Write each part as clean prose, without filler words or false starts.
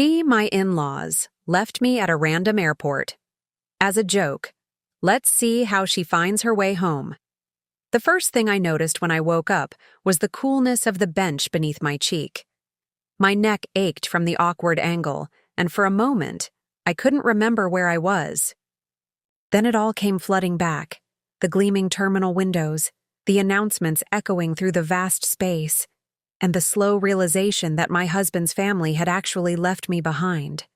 My in-laws left me at a random airport. As a joke, let's see how she finds her way home. The first thing I noticed when I woke up was the coolness of the bench beneath my cheek. My neck ached from the awkward angle, and for a moment, I couldn't remember where I was. Then it all came flooding back, the gleaming terminal windows, the announcements echoing through the vast space, and the slow realization that my husband's family had actually left me behind.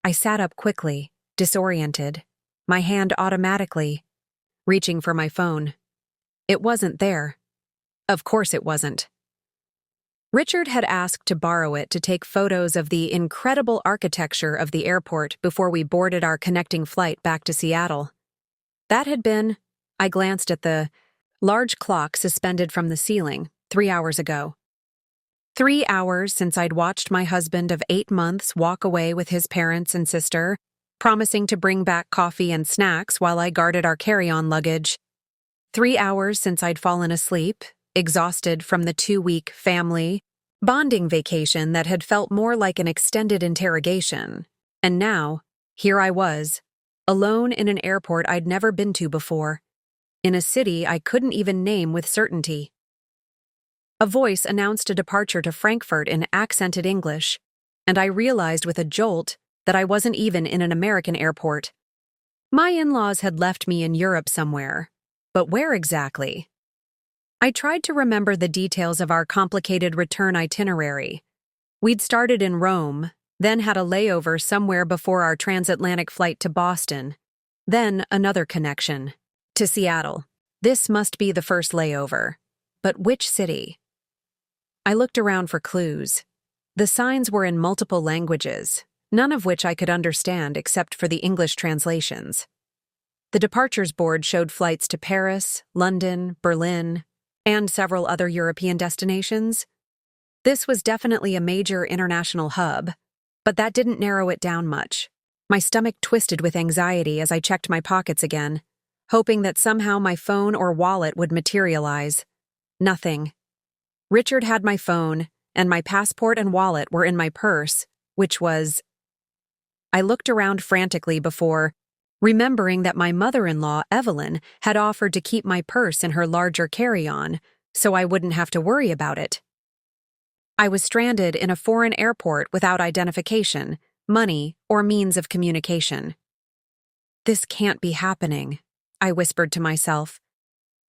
I sat up quickly, disoriented, my hand automatically reaching for my phone. It wasn't there. Of course it wasn't. Richard had asked to borrow it to take photos of the incredible architecture of the airport before we boarded our connecting flight back to Seattle. That had been, I glanced at the large clock suspended from the ceiling, 3 hours ago. 3 hours since I'd watched my husband of 8 months walk away with his parents and sister, promising to bring back coffee and snacks while I guarded our carry-on luggage. 3 hours since I'd fallen asleep, exhausted from the 2-week family bonding vacation that had felt more like an extended interrogation. And now, here I was, alone in an airport I'd never been to before, in a city I couldn't even name with certainty. A voice announced a departure to Frankfurt in accented English, and I realized with a jolt that I wasn't even in an American airport. My in-laws had left me in Europe somewhere, but where exactly? I tried to remember the details of our complicated return itinerary. We'd started in Rome, then had a layover somewhere before our transatlantic flight to Boston, then another connection to Seattle. This must be the first layover. But which city? I looked around for clues. The signs were in multiple languages, none of which I could understand except for the English translations. The departures board showed flights to Paris, London, Berlin, and several other European destinations. This was definitely a major international hub, but that didn't narrow it down much. My stomach twisted with anxiety as I checked my pockets again, hoping that somehow my phone or wallet would materialize. Nothing. Richard had my phone, and my passport and wallet were in my purse, which was... I looked around frantically before remembering that my mother-in-law, Evelyn, had offered to keep my purse in her larger carry-on, so I wouldn't have to worry about it. I was stranded in a foreign airport without identification, money, or means of communication. This can't be happening, I whispered to myself,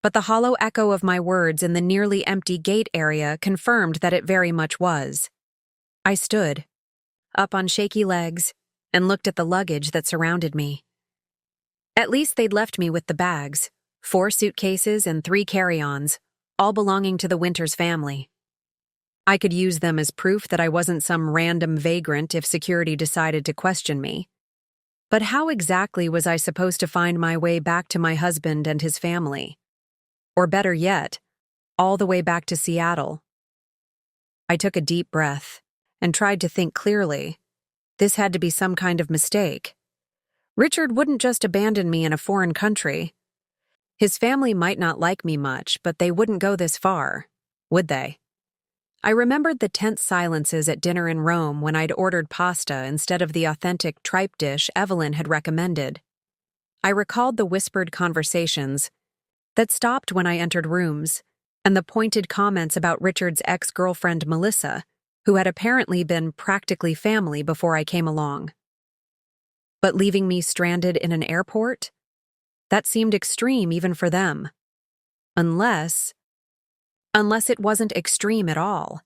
but the hollow echo of my words in the nearly empty gate area confirmed that it very much was. I stood, up on shaky legs, and looked at the luggage that surrounded me. At least they'd left me with the bags, 4 suitcases and 3 carry-ons, all belonging to the Winters family. I could use them as proof that I wasn't some random vagrant if security decided to question me. But how exactly was I supposed to find my way back to my husband and his family? Or better yet, all the way back to Seattle? I took a deep breath and tried to think clearly. This had to be some kind of mistake. Richard wouldn't just abandon me in a foreign country. His family might not like me much, but they wouldn't go this far, would they? I remembered the tense silences at dinner in Rome when I'd ordered pasta instead of the authentic tripe dish Evelyn had recommended. I recalled the whispered conversations that stopped when I entered rooms, and the pointed comments about Richard's ex-girlfriend Melissa, who had apparently been practically family before I came along. But leaving me stranded in an airport? That seemed extreme even for them. Unless it wasn't extreme at all.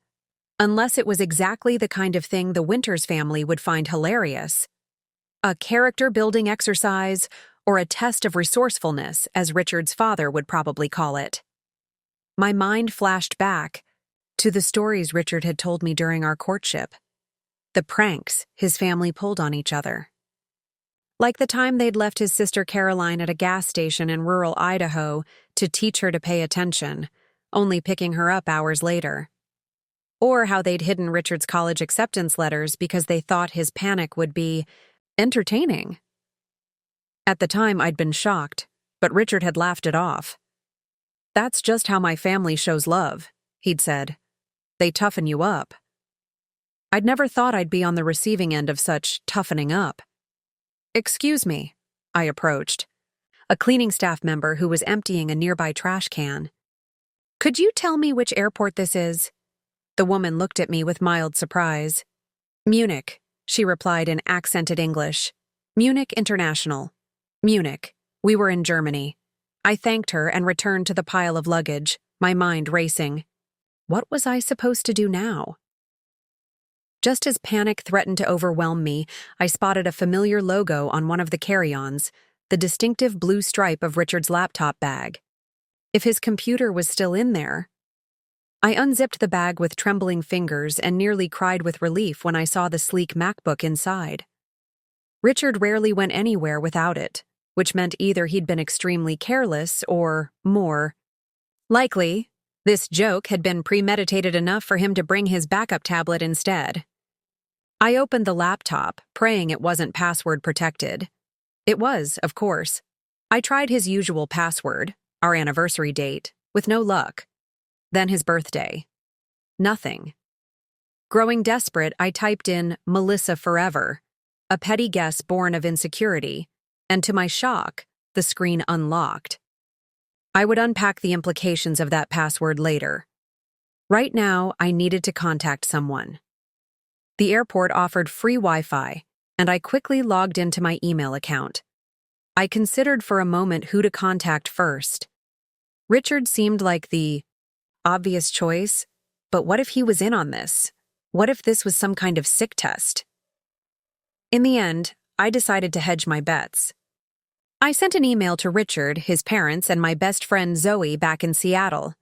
Unless it was exactly the kind of thing the Winters family would find hilarious. A character-building exercise, or a test of resourcefulness, as Richard's father would probably call it. My mind flashed back to the stories Richard had told me during our courtship. The pranks his family pulled on each other. Like the time they'd left his sister Caroline at a gas station in rural Idaho to teach her to pay attention, only picking her up hours later. Or how they'd hidden Richard's college acceptance letters because they thought his panic would be entertaining. At the time, I'd been shocked, but Richard had laughed it off. "That's just how my family shows love," he'd said. "They toughen you up." I'd never thought I'd be on the receiving end of such toughening up. "Excuse me," I approached, a cleaning staff member who was emptying a nearby trash can. "Could you tell me which airport this is?" The woman looked at me with mild surprise. "Munich," she replied in accented English. "Munich International." Munich. We were in Germany. I thanked her and returned to the pile of luggage, my mind racing. What was I supposed to do now? Just as panic threatened to overwhelm me, I spotted a familiar logo on one of the carry-ons, the distinctive blue stripe of Richard's laptop bag. If his computer was still in there. I unzipped the bag with trembling fingers and nearly cried with relief when I saw the sleek MacBook inside. Richard rarely went anywhere without it, which meant either he'd been extremely careless or, more likely, this joke had been premeditated enough for him to bring his backup tablet instead. I opened the laptop, praying it wasn't password protected. It was, of course. I tried his usual password, our anniversary date, with no luck. Then his birthday. Nothing. Growing desperate, I typed in Melissa Forever, a petty guess born of insecurity, and to my shock, the screen unlocked. I would unpack the implications of that password later. Right now, I needed to contact someone. The airport offered free Wi-Fi, and I quickly logged into my email account. I considered for a moment who to contact first. Richard seemed like the obvious choice, but what if he was in on this? What if this was some kind of sick test? In the end, I decided to hedge my bets. I sent an email to Richard, his parents, and my best friend Zoe back in Seattle.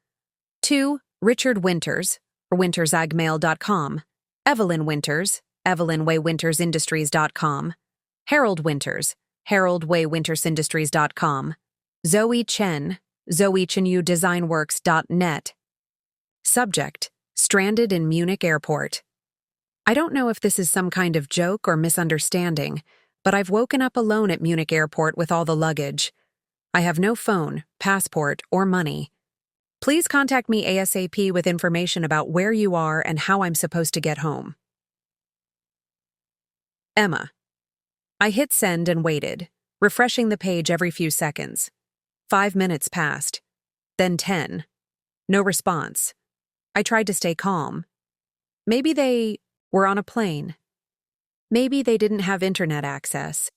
To Richard Winters, or wintersagmail.com, Evelyn Winters, EvelynWayWintersIndustries.com, Harold Winters, HaroldWayWintersIndustries.com, Zoe Chen, ZoeChenYuDesignWorks.net. Subject: Stranded in Munich Airport. I don't know if this is some kind of joke or misunderstanding, but I've woken up alone at Munich Airport with all the luggage. I have no phone, passport, or money. Please contact me ASAP with information about where you are and how I'm supposed to get home. Emma. I hit send and waited, refreshing the page every few seconds. 5 minutes passed. Then 10. No response. I tried to stay calm. Maybe they were on a plane. Maybe they didn't have internet access.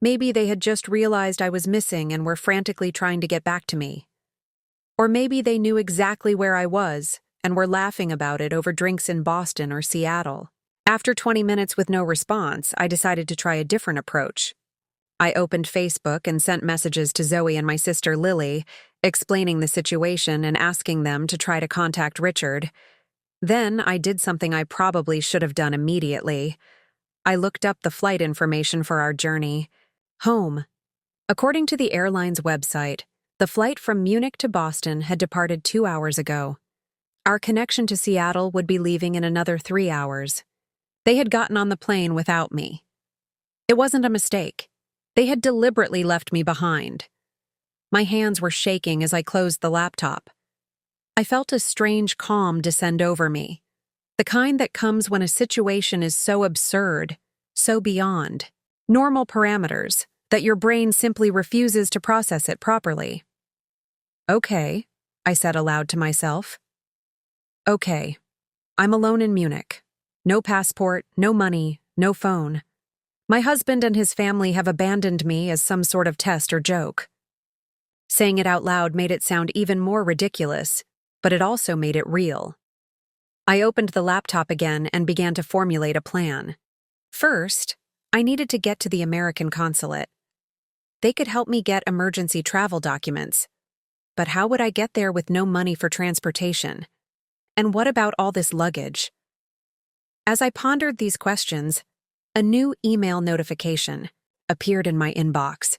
Maybe they had just realized I was missing and were frantically trying to get back to me. Or maybe they knew exactly where I was and were laughing about it over drinks in Boston or Seattle. After 20 minutes with no response, I decided to try a different approach. I opened Facebook and sent messages to Zoe and my sister Lily, explaining the situation and asking them to try to contact Richard. Then I did something I probably should have done immediately. I looked up the flight information for our journey. Home. According to the airline's website, the flight from Munich to Boston had departed 2 hours ago. Our connection to Seattle would be leaving in another 3 hours. They had gotten on the plane without me. It wasn't a mistake. They had deliberately left me behind. My hands were shaking as I closed the laptop. I felt a strange calm descend over me, the kind that comes when a situation is so absurd, so beyond normal parameters, that your brain simply refuses to process it properly. Okay, I said aloud to myself. Okay, I'm alone in Munich. No passport, no money, no phone. My husband and his family have abandoned me as some sort of test or joke. Saying it out loud made it sound even more ridiculous, but it also made it real. I opened the laptop again and began to formulate a plan. First, I needed to get to the American consulate. They could help me get emergency travel documents. But how would I get there with no money for transportation? And what about all this luggage? As I pondered these questions, a new email notification appeared in my inbox.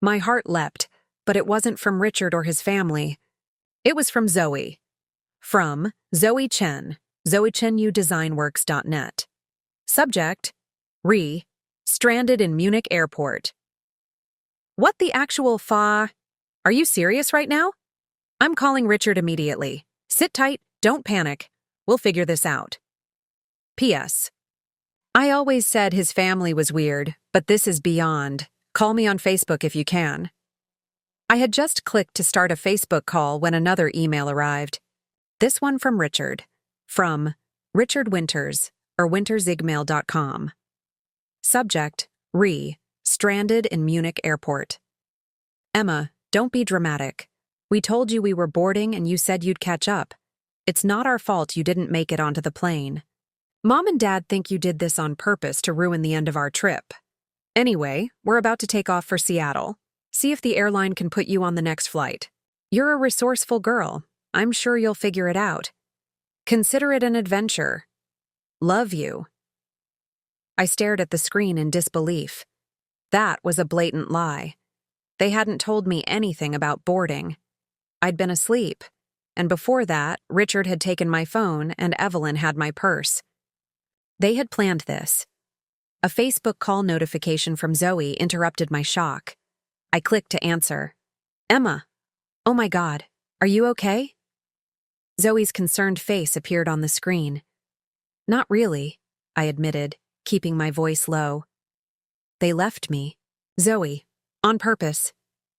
My heart leapt, but it wasn't from Richard or his family. It was from Zoe. From Zoe Chen, ZoeChenYuDesignWorks.net. Subject: Stranded in Munich Airport. What the actual fa? Are you serious right now? I'm calling Richard immediately. Sit tight, don't panic. We'll figure this out. P.S. I always said his family was weird, but this is beyond. Call me on Facebook if you can. I had just clicked to start a Facebook call when another email arrived. This one from Richard. From Richard Winters, or wintersigmail.com. Subject, stranded in Munich airport. Emma, don't be dramatic. We told you we were boarding and you said you'd catch up. It's not our fault you didn't make it onto the plane. Mom and Dad think you did this on purpose to ruin the end of our trip. Anyway, we're about to take off for Seattle. See if the airline can put you on the next flight. You're a resourceful girl. I'm sure you'll figure it out. Consider it an adventure. Love you. I stared at the screen in disbelief. That was a blatant lie. They hadn't told me anything about boarding. I'd been asleep, and before that, Richard had taken my phone and Evelyn had my purse. They had planned this. A Facebook call notification from Zoe interrupted my shock. I clicked to answer. Emma. Oh my God, are you okay? Zoe's concerned face appeared on the screen. Not really, I admitted, keeping my voice low. They left me. Zoe. On purpose.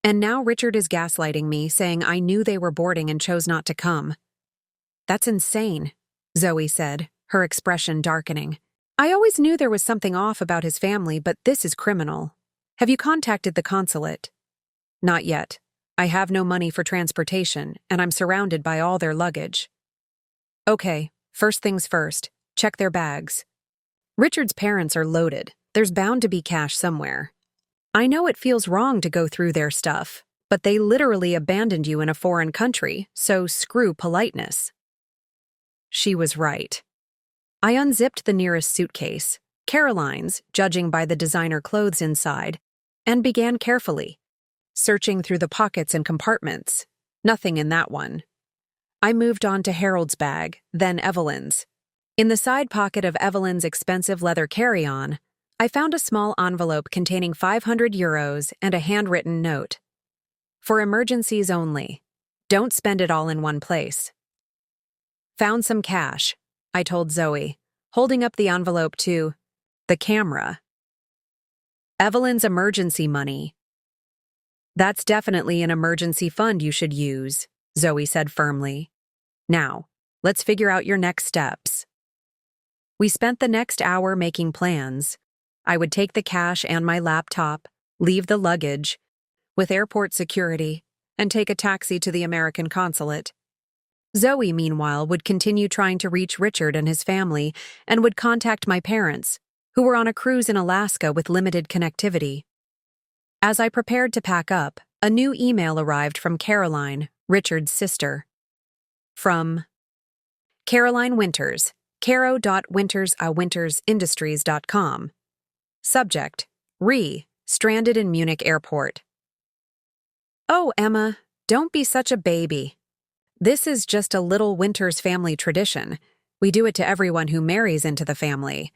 And now Richard is gaslighting me, saying I knew they were boarding and chose not to come. That's insane, Zoe said, her expression darkening. I always knew there was something off about his family, but this is criminal. Have you contacted the consulate? Not yet. I have no money for transportation, and I'm surrounded by all their luggage. Okay, first things first, check their bags. Richard's parents are loaded. There's bound to be cash somewhere. I know it feels wrong to go through their stuff, but they literally abandoned you in a foreign country, so screw politeness. She was right. I unzipped the nearest suitcase, Caroline's, judging by the designer clothes inside, and began carefully, searching through the pockets and compartments. Nothing in that one. I moved on to Harold's bag, then Evelyn's. In the side pocket of Evelyn's expensive leather carry-on, I found a small envelope containing €500 and a handwritten note. For emergencies only. Don't spend it all in one place. Found some cash, I told Zoe, holding up the envelope to the camera. Evelyn's emergency money. That's definitely an emergency fund you should use, Zoe said firmly. Now, let's figure out your next steps. We spent the next hour making plans. I would take the cash and my laptop, leave the luggage, with airport security, and take a taxi to the American consulate. Zoe, meanwhile, would continue trying to reach Richard and his family and would contact my parents, who were on a cruise in Alaska with limited connectivity. As I prepared to pack up, a new email arrived from Caroline, Richard's sister. From Caroline Winters, caro.winters@wintersindustries.com. Subject, stranded in Munich airport. Oh, Emma, don't be such a baby. This is just a little Winters family tradition. We do it to everyone who marries into the family.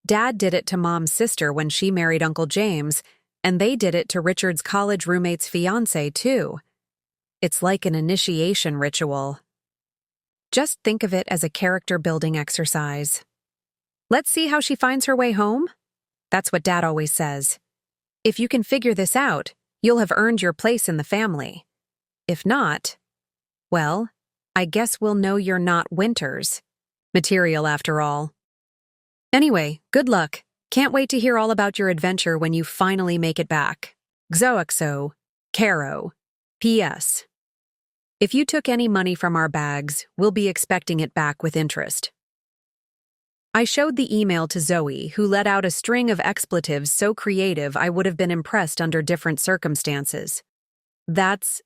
Dad did it to Mom's sister when she married Uncle James, and they did it to Richard's college roommate's fiancé, too. It's like an initiation ritual. Just think of it as a character-building exercise. Let's see how she finds her way home? That's what Dad always says. If you can figure this out, you'll have earned your place in the family. If not, well, I guess we'll know you're not Winters. Material, after all. Anyway, good luck. Can't wait to hear all about your adventure when you finally make it back. XOXO, Caro. P.S. If you took any money from our bags, we'll be expecting it back with interest. I showed the email to Zoe, who let out a string of expletives so creative I would have been impressed under different circumstances. That's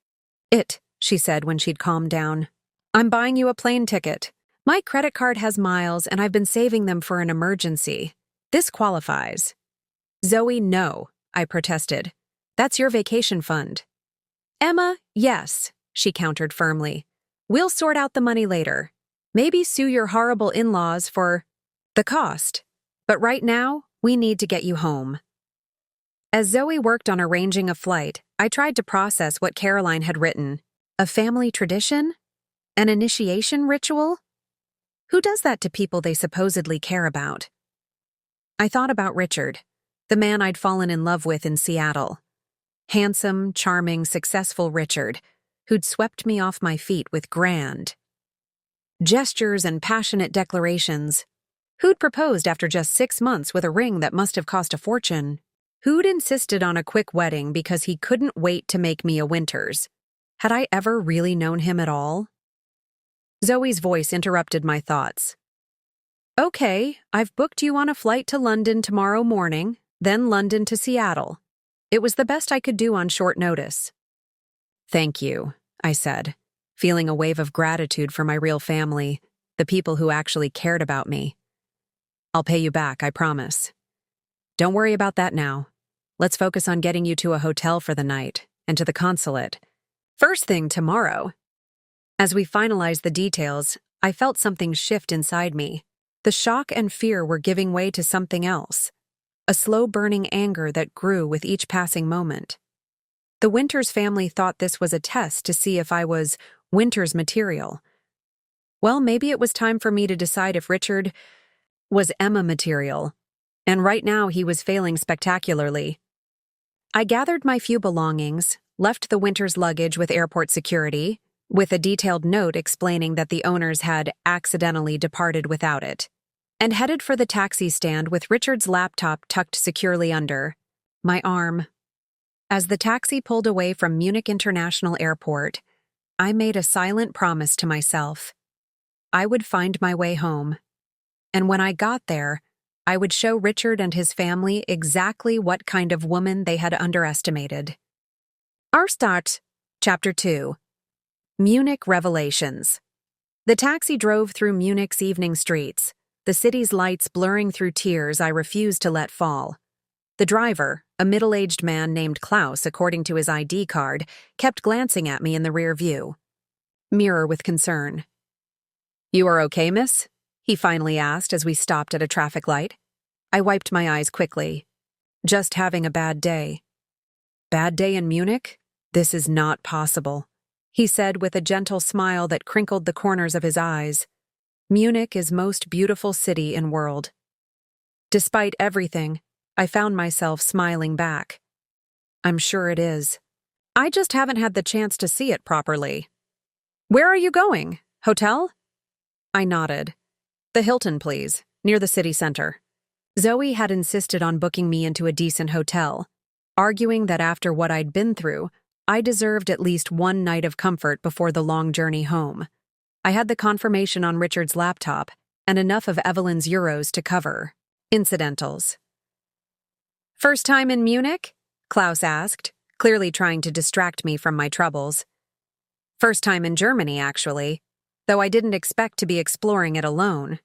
it, she said when she'd calmed down. I'm buying you a plane ticket. My credit card has miles and I've been saving them for an emergency. This qualifies. Zoe, no, I protested. That's your vacation fund. Emma, yes, she countered firmly. We'll sort out the money later. Maybe sue your horrible in-laws for the cost. But right now, we need to get you home. As Zoe worked on arranging a flight, I tried to process what Caroline had written. A family tradition? An initiation ritual? Who does that to people they supposedly care about? I thought about Richard, the man I'd fallen in love with in Seattle. Handsome, charming, successful Richard, who'd swept me off my feet with grand gestures and passionate declarations. Who'd proposed after just 6 months with a ring that must have cost a fortune. Who'd insisted on a quick wedding because he couldn't wait to make me a Winters. Had I ever really known him at all? Zoe's voice interrupted my thoughts. Okay, I've booked you on a flight to London tomorrow morning, then London to Seattle. It was the best I could do on short notice. Thank you, I said, feeling a wave of gratitude for my real family, the people who actually cared about me. I'll pay you back, I promise. Don't worry about that now. Let's focus on getting you to a hotel for the night and to the consulate. First thing tomorrow. As we finalized the details, I felt something shift inside me. The shock and fear were giving way to something else, a slow-burning anger that grew with each passing moment. The Winters family thought this was a test to see if I was Winters material. Well, maybe it was time for me to decide if Richard was Emma material, and right now he was failing spectacularly. I gathered my few belongings, left the Winters luggage with airport security, with a detailed note explaining that the owners had accidentally departed without it, and headed for the taxi stand with Richard's laptop tucked securely under my arm. As the taxi pulled away from Munich International Airport, I made a silent promise to myself. I would find my way home, and when I got there, I would show Richard and his family exactly what kind of woman they had underestimated. Our start, Chapter 2. Munich Revelations. The taxi drove through Munich's evening streets, the city's lights blurring through tears I refused to let fall. The driver, a middle-aged man named Klaus according to his ID card, kept glancing at me in the rear view mirror with concern. You are okay, miss? He finally asked as we stopped at a traffic light. I wiped my eyes quickly. Just having a bad day. Bad day in Munich? This is not possible, he said with a gentle smile that crinkled the corners of his eyes. Munich is most beautiful city in world. Despite everything, I found myself smiling back. I'm sure it is. I just haven't had the chance to see it properly. Where are you going? Hotel? I nodded. The Hilton, please, near the city center. Zoe had insisted on booking me into a decent hotel, arguing that after what I'd been through, I deserved at least one night of comfort before the long journey home. I had the confirmation on Richard's laptop and enough of Evelyn's euros to cover incidentals. First time in Munich? Klaus asked, clearly trying to distract me from my troubles. First time in Germany, actually, though I didn't expect to be exploring it alone.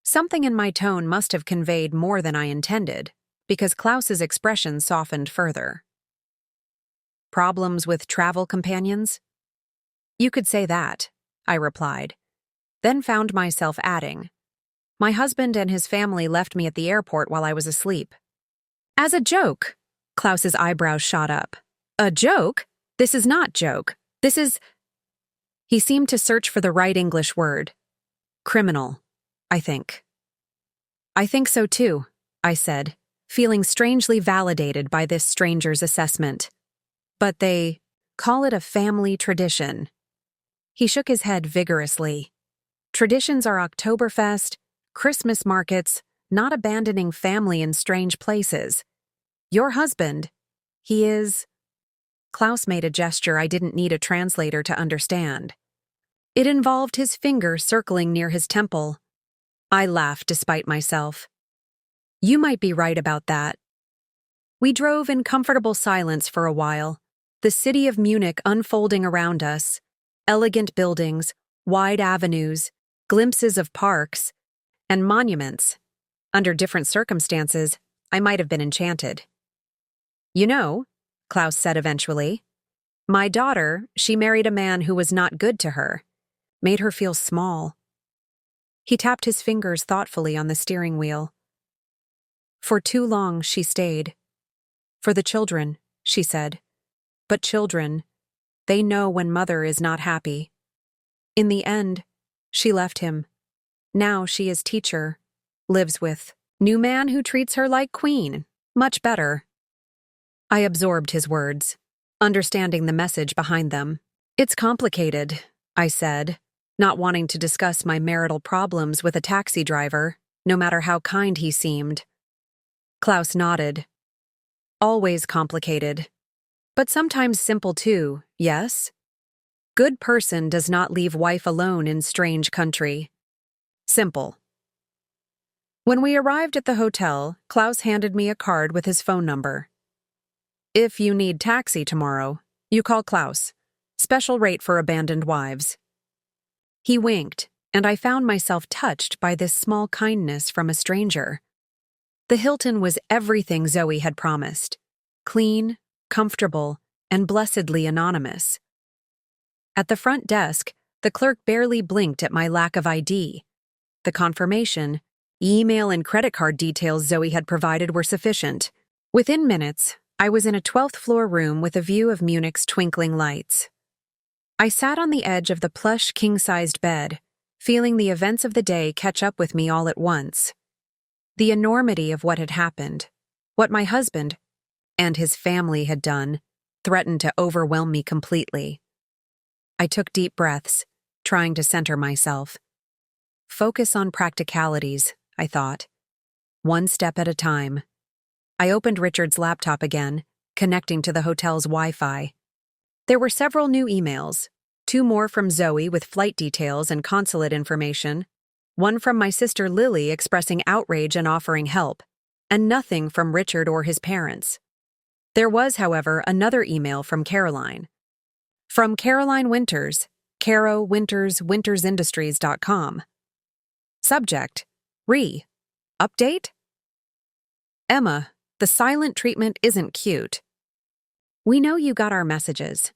Something in my tone must have conveyed more than I intended, because Klaus's expression softened further. Problems with travel companions? You could say that, I replied, then found myself adding. My husband and his family left me at the airport while I was asleep. As a joke, Klaus's eyebrows shot up. A joke? This is not joke. This is... He seemed to search for the right English word. Criminal, I think. I think so too, I said, feeling strangely validated by this stranger's assessment. But they call it a family tradition. He shook his head vigorously. Traditions are Oktoberfest, Christmas markets, not abandoning family in strange places. Your husband, he is... Klaus made a gesture I didn't need a translator to understand. It involved his finger circling near his temple. I laughed despite myself. You might be right about that. We drove in comfortable silence for a while, the city of Munich unfolding around us, elegant buildings, wide avenues, glimpses of parks, and monuments. Under different circumstances, I might have been enchanted. You know, Klaus said eventually, my daughter, she married a man who was not good to her, made her feel small. He tapped his fingers thoughtfully on the steering wheel. For too long she stayed. For the children, she said. But children, they know when mother is not happy. In the end, she left him. Now she is teacher, lives with New man who treats her like queen. Much better. I absorbed his words, understanding the message behind them. It's complicated, I said, not wanting to discuss my marital problems with a taxi driver, no matter how kind he seemed. Klaus nodded. Always complicated. But sometimes simple too, yes? Good person does not leave wife alone in strange country. Simple. When we arrived at the hotel, Klaus handed me a card with his phone number. If you need taxi tomorrow, you call Klaus. Special rate for abandoned wives. He winked, and I found myself touched by this small kindness from a stranger. The Hilton was everything Zoe had promised. Clean, comfortable, and blessedly anonymous. At the front desk, the clerk barely blinked at my lack of ID. The confirmation, email and credit card details Zoe had provided were sufficient. Within minutes, I was in a 12th floor room with a view of Munich's twinkling lights. I sat on the edge of the plush king-sized bed, feeling the events of the day catch up with me all at once. The enormity of what had happened, what my husband and his family had done, threatened to overwhelm me completely. I took deep breaths, trying to center myself. Focus on practicalities, I thought. One step at a time. I opened Richard's laptop again, connecting to the hotel's Wi-Fi. There were several new emails, 2 more from Zoe with flight details and consulate information, 1 from my sister Lily expressing outrage and offering help, and nothing from Richard or his parents. There was, however, another email from Caroline. From Caroline Winters, Caro Winters, wintersindustries.com. Subject: Update? Emma, the silent treatment isn't cute. We know you got our messages.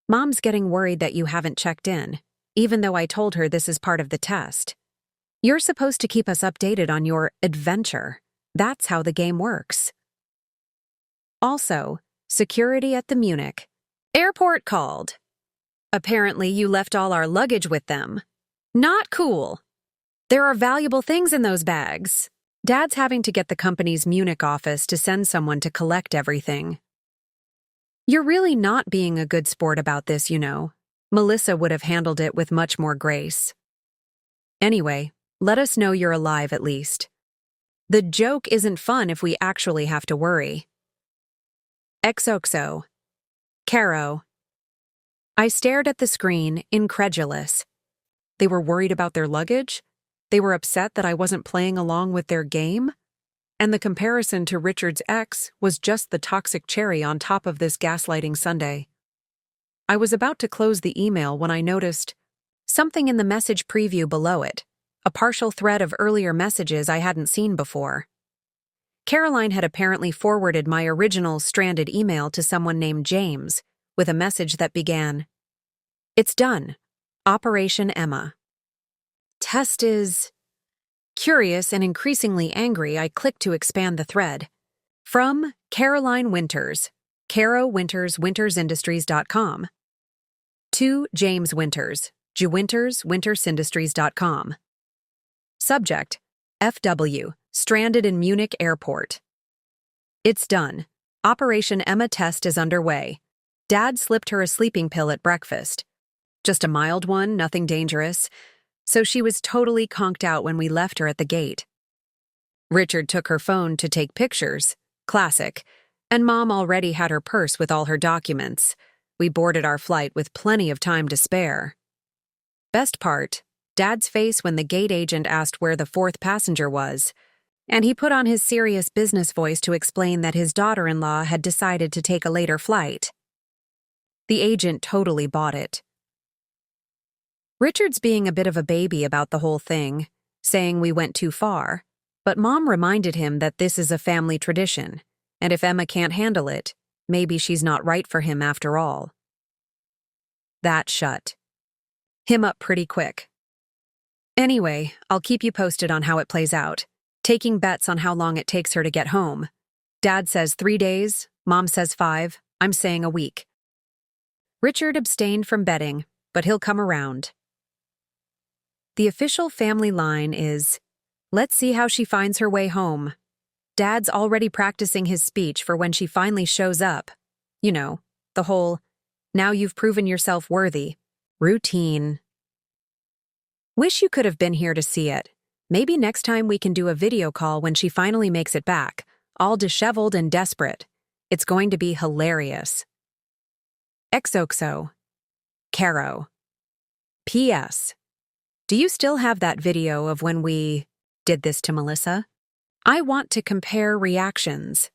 Mom's getting worried that you haven't checked in, even though I told her this is part of the test. You're supposed to keep us updated on your adventure. That's how the game works. Also, security at the Munich airport called. Apparently you left all our luggage with them. Not cool. There are valuable things in those bags. Dad's having to get the company's Munich office to send someone to collect everything. You're really not being a good sport about this, you know. Melissa would have handled it with much more grace. Anyway, let us know you're alive at least. The joke isn't fun if we actually have to worry. XOXO. Caro. I stared at the screen, incredulous. They were worried about their luggage? They were upset that I wasn't playing along with their game? And the comparison to Richard's ex was just the toxic cherry on top of this gaslighting sundae. I was about to close the email when I noticed something in the message preview below it, a partial thread of earlier messages I hadn't seen before. Caroline had apparently forwarded my original stranded email to someone named James, with a message that began, "It's done. Operation Emma." Test is... Curious and increasingly angry, I clicked to expand the thread. From Caroline Winters, Caro Winters, wintersindustries.com. To James Winters, Jwinters, wintersindustries.com. Subject: FW, stranded in Munich airport. It's done. Operation Emma test is underway. Dad slipped her a sleeping pill at breakfast. Just a mild one, nothing dangerous. So she was totally conked out when we left her at the gate. Richard took her phone to take pictures. Classic. And Mom already had her purse with all her documents. We boarded our flight with plenty of time to spare. Best part, Dad's face when the gate agent asked where the 4th passenger was. And he put on his serious business voice to explain that his daughter-in-law had decided to take a later flight. The agent totally bought it. Richard's being a bit of a baby about the whole thing, saying we went too far, but Mom reminded him that this is a family tradition, and if Emma can't handle it, maybe she's not right for him after all. That shut him up pretty quick. Anyway, I'll keep you posted on how it plays out, taking bets on how long it takes her to get home. Dad says 3 days, Mom says 5, I'm saying a week. Richard abstained from betting, but he'll come around. The official family line is, Let's see how she finds her way home. Dad's already practicing his speech for when she finally shows up. You know, the whole, now you've proven yourself worthy, routine. Wish you could have been here to see it. Maybe next time we can do a video call when she finally makes it back, all disheveled and desperate. It's going to be hilarious. XOXO. Caro. P.S. Do you still have that video of when we did this to Melissa? I want to compare reactions.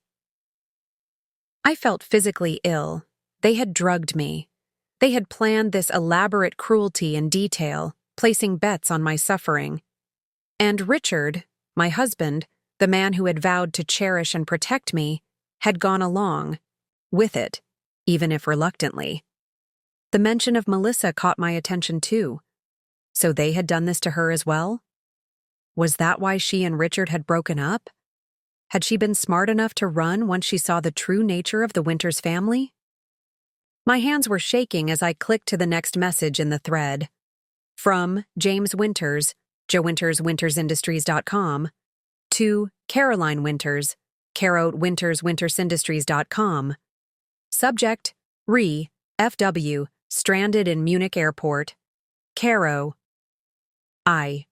I felt physically ill. They had drugged me. They had planned this elaborate cruelty in detail, placing bets on my suffering. And Richard, my husband, the man who had vowed to cherish and protect me, had gone along with it, even if reluctantly. The mention of Melissa caught my attention too. So they had done this to her as well? Was that why she and Richard had broken up? Had she been smart enough to run once she saw the true nature of the Winters family? My hands were shaking as I clicked to the next message in the thread. From James Winters, Joe Winters, WintersIndustries.com, to Caroline Winters, Caro Winters, WintersIndustries.com. Subject, FW, stranded in Munich airport. Caro. I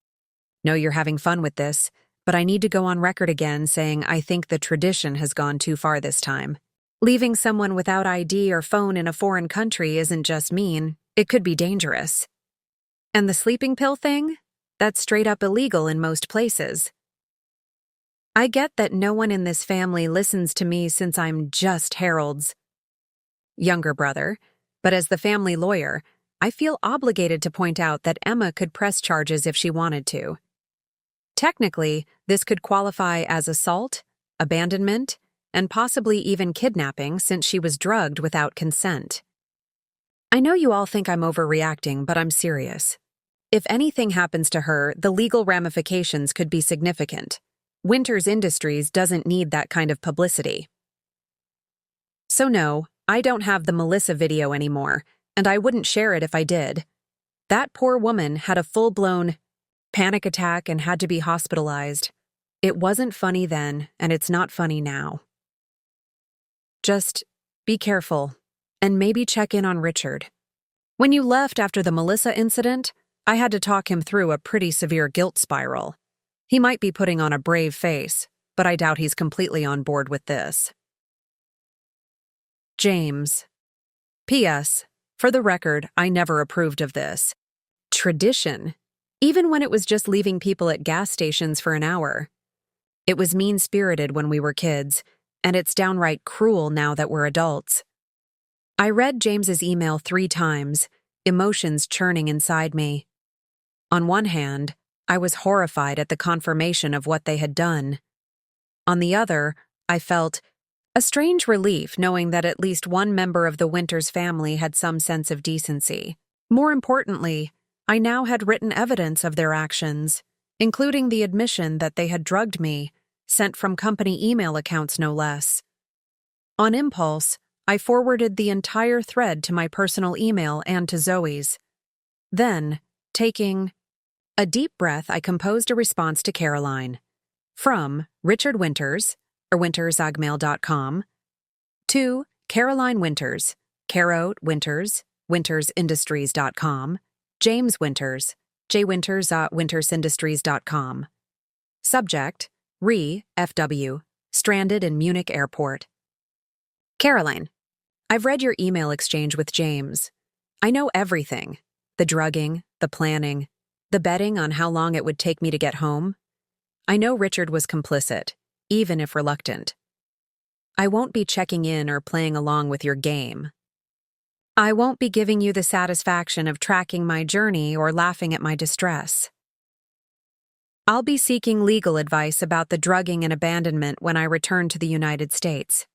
know you're having fun with this, but I need to go on record again saying I think the tradition has gone too far this time. Leaving someone without ID or phone in a foreign country isn't just mean, it could be dangerous. And the sleeping pill thing? That's straight up illegal in most places. I get that no one in this family listens to me since I'm just Harold's younger brother, but as the family lawyer, I feel obligated to point out that Emma could press charges if she wanted to. Technically, this could qualify as assault, abandonment, and possibly even kidnapping since she was drugged without consent. I know you all think I'm overreacting, but I'm serious. If anything happens to her, the legal ramifications could be significant. Winters Industries doesn't need that kind of publicity. So no, I don't have the Melissa video anymore, and I wouldn't share it if I did. That poor woman had a full-blown panic attack and had to be hospitalized. It wasn't funny then, and it's not funny now. Just be careful, and maybe check in on Richard. When you left after the Melissa incident, I had to talk him through a pretty severe guilt spiral. He might be putting on a brave face, but I doubt he's completely on board with this. James. P.S. For the record, I never approved of this. Tradition. Even when it was just leaving people at gas stations for an hour. It was mean-spirited when we were kids, and it's downright cruel now that we're adults. I read James's email 3 times, emotions churning inside me. On one hand, I was horrified at the confirmation of what they had done. On the other, I felt a strange relief knowing that at least one member of the Winters family had some sense of decency. More importantly, I now had written evidence of their actions, including the admission that they had drugged me, sent from company email accounts no less. On impulse, I forwarded the entire thread to my personal email and to Zoe's. Then, taking a deep breath, I composed a response to Caroline. From Richard Winters, or wintersagmail.com, to Caroline Winters, Caro Winters, WintersIndustries.com, James Winters, jwinters@wintersindustries.com. Subject, FW, stranded in Munich airport. Caroline, I've read your email exchange with James. I know everything. The drugging, the planning, the betting on how long it would take me to get home. I know Richard was complicit, even if reluctant. I won't be checking in or playing along with your game. I won't be giving you the satisfaction of tracking my journey or laughing at my distress. I'll be seeking legal advice about the drugging and abandonment when I return to the United States.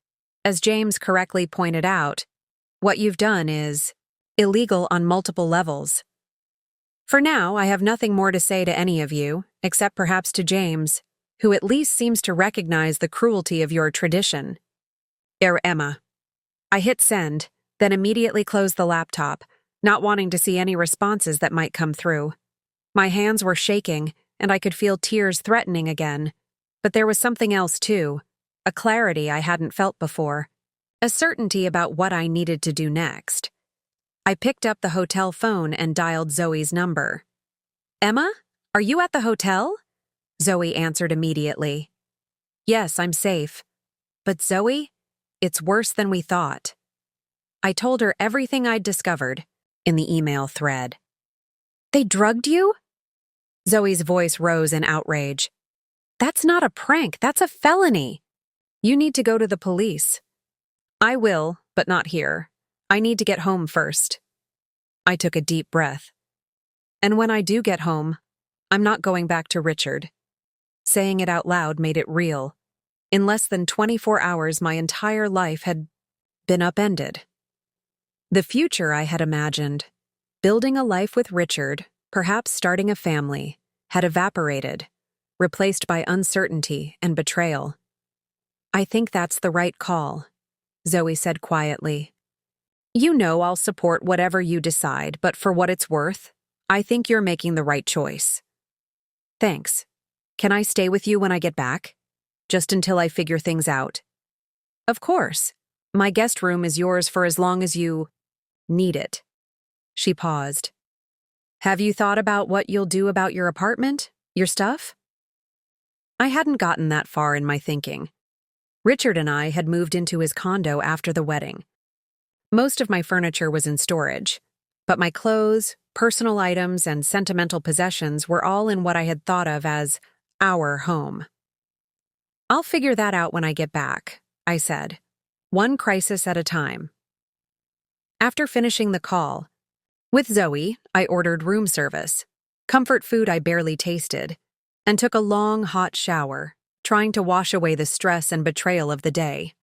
As James correctly pointed out, what you've done is illegal on multiple levels. For now, I have nothing more to say to any of you, except perhaps to James, who at least seems to recognize the cruelty of your tradition. Emma. I hit send, then immediately closed the laptop, not wanting to see any responses that might come through. My hands were shaking, and I could feel tears threatening again. But there was something else too, a clarity I hadn't felt before, a certainty about what I needed to do next. I picked up the hotel phone and dialed Zoe's number. "Emma, are you at the hotel?" Zoe answered immediately. "Yes, I'm safe. But Zoe, it's worse than we thought." I told her everything I'd discovered in the email thread. "They drugged you?" Zoe's voice rose in outrage. "That's not a prank, that's a felony. You need to go to the police." "I will, but not here. I need to get home first." I took a deep breath. "And when I do get home, I'm not going back to Richard." Saying it out loud made it real. In less than 24 hours, my entire life had been upended. The future I had imagined, building a life with Richard, perhaps starting a family, had evaporated, replaced by uncertainty and betrayal. "I think that's the right call," Zoe said quietly. "You know I'll support whatever you decide, but for what it's worth, I think you're making the right choice." "Thanks. Can I stay with you when I get back? Just until I figure things out?" "Of course. My guest room is yours for as long as you need it." She paused. "Have you thought about what you'll do about your apartment, your stuff?" I hadn't gotten that far in my thinking. Richard and I had moved into his condo after the wedding. Most of my furniture was in storage, but my clothes, personal items, and sentimental possessions were all in what I had thought of as our home. "I'll figure that out when I get back," I said, one crisis at a time. After finishing the call, with Zoe, I ordered room service, comfort food I barely tasted, and took a long, hot shower, trying to wash away the stress and betrayal of the day.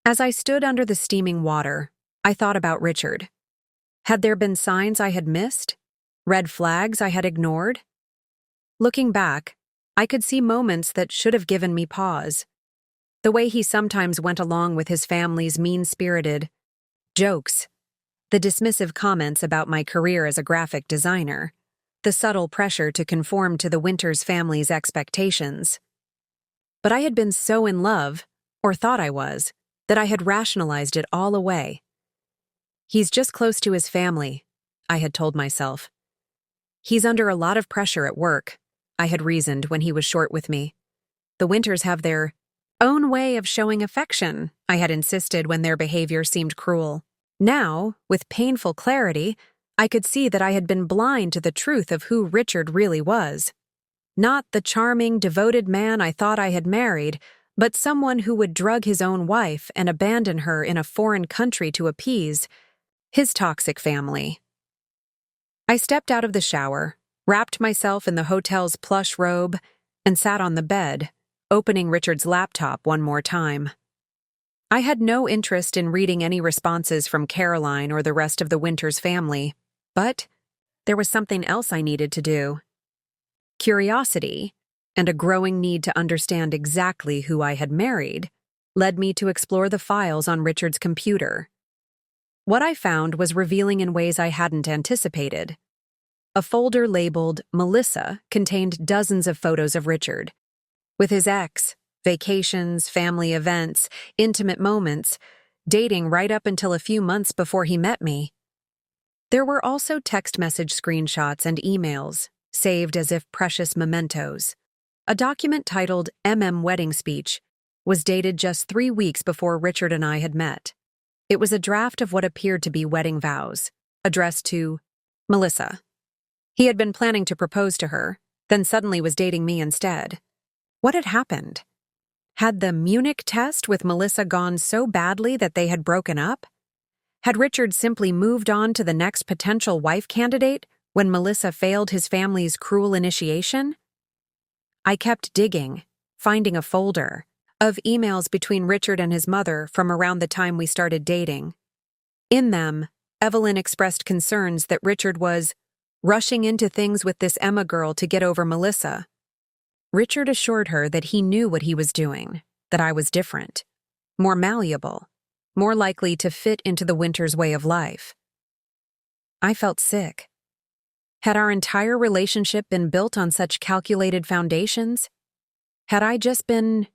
As I stood under the steaming water, I thought about Richard. Had there been signs I had missed? Red flags I had ignored? Looking back, I could see moments that should have given me pause. The way he sometimes went along with his family's mean-spirited jokes, the dismissive comments about my career as a graphic designer, the subtle pressure to conform to the Winters family's expectations. But I had been so in love, or thought I was, that I had rationalized it all away. "He's just close to his family," I had told myself. "He's under a lot of pressure at work," I had reasoned when he was short with me. "The Winters have their own way of showing affection," I had insisted when their behavior seemed cruel. Now, with painful clarity, I could see that I had been blind to the truth of who Richard really was. Not the charming, devoted man I thought I had married, but someone who would drug his own wife and abandon her in a foreign country to appease his toxic family. I stepped out of the shower, wrapped myself in the hotel's plush robe, and sat on the bed, opening Richard's laptop one more time. I had no interest in reading any responses from Caroline or the rest of the Winters family, but there was something else I needed to do. Curiosity, and a growing need to understand exactly who I had married, led me to explore the files on Richard's computer. What I found was revealing in ways I hadn't anticipated. A folder labeled Melissa contained dozens of photos of Richard, with his ex, vacations, family events, intimate moments, dating right up until a few months before he met me. There were also text message screenshots and emails, saved as if precious mementos. A document titled Wedding Speech was dated just 3 weeks before Richard and I had met. It was a draft of what appeared to be wedding vows, addressed to Melissa. He had been planning to propose to her, then suddenly was dating me instead. What had happened? Had the Munich test with Melissa gone so badly that they had broken up? Had Richard simply moved on to the next potential wife candidate when Melissa failed his family's cruel initiation? I kept digging, finding a folder of emails between Richard and his mother from around the time we started dating. In them, Evelyn expressed concerns that Richard was rushing into things with this Emma girl to get over Melissa. Richard assured her that he knew what he was doing, that I was different, more malleable, more likely to fit into the Winters way of life. I felt sick. Had our entire relationship been built on such calculated foundations? Had I just been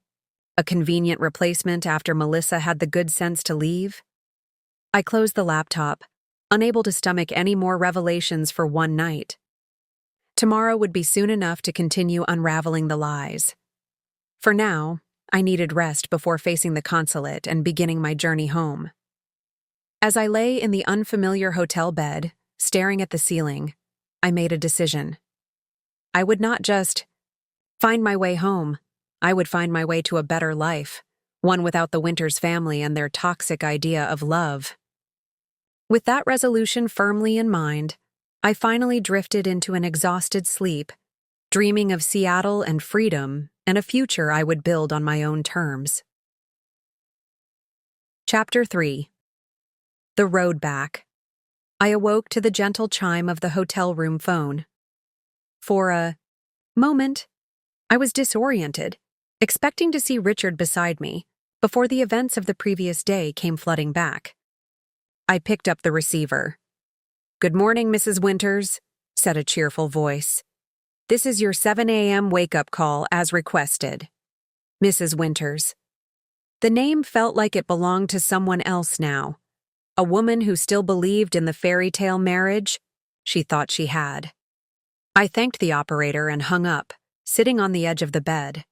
a convenient replacement after Melissa had the good sense to leave? I closed the laptop, unable to stomach any more revelations for one night. Tomorrow would be soon enough to continue unraveling the lies. For now, I needed rest before facing the consulate and beginning my journey home. As I lay in the unfamiliar hotel bed, staring at the ceiling, I made a decision. I would not just find my way home. I would find my way to a better life, one without the Winters family and their toxic idea of love. With that resolution firmly in mind, I finally drifted into an exhausted sleep, dreaming of Seattle and freedom and a future I would build on my own terms. Chapter 3. The Road Back. I awoke to the gentle chime of the hotel room phone. For a moment, I was disoriented, expecting to see Richard beside me, before the events of the previous day came flooding back. I picked up the receiver. "Good morning, Mrs. Winters," said a cheerful voice. "This is your 7 a.m. wake-up call as requested. Mrs. Winters." The name felt like it belonged to someone else now. A woman who still believed in the fairy tale marriage she thought she had. I thanked the operator and hung up, sitting on the edge of the bed.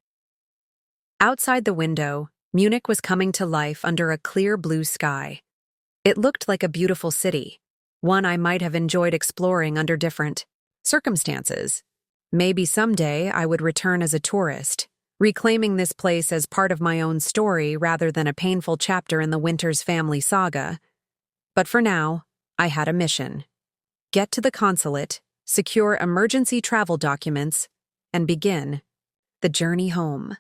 Outside the window, Munich was coming to life under a clear blue sky. It looked like a beautiful city, one I might have enjoyed exploring under different circumstances. Maybe someday I would return as a tourist, reclaiming this place as part of my own story rather than a painful chapter in the Winters family saga. But for now, I had a mission. Get to the consulate, secure emergency travel documents, and begin the journey home.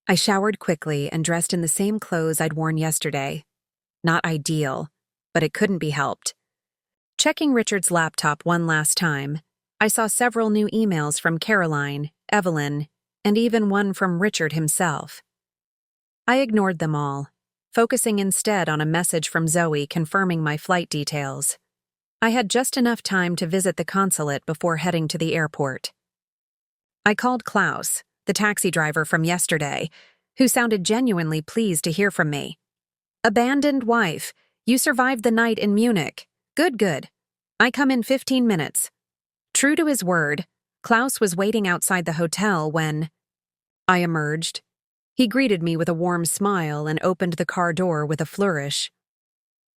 I showered quickly and dressed in the same clothes I'd worn yesterday. Not ideal, but it couldn't be helped. Checking Richard's laptop one last time, I saw several new emails from Caroline, Evelyn, and even one from Richard himself. I ignored them all, focusing instead on a message from Zoe confirming my flight details. I had just enough time to visit the consulate before heading to the airport. I called Klaus, the taxi driver from yesterday, who sounded genuinely pleased to hear from me. "Abandoned wife, you survived the night in Munich. Good. I come in 15 minutes. True to his word, Klaus was waiting outside the hotel when I emerged. He greeted me with a warm smile and opened the car door with a flourish.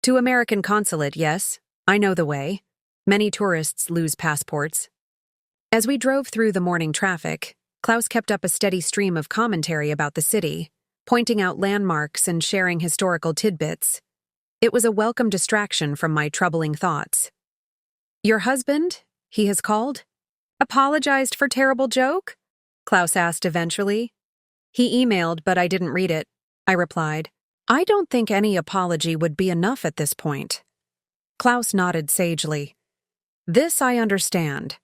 "To American consulate, yes. I know the way. Many tourists lose passports." As we drove through the morning traffic, Klaus kept up a steady stream of commentary about the city, pointing out landmarks and sharing historical tidbits. It was a welcome distraction from my troubling thoughts. "Your husband, he has called? Apologized for terrible joke?" Klaus asked eventually. "He emailed, but I didn't read it," I replied. "I don't think any apology would be enough at this point." Klaus nodded sagely. "This I understand.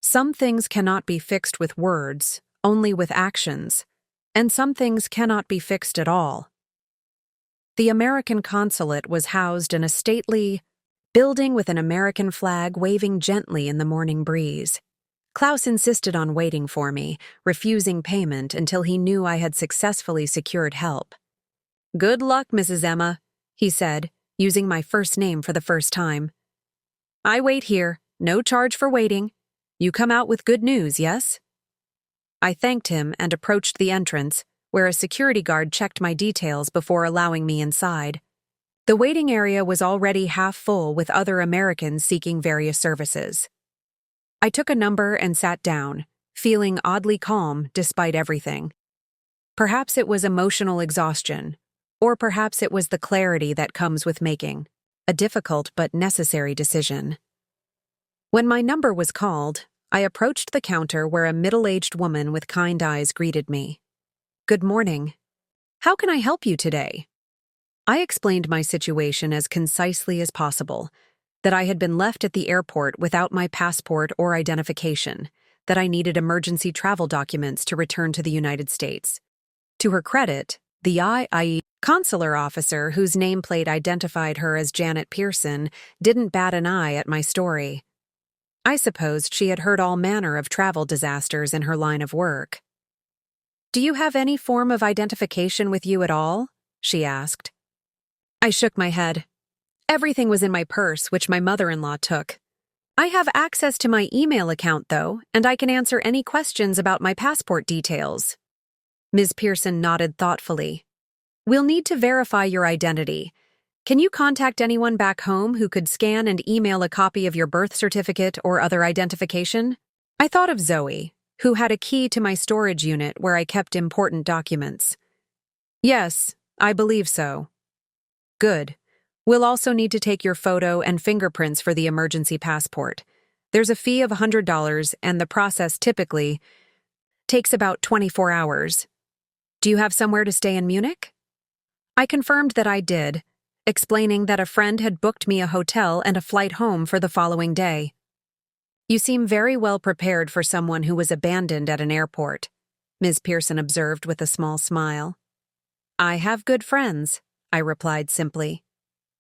Some things cannot be fixed with words, only with actions, and some things cannot be fixed at all." The American consulate was housed in a stately building with an American flag waving gently in the morning breeze. Klaus insisted on waiting for me, refusing payment until he knew I had successfully secured help. "Good luck, Mrs. Emma," he said, using my first name for the first time. "I wait here, no charge for waiting. You come out with good news, yes?" I thanked him and approached the entrance, where a security guard checked my details before allowing me inside. The waiting area was already half full with other Americans seeking various services. I took a number and sat down, feeling oddly calm despite everything. Perhaps it was emotional exhaustion, or perhaps it was the clarity that comes with making a difficult but necessary decision. When my number was called, I approached the counter where a middle-aged woman with kind eyes greeted me. "Good morning. How can I help you today?" I explained my situation as concisely as possible, that I had been left at the airport without my passport or identification, that I needed emergency travel documents to return to the United States. To her credit, the IE consular officer whose nameplate identified her as Janet Pearson didn't bat an eye at my story. I supposed she had heard all manner of travel disasters in her line of work. "Do you have any form of identification with you at all?" she asked. I shook my head. Everything was in my purse, which my mother-in-law took. "I have access to my email account, though, and I can answer any questions about my passport details." Ms. Pearson nodded thoughtfully. "We'll need to verify your identity. Can you contact anyone back home who could scan and email a copy of your birth certificate or other identification?" I thought of Zoe, who had a key to my storage unit where I kept important documents. "Yes, I believe so." "Good. We'll also need to take your photo and fingerprints for the emergency passport. There's a fee of $100, and the process typically takes about 24 hours. Do you have somewhere to stay in Munich?" I confirmed that I did, explaining that a friend had booked me a hotel and a flight home for the following day. "You seem very well prepared for someone who was abandoned at an airport," Ms. Pearson observed with a small smile. "I have good friends," I replied simply.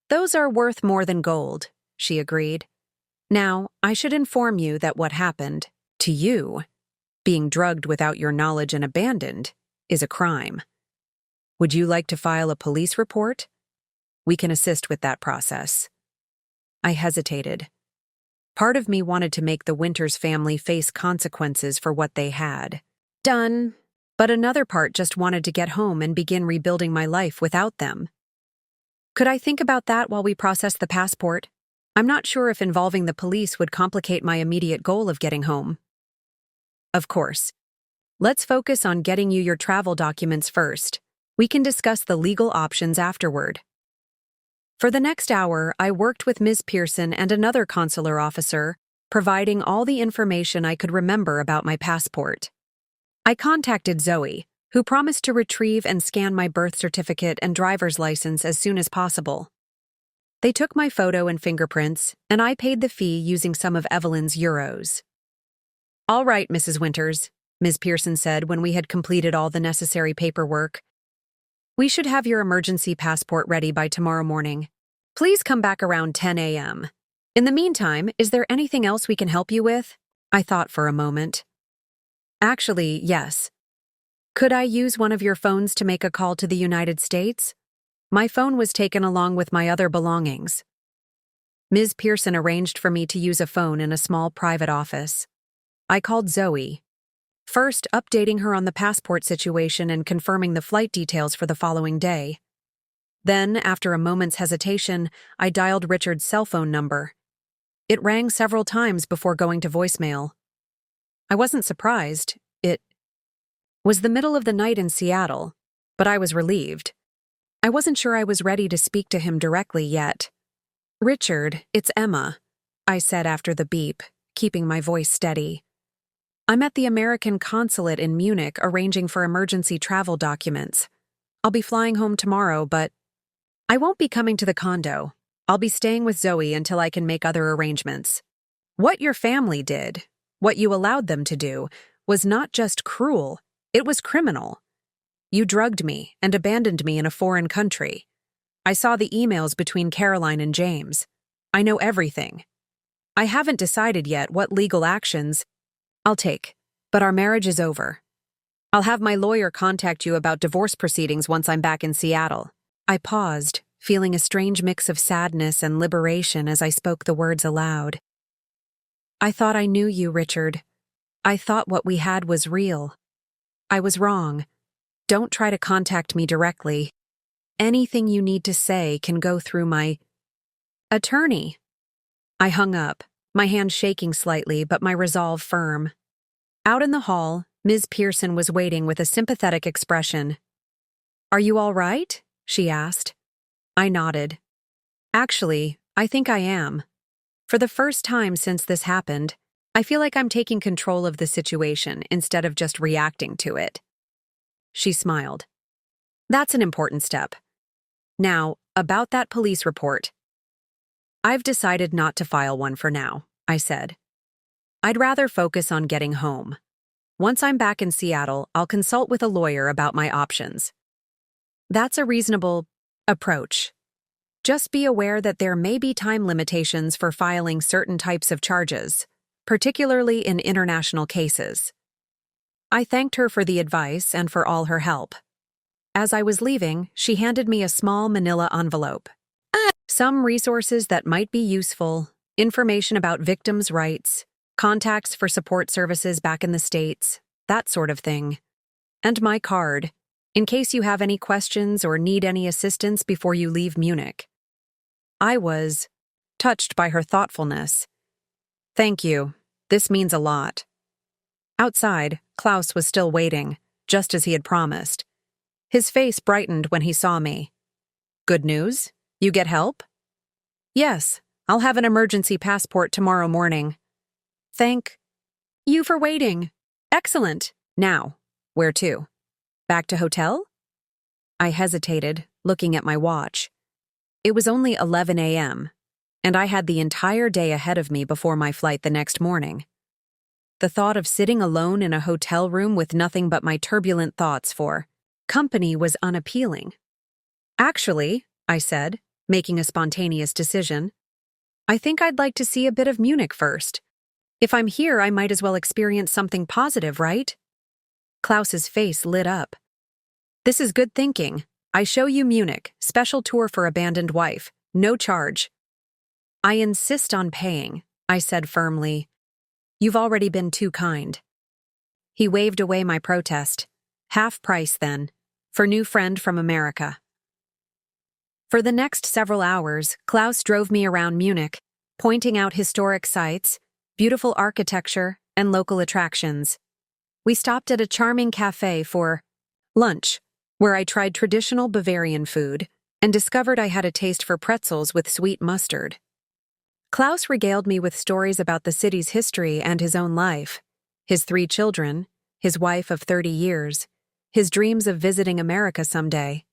"Those are worth more than gold," she agreed. "Now, I should inform you that what happened to you, being drugged without your knowledge and abandoned, is a crime. Would you like to file a police report? We can assist with that process." I hesitated. Part of me wanted to make the Winters family face consequences for what they had done, but another part just wanted to get home and begin rebuilding my life without them. "Could I think about that while we process the passport? I'm not sure if involving the police would complicate my immediate goal of getting home." "Of course. Let's focus on getting you your travel documents first. We can discuss the legal options afterward." For the next hour, I worked with Ms. Pearson and another consular officer, providing all the information I could remember about my passport. I contacted Zoe, who promised to retrieve and scan my birth certificate and driver's license as soon as possible. They took my photo and fingerprints, and I paid the fee using some of Evelyn's euros. "All right, Mrs. Winters," Ms. Pearson said when we had completed all the necessary paperwork. "We should have your emergency passport ready by tomorrow morning. Please come back around 10 a.m. In the meantime, is there anything else we can help you with?" I thought for a moment. "Actually, yes. Could I use one of your phones to make a call to the United States? My phone was taken along with my other belongings." Ms. Pearson arranged for me to use a phone in a small private office. I called Zoe, first updating her on the passport situation and confirming the flight details for the following day. Then, after a moment's hesitation, I dialed Richard's cell phone number. It rang several times before going to voicemail. I wasn't surprised. It was the middle of the night in Seattle, but I was relieved. I wasn't sure I was ready to speak to him directly yet. "Richard, it's Emma," I said after the beep, keeping my voice steady. "I'm at the American consulate in Munich arranging for emergency travel documents. I'll be flying home tomorrow, but I won't be coming to the condo. I'll be staying with Zoe until I can make other arrangements. What your family did, what you allowed them to do, was not just cruel, it was criminal. You drugged me and abandoned me in a foreign country. I saw the emails between Caroline and James. I know everything. I haven't decided yet what legal actions I'll take, but our marriage is over. I'll have my lawyer contact you about divorce proceedings once I'm back in Seattle." I paused, feeling a strange mix of sadness and liberation as I spoke the words aloud. "I thought I knew you, Richard. I thought what we had was real. I was wrong. Don't try to contact me directly. Anything you need to say can go through my attorney." I hung up, my hand shaking slightly but my resolve firm. Out in the hall, Ms. Pearson was waiting with a sympathetic expression. "Are you all right?" she asked. I nodded. "Actually, I think I am. For the first time since this happened, I feel like I'm taking control of the situation instead of just reacting to it." She smiled. "That's an important step. Now, about that police report." "I've decided not to file one for now," I said. "I'd rather focus on getting home. Once I'm back in Seattle, I'll consult with a lawyer about my options." "That's a reasonable approach. Just be aware that there may be time limitations for filing certain types of charges," particularly in international cases. I thanked her for the advice and for all her help. As I was leaving, she handed me a small manila envelope. Some resources that might be useful, information about victims' rights, contacts for support services back in the States, that sort of thing. And my card, in case you have any questions or need any assistance before you leave Munich. I was touched by her thoughtfulness. Thank you. This means a lot. Outside, Klaus was still waiting, just as he had promised. His face brightened when he saw me. Good news? You get help? Yes, I'll have an emergency passport tomorrow morning. Thank you for waiting. Excellent. Now, where to? Back to hotel? I hesitated, looking at my watch. It was only 11 a.m., and I had the entire day ahead of me before my flight the next morning. The thought of sitting alone in a hotel room with nothing but my turbulent thoughts for company was unappealing. Actually, I said, making a spontaneous decision, I think I'd like to see a bit of Munich first. If I'm here, I might as well experience something positive, right? Klaus's face lit up. This is good thinking. I show you Munich, special tour for abandoned wife, no charge. I insist on paying, I said firmly. You've already been too kind. He waved away my protest. Half price, then, for new friend from America. For the next several hours, Klaus drove me around Munich, pointing out historic sites, beautiful architecture, and local attractions. We stopped at a charming cafe for lunch, where I tried traditional Bavarian food and discovered I had a taste for pretzels with sweet mustard. Klaus regaled me with stories about the city's history and his own life, his 3 children, his wife of 30 years, his dreams of visiting America someday.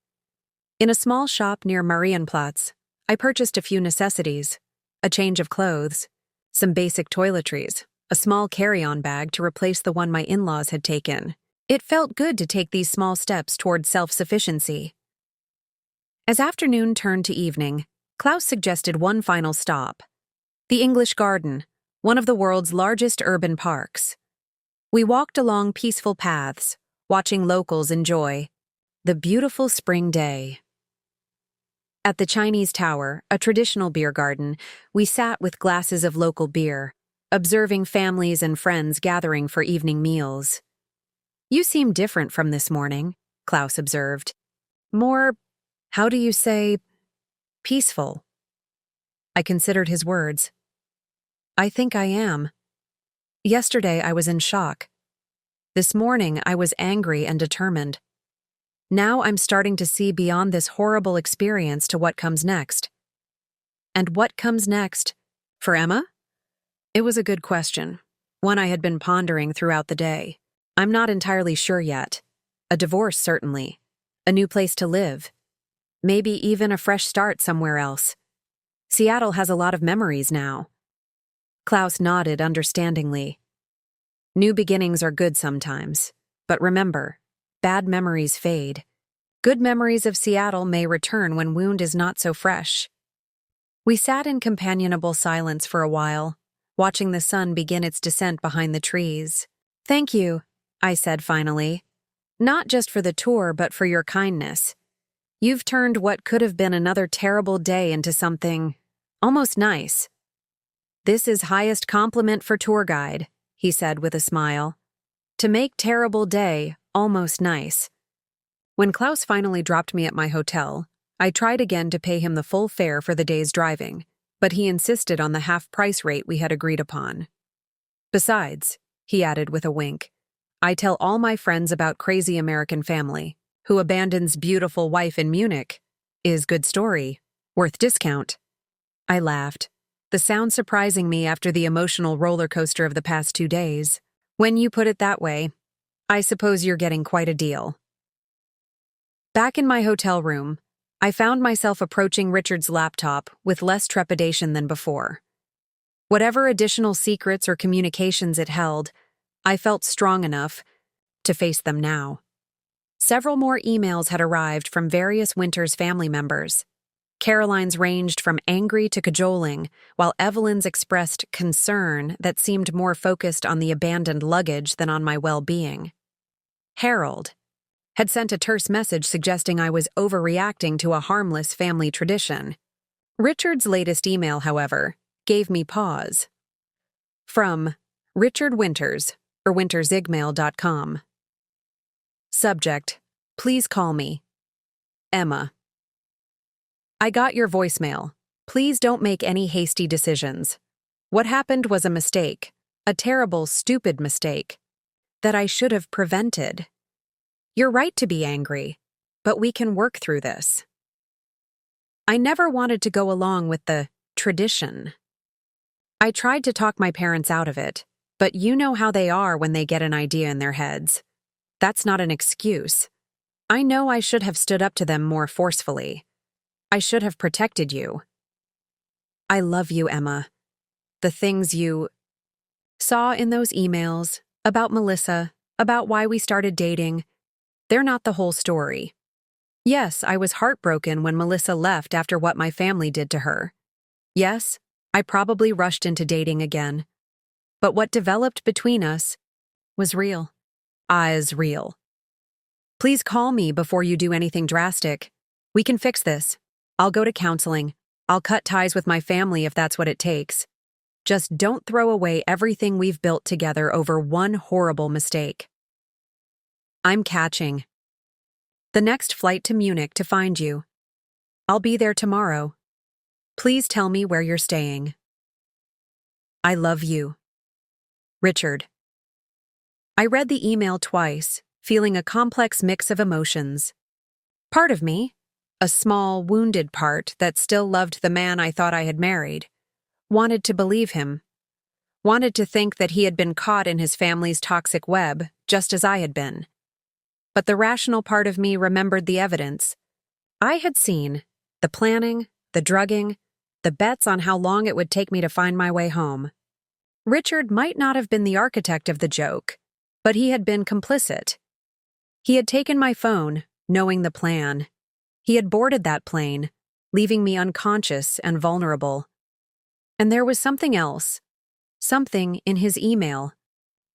In a small shop near Marienplatz, I purchased a few necessities, a change of clothes, some basic toiletries, a small carry-on bag to replace the one my in-laws had taken. It felt good to take these small steps toward self-sufficiency. As afternoon turned to evening, Klaus suggested one final stop. The English Garden, one of the world's largest urban parks. We walked along peaceful paths, watching locals enjoy the beautiful spring day. At the Chinese Tower, a traditional beer garden, we sat with glasses of local beer, observing families and friends gathering for evening meals. You seem different from this morning, Klaus observed. More, how do you say, peaceful. I considered his words. I think I am. Yesterday I was in shock. This morning I was angry and determined. Now I'm starting to see beyond this horrible experience to what comes next. And what comes next? For Emma? It was a good question, one I had been pondering throughout the day. I'm not entirely sure yet. A divorce, certainly. A new place to live. Maybe even a fresh start somewhere else. Seattle has a lot of memories now. Klaus nodded understandingly. New beginnings are good sometimes, but remember, bad memories fade. Good memories of Seattle may return when wound is not so fresh. We sat in companionable silence for a while, watching the sun begin its descent behind the trees. Thank you, I said finally. Not just for the tour, but for your kindness. You've turned what could have been another terrible day into something almost nice. This is highest compliment for tour guide, he said with a smile. To make terrible day almost nice. When Klaus finally dropped me at my hotel, I tried again to pay him the full fare for the day's driving, but he insisted on the half-price rate we had agreed upon. Besides, he added with a wink, I tell all my friends about crazy American family, who abandons beautiful wife in Munich. Is good story, worth discount. I laughed, the sound surprising me after the emotional roller coaster of the past 2 days. When you put it that way, I suppose you're getting quite a deal. Back in my hotel room, I found myself approaching Richard's laptop with less trepidation than before. Whatever additional secrets or communications it held, I felt strong enough to face them now. Several more emails had arrived from various Winters family members. Caroline's ranged from angry to cajoling, while Evelyn's expressed concern that seemed more focused on the abandoned luggage than on my well-being. Harold had sent a terse message suggesting I was overreacting to a harmless family tradition. Richard's latest email, however, gave me pause. From Richard Winters, or wintersigmail.com. Subject: Please call me. Emma. I got your voicemail. Please don't make any hasty decisions. What happened was a mistake, a terrible, stupid mistake, that I should have prevented. You're right to be angry, but we can work through this. I never wanted to go along with the tradition. I tried to talk my parents out of it, but you know how they are when they get an idea in their heads. That's not an excuse. I know I should have stood up to them more forcefully. I should have protected you. I love you, Emma. The things you saw in those emails, about Melissa, about why we started dating, they're not the whole story. Yes, I was heartbroken when Melissa left after what my family did to her. Yes, I probably rushed into dating again. But what developed between us was real. As real. Please call me before you do anything drastic. We can fix this. I'll go to counseling. I'll cut ties with my family if that's what it takes. Just don't throw away everything we've built together over one horrible mistake. I'm catching the next flight to Munich to find you. I'll be there tomorrow. Please tell me where you're staying. I love you. Richard. I read the email twice, feeling a complex mix of emotions. Part of me, a small, wounded part that still loved the man I thought I had married, wanted to believe him, wanted to think that he had been caught in his family's toxic web, just as I had been. But the rational part of me remembered the evidence. I had seen the planning, the drugging, the bets on how long it would take me to find my way home. Richard might not have been the architect of the joke, but he had been complicit. He had taken my phone, knowing the plan. He had boarded that plane, leaving me unconscious and vulnerable. And there was something else, something in his email,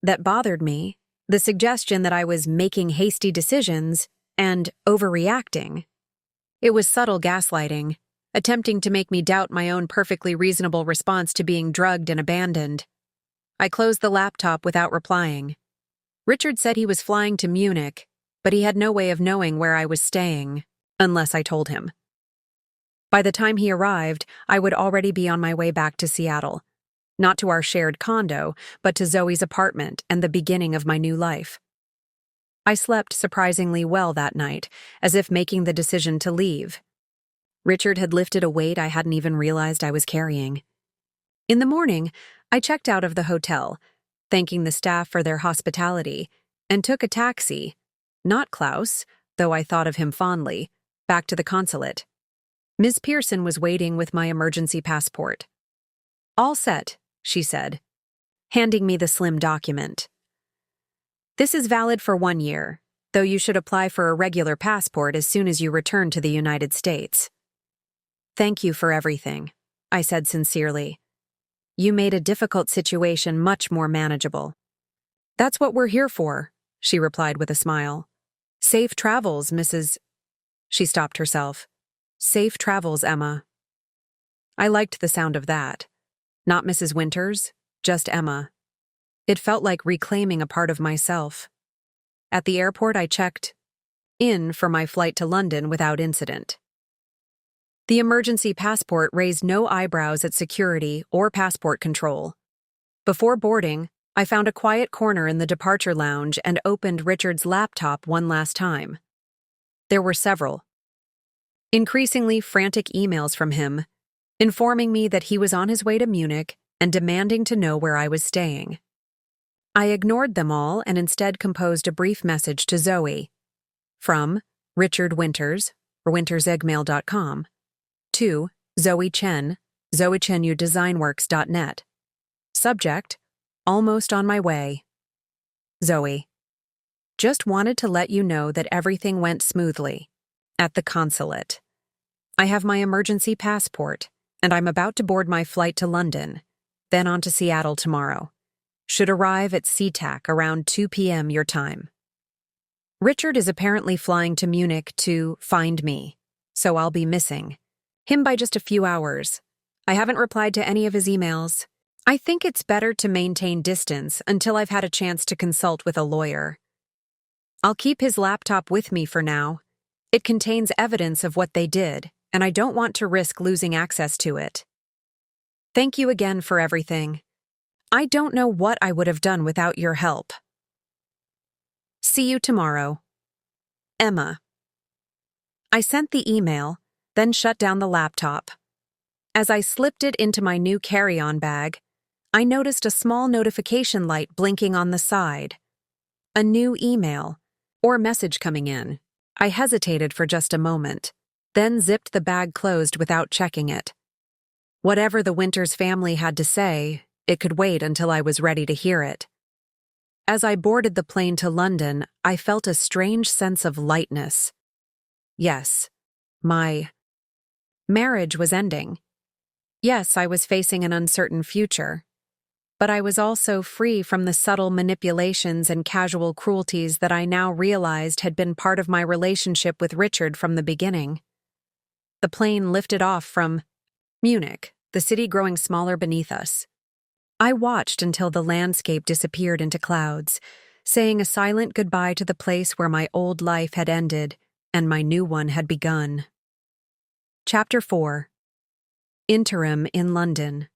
that bothered me, the suggestion that I was making hasty decisions and overreacting. It was subtle gaslighting, attempting to make me doubt my own perfectly reasonable response to being drugged and abandoned. I closed the laptop without replying. Richard said he was flying to Munich, but he had no way of knowing where I was staying, unless I told him. By the time he arrived, I would already be on my way back to Seattle. Not to our shared condo, but to Zoe's apartment and the beginning of my new life. I slept surprisingly well that night, as if making the decision to leave. Richard had lifted a weight I hadn't even realized I was carrying. In the morning, I checked out of the hotel, thanking the staff for their hospitality, and took a taxi, not Klaus, though I thought of him fondly, back to the consulate. Ms. Pearson was waiting with my emergency passport. All set, she said, handing me the slim document. This is valid for 1 year, though you should apply for a regular passport as soon as you return to the United States. Thank you for everything, I said sincerely. You made a difficult situation much more manageable. That's what we're here for, she replied with a smile. Safe travels, Mrs. She stopped herself. Safe travels, Emma. I liked the sound of that. Not Mrs. Winters, just Emma. It felt like reclaiming a part of myself. At the airport, I checked in for my flight to London without incident. The emergency passport raised no eyebrows at security or passport control. Before boarding, I found a quiet corner in the departure lounge and opened Richard's laptop one last time. There were several. Increasingly frantic emails from him, informing me that he was on his way to Munich and demanding to know where I was staying. I ignored them all and instead composed a brief message to Zoe. From Richard Winters, or wintersigmail.com, to Zoe Chen, zoechenyudesignworks.net. Subject: Almost on my way. Zoe. Just wanted to let you know that everything went smoothly. At the consulate. I have my emergency passport, and I'm about to board my flight to London, then on to Seattle tomorrow. Should arrive at SeaTac around 2 p.m. your time. Richard is apparently flying to Munich to find me, so I'll be missing him by just a few hours. I haven't replied to any of his emails. I think it's better to maintain distance until I've had a chance to consult with a lawyer. I'll keep his laptop with me for now. It contains evidence of what they did, and I don't want to risk losing access to it. Thank you again for everything. I don't know what I would have done without your help. See you tomorrow. Emma. I sent the email, then shut down the laptop. As I slipped it into my new carry-on bag, I noticed a small notification light blinking on the side. A new email, or message coming in. I hesitated for just a moment, then zipped the bag closed without checking it. Whatever the Winters family had to say, it could wait until I was ready to hear it. As I boarded the plane to London, I felt a strange sense of lightness. Yes, my marriage was ending. Yes, I was facing an uncertain future. But I was also free from the subtle manipulations and casual cruelties that I now realized had been part of my relationship with Richard from the beginning. The plane lifted off from Munich, the city growing smaller beneath us. I watched until the landscape disappeared into clouds, saying a silent goodbye to the place where my old life had ended and my new one had begun. Chapter 4. Interim in London.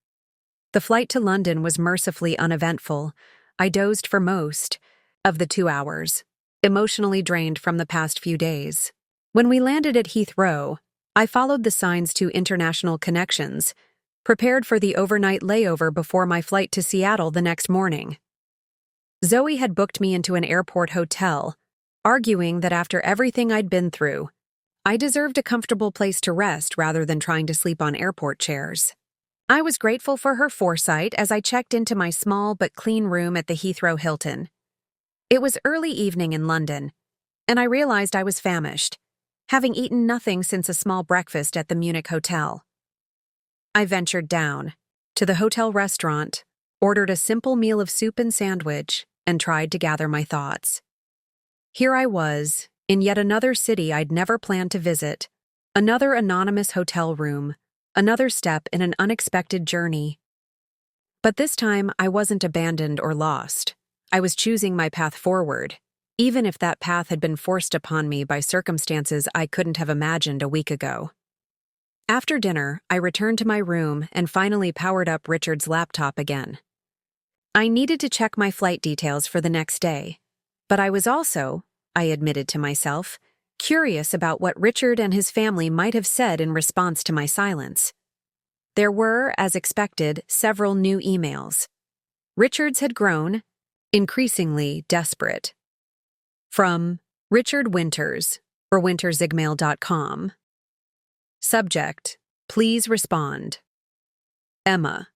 The flight to London was mercifully uneventful. I dozed for most of the 2 hours, emotionally drained from the past few days. When we landed at Heathrow, I followed the signs to international connections, prepared for the overnight layover before my flight to Seattle the next morning. Zoe had booked me into an airport hotel, arguing that after everything I'd been through, I deserved a comfortable place to rest rather than trying to sleep on airport chairs. I was grateful for her foresight as I checked into my small but clean room at the Heathrow Hilton. It was early evening in London, and I realized I was famished, having eaten nothing since a small breakfast at the Munich hotel. I ventured down to the hotel restaurant, ordered a simple meal of soup and sandwich, and tried to gather my thoughts. Here I was, in yet another city I'd never planned to visit, another anonymous hotel room, another step in an unexpected journey. But this time, I wasn't abandoned or lost. I was choosing my path forward, even if that path had been forced upon me by circumstances I couldn't have imagined a week ago. After dinner, I returned to my room and finally powered up Richard's laptop again. I needed to check my flight details for the next day, but I was also, I admitted to myself, curious about what Richard and his family might have said in response to my silence. There were, as expected, several new emails. Richard's had grown, increasingly desperate. From Richard Winters, for wintersigmail.com. Subject, please respond. Emma.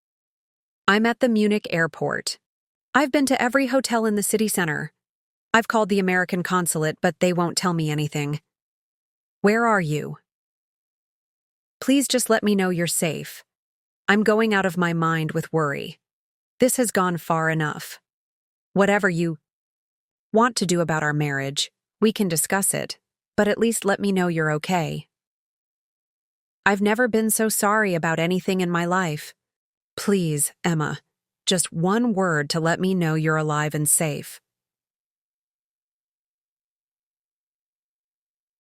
I'm at the Munich airport. I've been to every hotel in the city center. I've called the American consulate, but they won't tell me anything. Where are you? Please just let me know you're safe. I'm going out of my mind with worry. This has gone far enough. Whatever you want to do about our marriage, we can discuss it, but at least let me know you're okay. I've never been so sorry about anything in my life. Please, Emma, just one word to let me know you're alive and safe.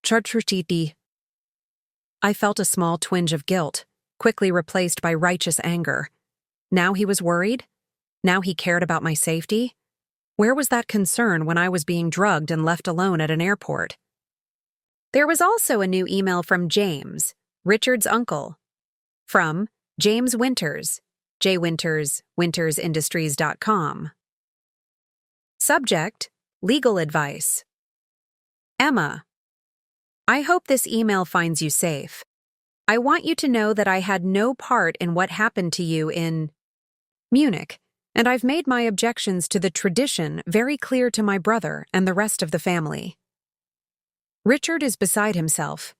Chartrutiti. I felt a small twinge of guilt, quickly replaced by righteous anger. Now he was worried? Now he cared about my safety? Where was that concern when I was being drugged and left alone at an airport? There was also a new email from James, Richard's uncle. From James Winters, J. Winters, wintersindustries.com. Subject, legal advice. Emma. I hope this email finds you safe. I want you to know that I had no part in what happened to you in Munich, and I've made my objections to the tradition very clear to my brother and the rest of the family. Richard is beside himself.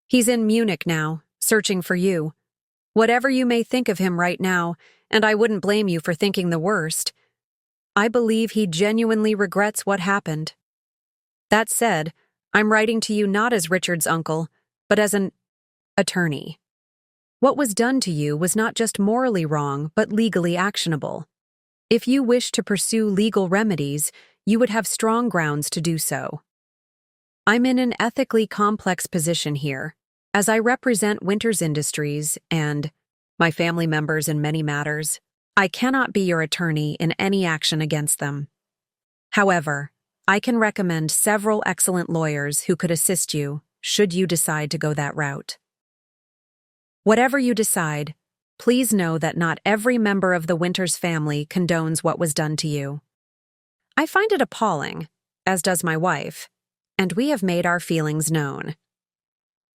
He's in Munich now, searching for you. Whatever you may think of him right now, and I wouldn't blame you for thinking the worst, I believe he genuinely regrets what happened. That said, I'm writing to you not as Richard's uncle, but as an attorney. What was done to you was not just morally wrong, but legally actionable. If you wish to pursue legal remedies, you would have strong grounds to do so. I'm in an ethically complex position here, as I represent Winters Industries and my family members in many matters. I cannot be your attorney in any action against them. However, I can recommend several excellent lawyers who could assist you should you decide to go that route. Whatever you decide, please know that not every member of the Winters family condones what was done to you. I find it appalling, as does my wife, and we have made our feelings known.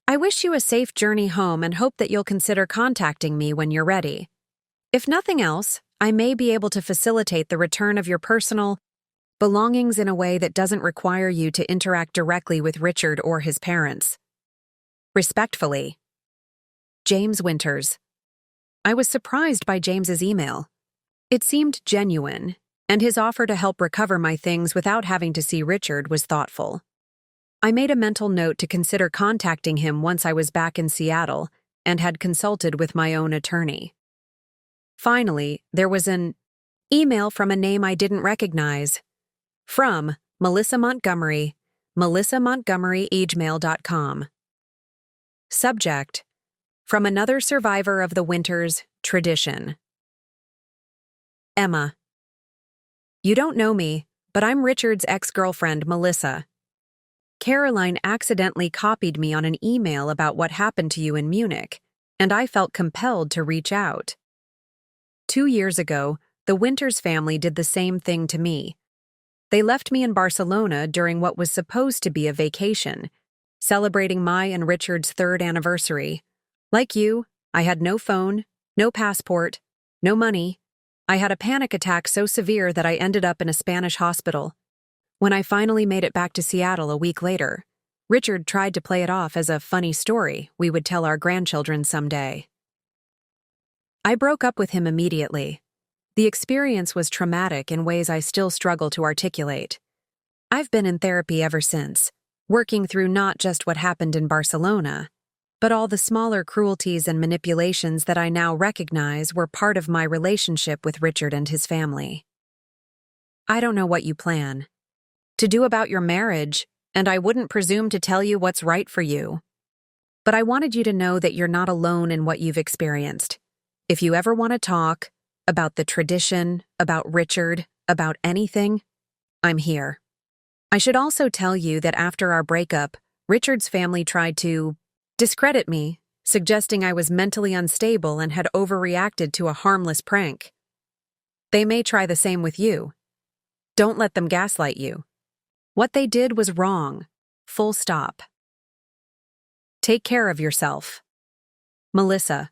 I wish you a safe journey home and hope that you'll consider contacting me when you're ready. If nothing else, I may be able to facilitate the return of your personal belongings in a way that doesn't require you to interact directly with Richard or his parents. Respectfully, James Winters. I was surprised by James's email. It seemed genuine, and his offer to help recover my things without having to see Richard was thoughtful. I made a mental note to consider contacting him once I was back in Seattle and had consulted with my own attorney. Finally, there was an email from a name I didn't recognize. From Melissa Montgomery, melissamontgomery@gmail.com. Subject: From another survivor of the Winters tradition. Emma. You don't know me, but I'm Richard's ex-girlfriend, Melissa. Caroline accidentally copied me on an email about what happened to you in Munich, and I felt compelled to reach out. 2 years ago, the Winters family did the same thing to me. They left me in Barcelona during what was supposed to be a vacation, celebrating my and Richard's 3rd anniversary. Like you, I had no phone, no passport, no money. I had a panic attack so severe that I ended up in a Spanish hospital. When I finally made it back to Seattle a week later, Richard tried to play it off as a funny story we would tell our grandchildren someday. I broke up with him immediately. The experience was traumatic in ways I still struggle to articulate. I've been in therapy ever since, working through not just what happened in Barcelona, but all the smaller cruelties and manipulations that I now recognize were part of my relationship with Richard and his family. I don't know what you plan to do about your marriage, and I wouldn't presume to tell you what's right for you. But I wanted you to know that you're not alone in what you've experienced. If you ever want to talk about the tradition, about Richard, about anything, I'm here. I should also tell you that after our breakup, Richard's family tried to discredit me, suggesting I was mentally unstable and had overreacted to a harmless prank. They may try the same with you. Don't let them gaslight you. What they did was wrong. Full stop. Take care of yourself. Melissa.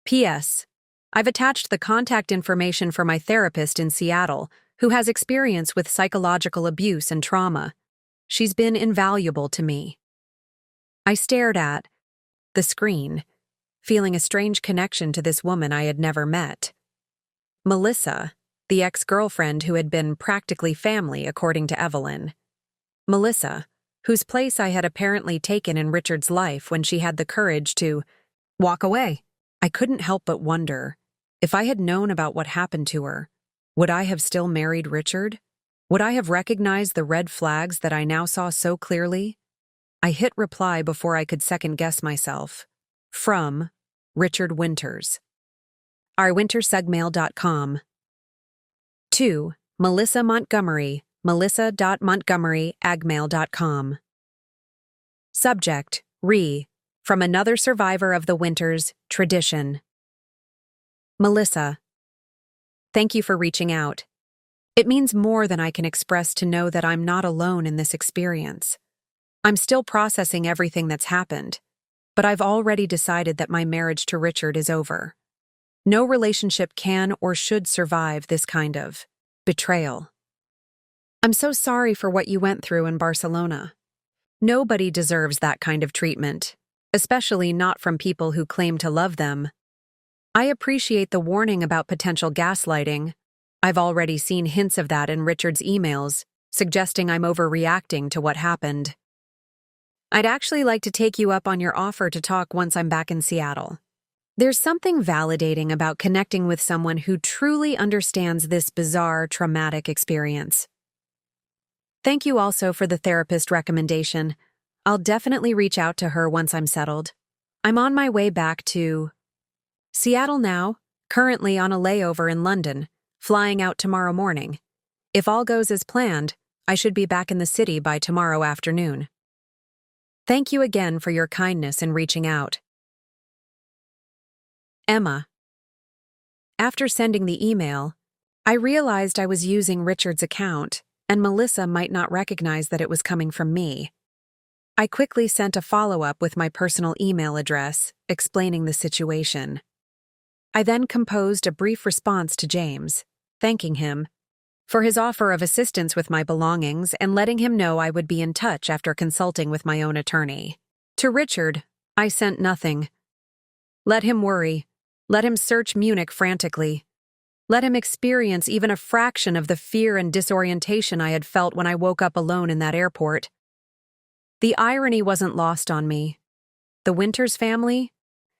P.S. I've attached the contact information for my therapist in Seattle, who has experience with psychological abuse and trauma. She's been invaluable to me. I stared at the screen, feeling a strange connection to this woman I had never met. Melissa, the ex-girlfriend who had been practically family, according to Evelyn. Melissa, whose place I had apparently taken in Richard's life when she had the courage to walk away. I couldn't help but wonder, if I had known about what happened to her, would I have still married Richard? Would I have recognized the red flags that I now saw so clearly? I hit reply before I could second-guess myself. From Richard Winters. ourwintersugmail.com. To Melissa Montgomery, melissa.montgomery@gmail.com. Subject: From another survivor of the Winters tradition. Melissa. Thank you for reaching out. It means more than I can express to know that I'm not alone in this experience. I'm still processing everything that's happened, but I've already decided that my marriage to Richard is over. No relationship can or should survive this kind of betrayal. I'm so sorry for what you went through in Barcelona. Nobody deserves that kind of treatment, especially not from people who claim to love them. I appreciate the warning about potential gaslighting. I've already seen hints of that in Richard's emails, suggesting I'm overreacting to what happened. I'd actually like to take you up on your offer to talk once I'm back in Seattle. There's something validating about connecting with someone who truly understands this bizarre, traumatic experience. Thank you also for the therapist recommendation. I'll definitely reach out to her once I'm settled. I'm on my way back to Seattle now, currently on a layover in London, flying out tomorrow morning. If all goes as planned, I should be back in the city by tomorrow afternoon. Thank you again for your kindness in reaching out. Emma. After sending the email, I realized I was using Richard's account, and Melissa might not recognize that it was coming from me. I quickly sent a follow-up with my personal email address, explaining the situation. I then composed a brief response to James, thanking him for his offer of assistance with my belongings and letting him know I would be in touch after consulting with my own attorney. To Richard, I sent nothing. Let him worry. Let him search Munich frantically. Let him experience even a fraction of the fear and disorientation I had felt when I woke up alone in that airport. The irony wasn't lost on me. The Winters family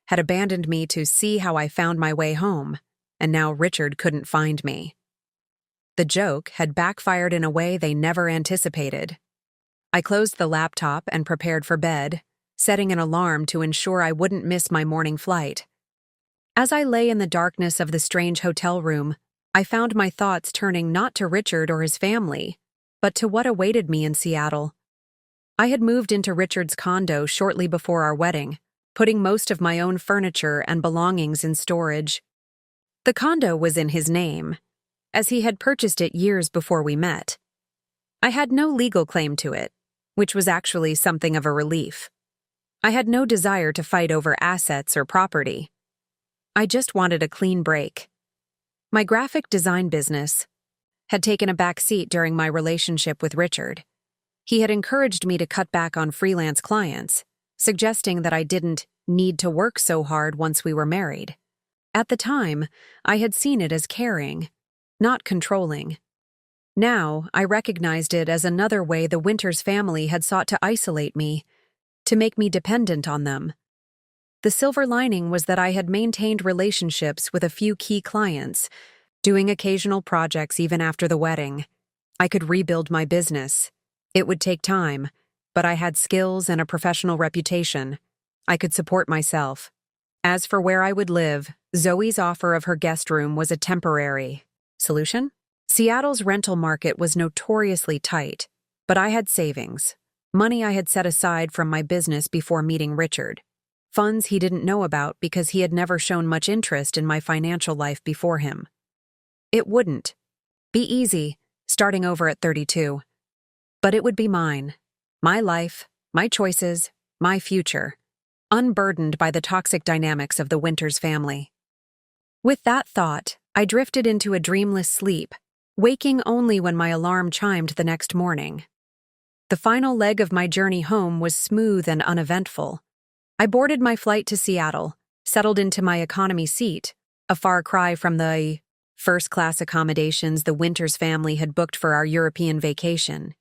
had abandoned me to see how I found my way home, and now Richard couldn't find me. The joke had backfired in a way they never anticipated. I closed the laptop and prepared for bed, setting an alarm to ensure I wouldn't miss my morning flight. As I lay in the darkness of the strange hotel room, I found my thoughts turning not to Richard or his family, but to what awaited me in Seattle. I had moved into Richard's condo shortly before our wedding, putting most of my own furniture and belongings in storage. The condo was in his name, as he had purchased it years before we met. I had no legal claim to it, which was actually something of a relief. I had no desire to fight over assets or property. I just wanted a clean break. My graphic design business had taken a back seat during my relationship with Richard. He had encouraged me to cut back on freelance clients, suggesting that I didn't need to work so hard once we were married. At the time, I had seen it as caring, not controlling. Now, I recognized it as another way the Winters family had sought to isolate me, to make me dependent on them. The silver lining was that I had maintained relationships with a few key clients, doing occasional projects even after the wedding. I could rebuild my business. It would take time, but I had skills and a professional reputation. I could support myself. As for where I would live, Zoe's offer of her guest room was a temporary solution. Seattle's rental market was notoriously tight, but I had savings, money I had set aside from my business before meeting Richard, funds he didn't know about because he had never shown much interest in my financial life before him. It wouldn't be easy, starting over at 32. But it would be mine, my life, my choices, my future, unburdened by the toxic dynamics of the Winters family. With that thought, I drifted into a dreamless sleep, waking only when my alarm chimed the next morning. The final leg of my journey home was smooth and uneventful. I boarded my flight to Seattle, settled into my economy seat, a far cry from the first-class accommodations the Winters family had booked for our European vacation,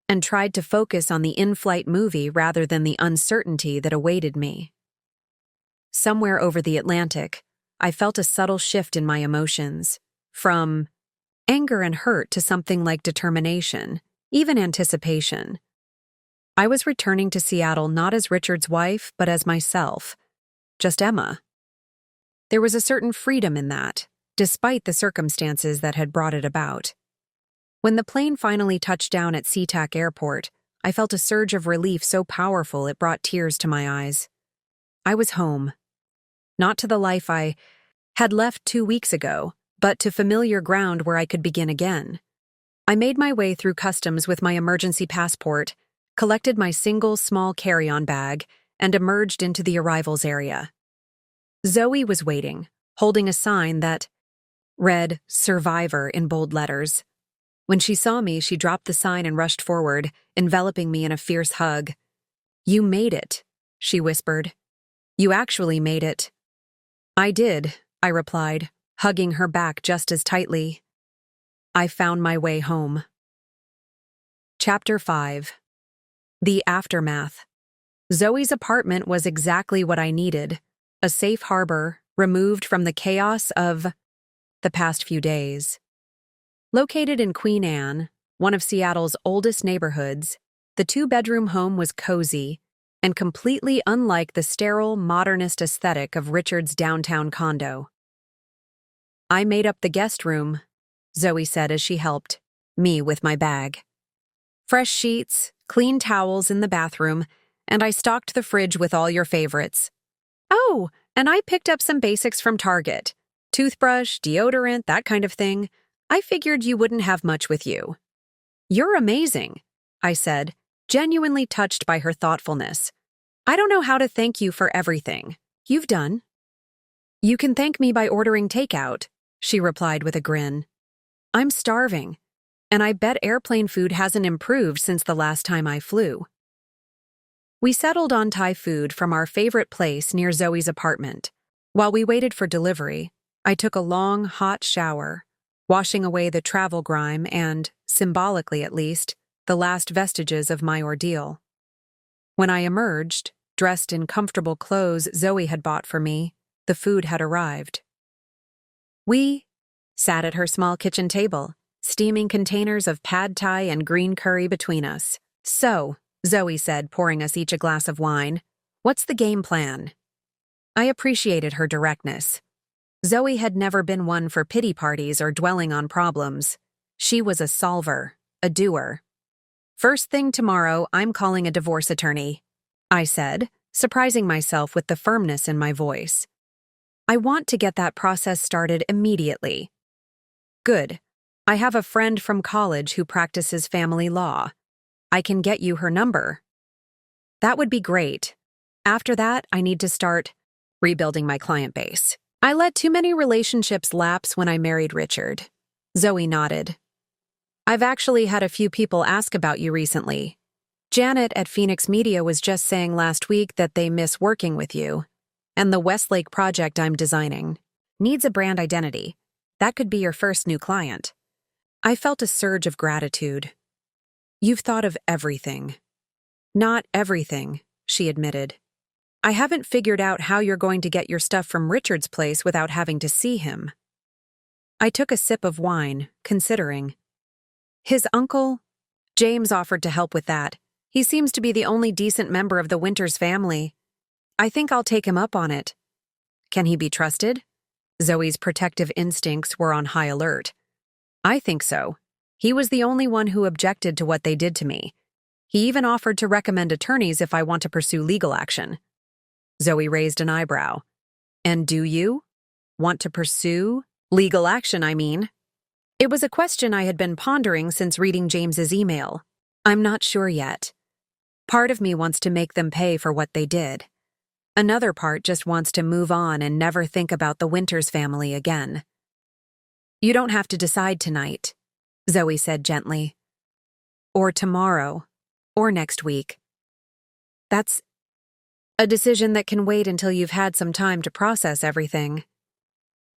and tried to focus on the in-flight movie rather than the uncertainty that awaited me. Somewhere over the Atlantic, I felt a subtle shift in my emotions, from anger and hurt to something like determination, even anticipation. I was returning to Seattle not as Richard's wife, but as myself, just Emma. There was a certain freedom in that, despite the circumstances that had brought it about. When the plane finally touched down at SeaTac Airport, I felt a surge of relief so powerful it brought tears to my eyes. I was home. Not to the life I had left 2 weeks ago, but to familiar ground where I could begin again. I made my way through customs with my emergency passport, collected my single small carry-on bag, and emerged into the arrivals area. Zoe was waiting, holding a sign that read "Survivor" in bold letters. When she saw me, she dropped the sign and rushed forward, enveloping me in a fierce hug. "You made it," she whispered. You actually made it. I did, I replied, hugging her back just as tightly. I found my way home. Chapter 5. The Aftermath. Zoe's apartment was exactly what I needed, a safe harbor, removed from the chaos of the past few days. Located in Queen Anne, one of Seattle's oldest neighborhoods, the two-bedroom home was cozy and completely unlike the sterile, modernist aesthetic of Richard's downtown condo. I made up the guest room, Zoe said as she helped me with my bag. Fresh sheets, clean towels in the bathroom, and I stocked the fridge with all your favorites. Oh, and I picked up some basics from Target. Toothbrush, deodorant, that kind of thing. I figured you wouldn't have much with you. You're amazing, I said, genuinely touched by her thoughtfulness. I don't know how to thank you for everything you've done. You can thank me by ordering takeout, she replied with a grin. I'm starving, and I bet airplane food hasn't improved since the last time I flew. We settled on Thai food from our favorite place near Zoe's apartment. While we waited for delivery, I took a long, hot shower, washing away the travel grime and, symbolically at least, the last vestiges of my ordeal. When I emerged, dressed in comfortable clothes Zoe had bought for me, the food had arrived. We sat at her small kitchen table, steaming containers of pad thai and green curry between us. So, Zoe said, pouring us each a glass of wine, what's the game plan? I appreciated her directness. Zoe had never been one for pity parties or dwelling on problems. She was a solver, a doer. First thing tomorrow, I'm calling a divorce attorney, I said, surprising myself with the firmness in my voice. I want to get that process started immediately. Good. I have a friend from college who practices family law. I can get you her number. That would be great. After that, I need to start rebuilding my client base. I let too many relationships lapse when I married Richard. Zoe nodded. I've actually had a few people ask about you recently. Janet at Phoenix Media was just saying last week that they miss working with you. And the Westlake project I'm designing needs a brand identity. That could be your first new client. I felt a surge of gratitude. You've thought of everything. Not everything, she admitted. I haven't figured out how you're going to get your stuff from Richard's place without having to see him. I took a sip of wine, considering. His uncle, James, offered to help with that. He seems to be the only decent member of the Winters family. I think I'll take him up on it. Can he be trusted? Zoe's protective instincts were on high alert. I think so. He was the only one who objected to what they did to me. He even offered to recommend attorneys if I want to pursue legal action. Zoe raised an eyebrow. And do you? Want to pursue? Legal action, I mean. It was a question I had been pondering since reading James's email. I'm not sure yet. Part of me wants to make them pay for what they did. Another part just wants to move on and never think about the Winters family again. You don't have to decide tonight, Zoe said gently. Or tomorrow, or next week. That's a decision that can wait until you've had some time to process everything.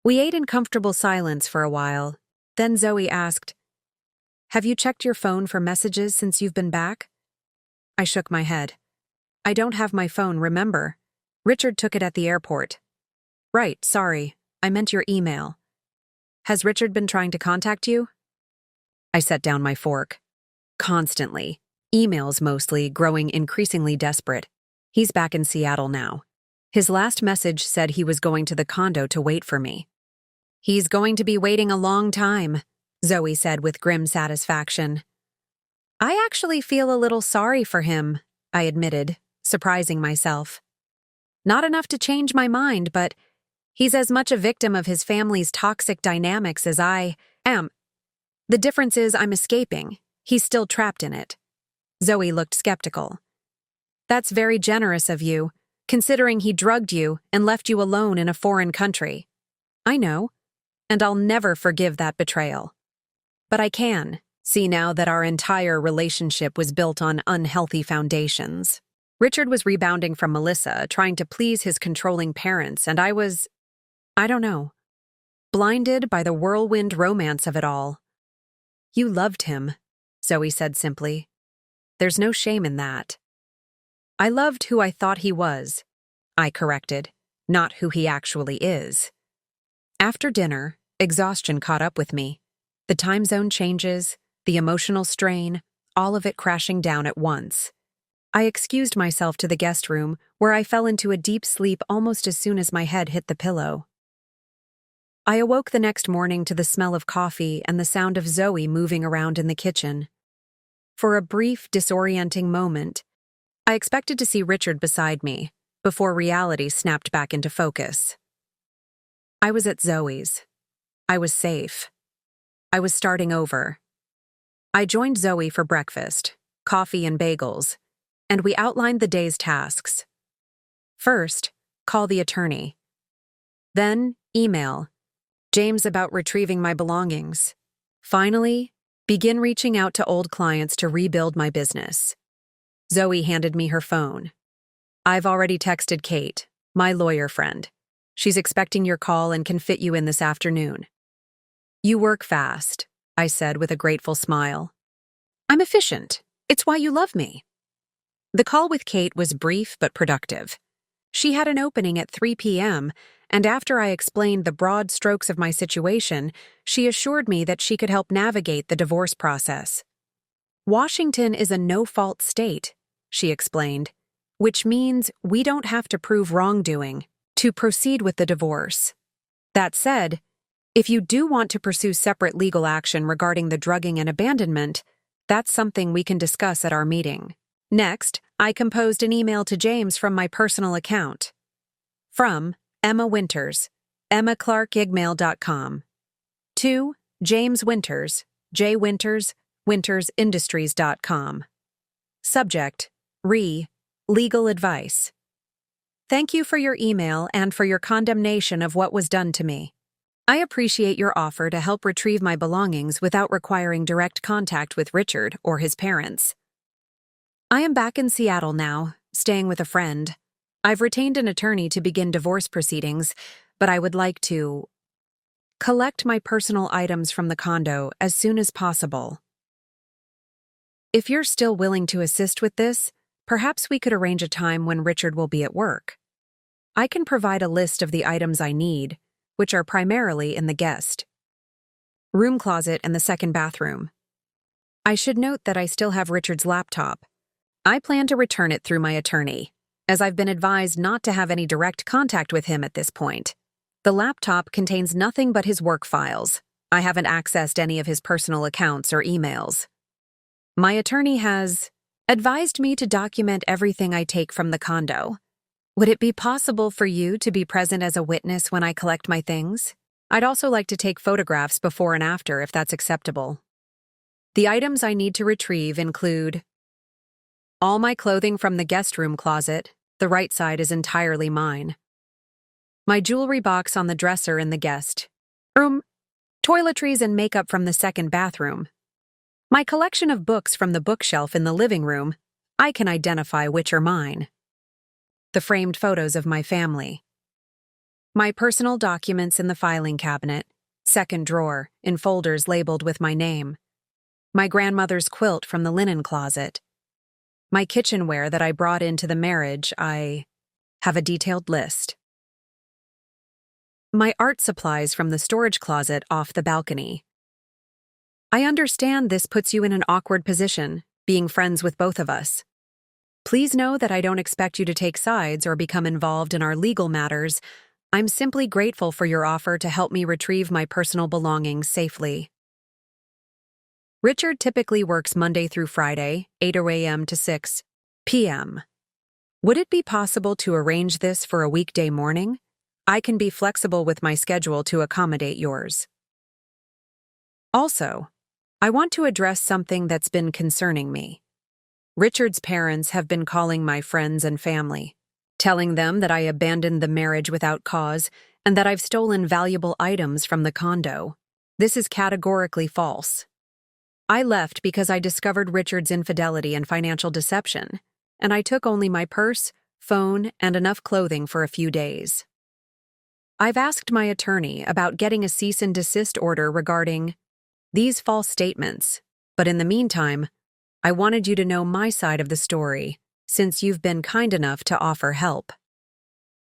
We ate in comfortable silence for a while. Then Zoe asked, Have you checked your phone for messages since you've been back? I shook my head. I don't have my phone, remember? Richard took it at the airport. Right, sorry. I meant your email. Has Richard been trying to contact you? I set down my fork. Constantly. Emails mostly, growing increasingly desperate. He's back in Seattle now. His last message said he was going to the condo to wait for me. He's going to be waiting a long time, Zoe said with grim satisfaction. I actually feel a little sorry for him, I admitted, surprising myself. Not enough to change my mind, but he's as much a victim of his family's toxic dynamics as I am. The difference is I'm escaping. He's still trapped in it. Zoe looked skeptical. That's very generous of you, considering he drugged you and left you alone in a foreign country. I know, and I'll never forgive that betrayal. But I can see now that our entire relationship was built on unhealthy foundations. Richard was rebounding from Melissa, trying to please his controlling parents, and I don't know, blinded by the whirlwind romance of it all. You loved him, Zoe said simply. There's no shame in that. I loved who I thought he was, I corrected, not who he actually is. After dinner, exhaustion caught up with me. The time zone changes, the emotional strain, all of it crashing down at once. I excused myself to the guest room, where I fell into a deep sleep almost as soon as my head hit the pillow. I awoke the next morning to the smell of coffee and the sound of Zoe moving around in the kitchen. For a brief, disorienting moment, I expected to see Richard beside me, before reality snapped back into focus. I was at Zoe's. I was safe. I was starting over. I joined Zoe for breakfast, coffee and bagels, and we outlined the day's tasks. First, call the attorney. Then, email James about retrieving my belongings. Finally, begin reaching out to old clients to rebuild my business. Zoe handed me her phone. I've already texted Kate, my lawyer friend. She's expecting your call and can fit you in this afternoon. You work fast, I said with a grateful smile. I'm efficient. It's why you love me. The call with Kate was brief but productive. She had an opening at 3 p.m., and after I explained the broad strokes of my situation, she assured me that she could help navigate the divorce process. Washington is a no-fault state, she explained, which means we don't have to prove wrongdoing to proceed with the divorce. That said, if you do want to pursue separate legal action regarding the drugging and abandonment, that's something we can discuss at our meeting. Next, I composed an email to James from my personal account. From Emma Winters, emmaclarkigmail.com. To James Winters, J. Winters, wintersindustries.com. Subject, legal advice. Thank you for your email and for your condemnation of what was done to me. I appreciate your offer to help retrieve my belongings without requiring direct contact with Richard or his parents. I am back in Seattle now, staying with a friend. I've retained an attorney to begin divorce proceedings, but I would like to collect my personal items from the condo as soon as possible. If you're still willing to assist with this, perhaps we could arrange a time when Richard will be at work. I can provide a list of the items I need, which are primarily in the guest room closet and the second bathroom. I should note that I still have Richard's laptop. I plan to return it through my attorney, as I've been advised not to have any direct contact with him at this point. The laptop contains nothing but his work files. I haven't accessed any of his personal accounts or emails. My attorney has advised me to document everything I take from the condo. Would it be possible for you to be present as a witness when I collect my things? I'd also like to take photographs before and after if that's acceptable. The items I need to retrieve include all my clothing from the guest room closet, the right side is entirely mine. My jewelry box on the dresser in the guest room, toiletries and makeup from the second bathroom. My collection of books from the bookshelf in the living room, I can identify which are mine. The framed photos of my family. My personal documents in the filing cabinet, second drawer, in folders labeled with my name. My grandmother's quilt from the linen closet. My kitchenware that I brought into the marriage, I have a detailed list. My art supplies from the storage closet off the balcony. I understand this puts you in an awkward position, being friends with both of us. Please know that I don't expect you to take sides or become involved in our legal matters. I'm simply grateful for your offer to help me retrieve my personal belongings safely. Richard typically works Monday through Friday, 8 a.m. to 6 p.m. Would it be possible to arrange this for a weekday morning? I can be flexible with my schedule to accommodate yours. Also, I want to address something that's been concerning me. Richard's parents have been calling my friends and family, telling them that I abandoned the marriage without cause and that I've stolen valuable items from the condo. This is categorically false. I left because I discovered Richard's infidelity and financial deception, and I took only my purse, phone, and enough clothing for a few days. I've asked my attorney about getting a cease and desist order regarding these false statements, but in the meantime, I wanted you to know my side of the story, since you've been kind enough to offer help.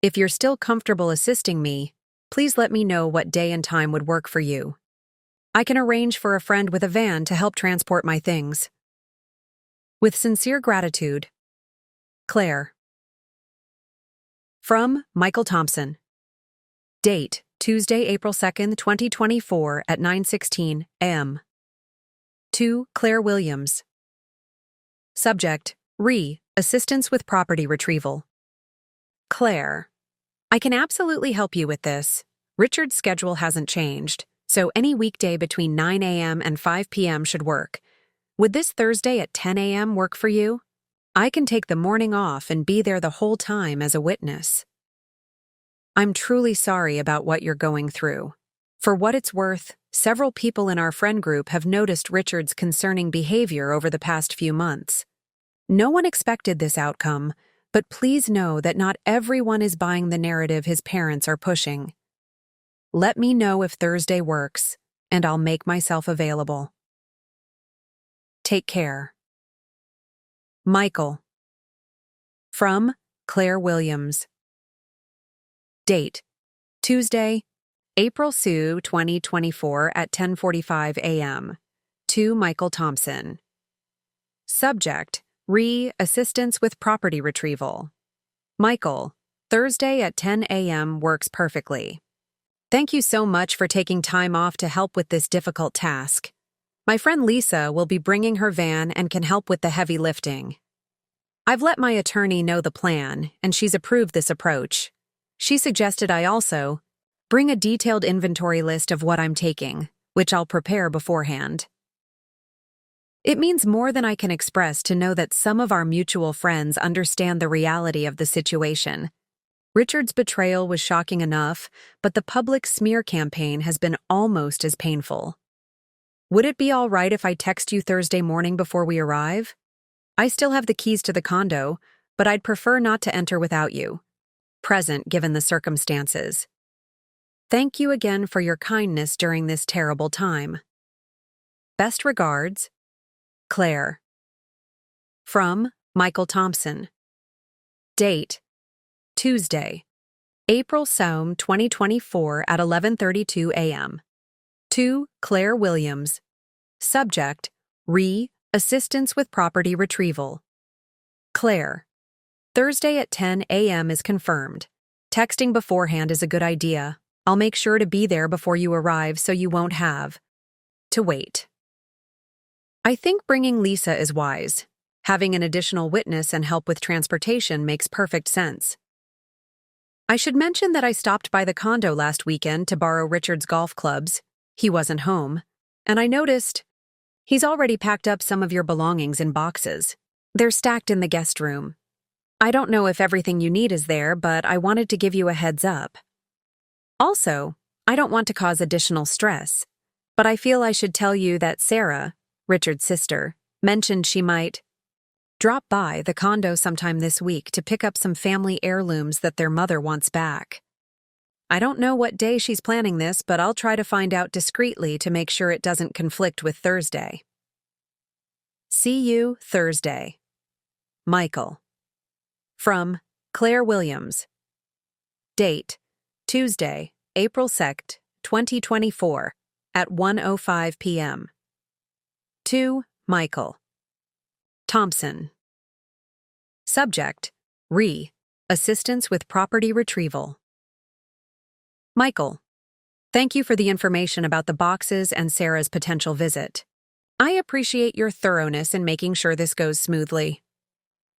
If you're still comfortable assisting me, please let me know what day and time would work for you. I can arrange for a friend with a van to help transport my things. With sincere gratitude, Claire. From Michael Thompson. Date, Tuesday, April 2nd, 2024 at 9:16 a.m. To Claire Williams. Subject, Assistance with property retrieval. Claire. I can absolutely help you with this. Richard's schedule hasn't changed, so any weekday between 9 a.m. and 5 p.m. should work. Would this Thursday at 10 a.m. work for you? I can take the morning off and be there the whole time as a witness. I'm truly sorry about what you're going through. For what it's worth, several people in our friend group have noticed Richard's concerning behavior over the past few months. No one expected this outcome, but please know that not everyone is buying the narrative his parents are pushing. Let me know if Thursday works, and I'll make myself available. Take care. Michael. From Claire Williams. Date, Tuesday, April 2024 at 10:45 a.m. To Michael Thompson. Subject, Assistance with property retrieval. Michael, Thursday at 10 a.m. works perfectly. Thank you so much for taking time off to help with this difficult task. My friend Lisa will be bringing her van and can help with the heavy lifting. I've let my attorney know the plan, and she's approved this approach. She suggested I also bring a detailed inventory list of what I'm taking, which I'll prepare beforehand. It means more than I can express to know that some of our mutual friends understand the reality of the situation. Richard's betrayal was shocking enough, but the public smear campaign has been almost as painful. Would it be all right if I text you Thursday morning before we arrive? I still have the keys to the condo, but I'd prefer not to enter without you. Present given the circumstances. Thank you again for your kindness during this terrible time. Best regards, Claire. From Michael Thompson. Date, Tuesday, April 2024 at 11:32 a.m. To Claire Williams. Subject, Assistance with property retrieval. Claire. Thursday at 10 a.m. is confirmed. Texting beforehand is a good idea. I'll make sure to be there before you arrive so you won't have to wait. I think bringing Lisa is wise. Having an additional witness and help with transportation makes perfect sense. I should mention that I stopped by the condo last weekend to borrow Richard's golf clubs. He wasn't home, and I noticed he's already packed up some of your belongings in boxes. They're stacked in the guest room. I don't know if everything you need is there, but I wanted to give you a heads up. Also, I don't want to cause additional stress, but I feel I should tell you that Sarah, Richard's sister, mentioned she might drop by the condo sometime this week to pick up some family heirlooms that their mother wants back. I don't know what day she's planning this, but I'll try to find out discreetly to make sure it doesn't conflict with Thursday. See you Thursday. Michael. From Claire Williams. Date, Tuesday, April 2nd, 2024, at 1:05 p.m. To Michael Thompson. Subject, Assistance with property retrieval. Michael, thank you for the information about the boxes and Sarah's potential visit. I appreciate your thoroughness in making sure this goes smoothly.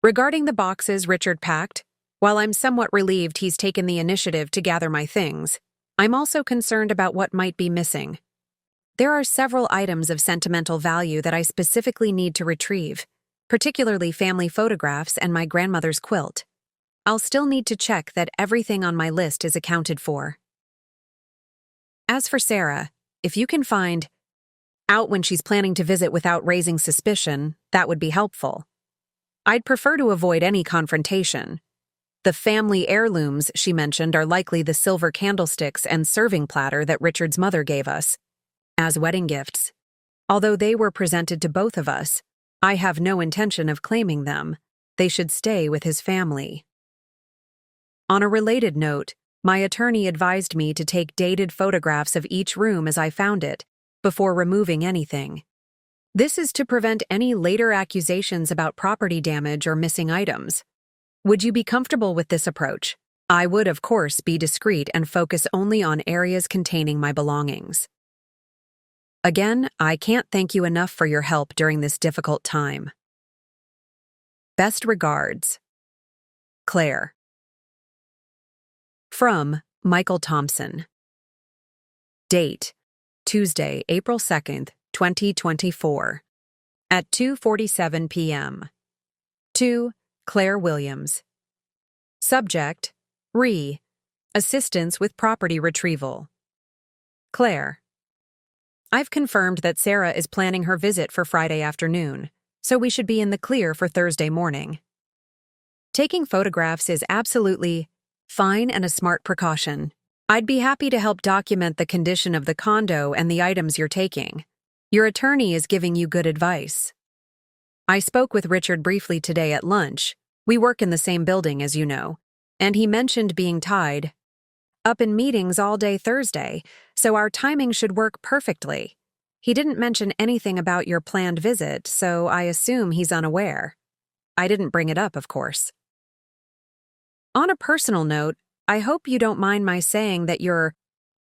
Regarding the boxes Richard packed, while I'm somewhat relieved he's taken the initiative to gather my things, I'm also concerned about what might be missing. There are several items of sentimental value that I specifically need to retrieve, particularly family photographs and my grandmother's quilt. I'll still need to check that everything on my list is accounted for. As for Sarah, if you can find out when she's planning to visit without raising suspicion, that would be helpful. I'd prefer to avoid any confrontation. The family heirlooms she mentioned are likely the silver candlesticks and serving platter that Richard's mother gave us as wedding gifts. Although they were presented to both of us, I have no intention of claiming them. They should stay with his family. On a related note, my attorney advised me to take dated photographs of each room as I found it, before removing anything. This is to prevent any later accusations about property damage or missing items. Would you be comfortable with this approach? I would, of course, be discreet and focus only on areas containing my belongings. Again, I can't thank you enough for your help during this difficult time. Best regards, Claire. From Michael Thompson. Date: Tuesday, April 2nd, 2024. At 2:47 p.m. To Claire Williams. Subject: Re. Assistance with property retrieval. Claire. I've confirmed that Sarah is planning her visit for Friday afternoon, so we should be in the clear for Thursday morning. Taking photographs is absolutely fine and a smart precaution. I'd be happy to help document the condition of the condo and the items you're taking. Your attorney is giving you good advice. I spoke with Richard briefly today at lunch. We work in the same building, as you know, and he mentioned being tied up in meetings all day Thursday, so our timing should work perfectly. He didn't mention anything about your planned visit, so I assume he's unaware. I didn't bring it up, of course. On a personal note, I hope you don't mind my saying that you're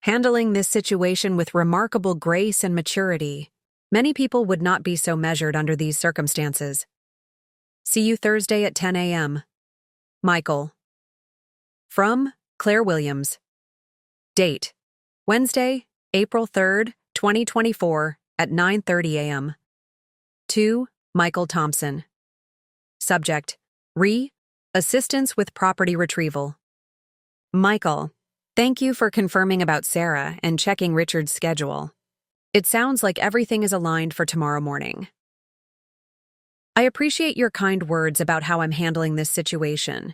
handling this situation with remarkable grace and maturity. Many people would not be so measured under these circumstances. See you Thursday at 10 a.m. Michael. From Claire Williams. Date: Wednesday, April 3rd, 2024 at 9:30 a.m. To Michael Thompson. Subject: Re. Assistance with property retrieval. Michael, thank you for confirming about Sarah and checking Richard's schedule. It sounds like everything is aligned for tomorrow morning. I appreciate your kind words about how I'm handling this situation.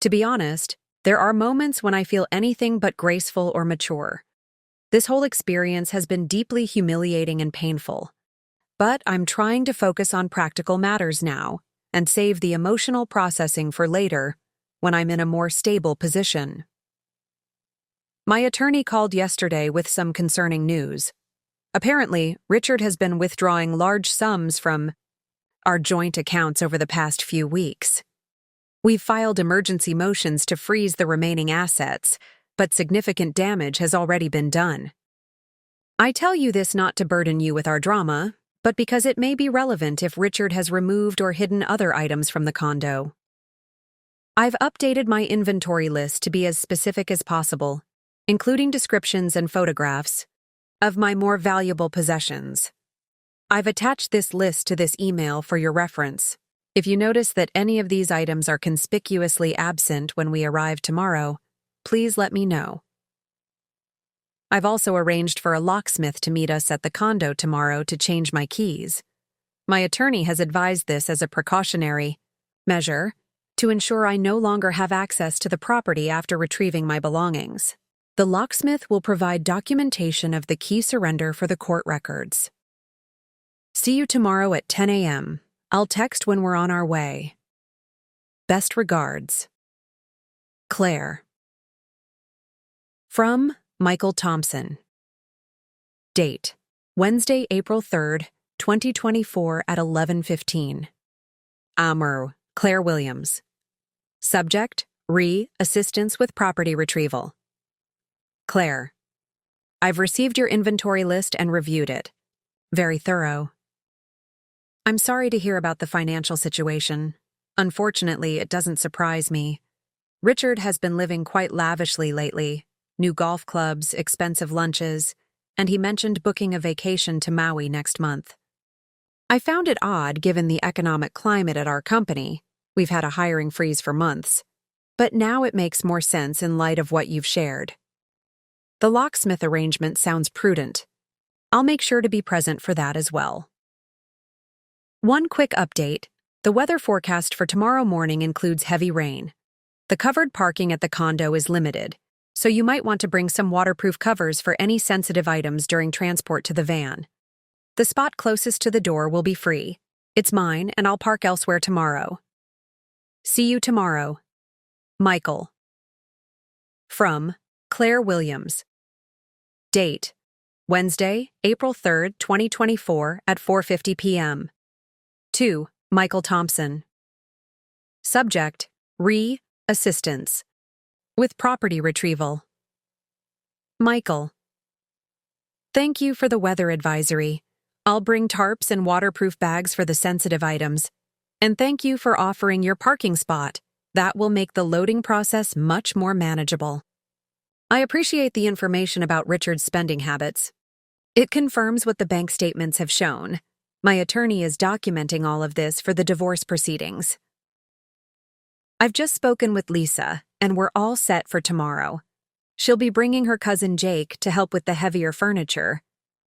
To be honest, there are moments when I feel anything but graceful or mature. This whole experience has been deeply humiliating and painful. But I'm trying to focus on practical matters now and save the emotional processing for later, when I'm in a more stable position. My attorney called yesterday with some concerning news. Apparently, Richard has been withdrawing large sums from our joint accounts over the past few weeks. We've filed emergency motions to freeze the remaining assets, but significant damage has already been done. I tell you this not to burden you with our drama, but because it may be relevant if Richard has removed or hidden other items from the condo. I've updated my inventory list to be as specific as possible, including descriptions and photographs of my more valuable possessions. I've attached this list to this email for your reference. If you notice that any of these items are conspicuously absent when we arrive tomorrow, please let me know. I've also arranged for a locksmith to meet us at the condo tomorrow to change my keys. My attorney has advised this as a precautionary measure to ensure I no longer have access to the property after retrieving my belongings. The locksmith will provide documentation of the key surrender for the court records. See you tomorrow at 10 a.m. I'll text when we're on our way. Best regards, Claire. From Michael Thompson. Date: Wednesday, April 3rd, 2024 at 11:15. Amur, Claire Williams. Subject: Re. Assistance with property retrieval. Claire. I've received your inventory list and reviewed it. Very thorough. I'm sorry to hear about the financial situation. Unfortunately, it doesn't surprise me. Richard has been living quite lavishly lately. New golf clubs, expensive lunches, and he mentioned booking a vacation to Maui next month. I found it odd given the economic climate at our company. We've had a hiring freeze for months. But now it makes more sense in light of what you've shared. The locksmith arrangement sounds prudent. I'll make sure to be present for that as well. One quick update. The weather forecast for tomorrow morning includes heavy rain. The covered parking at the condo is limited, so you might want to bring some waterproof covers for any sensitive items during transport to the van. The spot closest to the door will be free. It's mine, and I'll park elsewhere tomorrow. See you tomorrow. Michael. From Claire Williams. Date: Wednesday, April 3rd, 2024 at 4:50 p.m. To Michael Thompson. Subject: Assistance with property retrieval. Michael. Thank you for the weather advisory. I'll bring tarps and waterproof bags for the sensitive items. And thank you for offering your parking spot. That will make the loading process much more manageable. I appreciate the information about Richard's spending habits. It confirms what the bank statements have shown. My attorney is documenting all of this for the divorce proceedings. I've just spoken with Lisa, and we're all set for tomorrow. She'll be bringing her cousin Jake to help with the heavier furniture.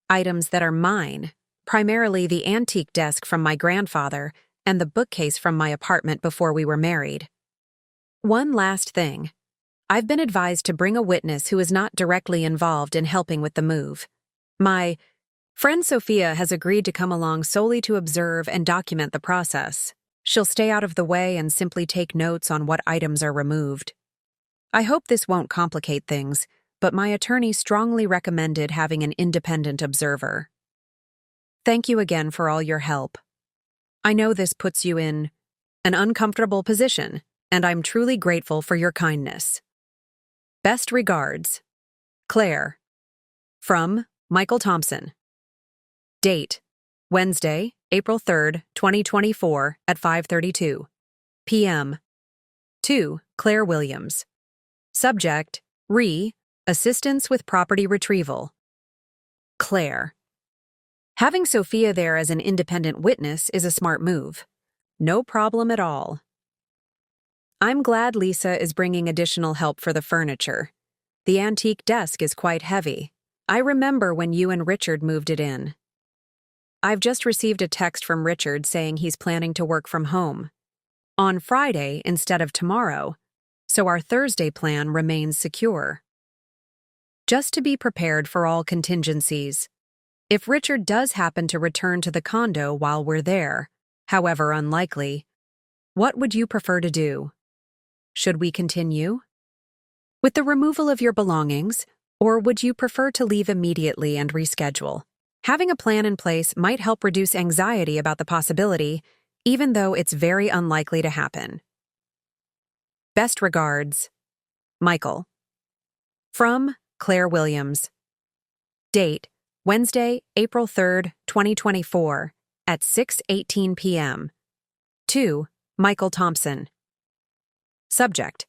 Items that are mine, primarily the antique desk from my grandfather and the bookcase from my apartment before we were married. One last thing. I've been advised to bring a witness who is not directly involved in helping with the move. My friend Sophia has agreed to come along solely to observe and document the process. She'll stay out of the way and simply take notes on what items are removed. I hope this won't complicate things, but my attorney strongly recommended having an independent observer. Thank you again for all your help. I know this puts you in an uncomfortable position, and I'm truly grateful for your kindness. Best regards, Claire. From Michael Thompson. Date: Wednesday, April 3rd, 2024 at 5:32 p.m. To Claire Williams. Subject: Assistance with property retrieval. Claire. Having Sophia there as an independent witness is a smart move. No problem at all. I'm glad Lisa is bringing additional help for the furniture. The antique desk is quite heavy. I remember when you and Richard moved it in. I've just received a text from Richard saying he's planning to work from home on Friday instead of tomorrow, so our Thursday plan remains secure. Just to be prepared for all contingencies. If Richard does happen to return to the condo while we're there, however unlikely, what would you prefer to do? Should we continue with the removal of your belongings, or would you prefer to leave immediately and reschedule? Having a plan in place might help reduce anxiety about the possibility, even though it's very unlikely to happen. Best regards, Michael. From Claire Williams. Date: Wednesday, April 3rd, 2024 at 6:18 p.m. To Michael Thompson. Subject: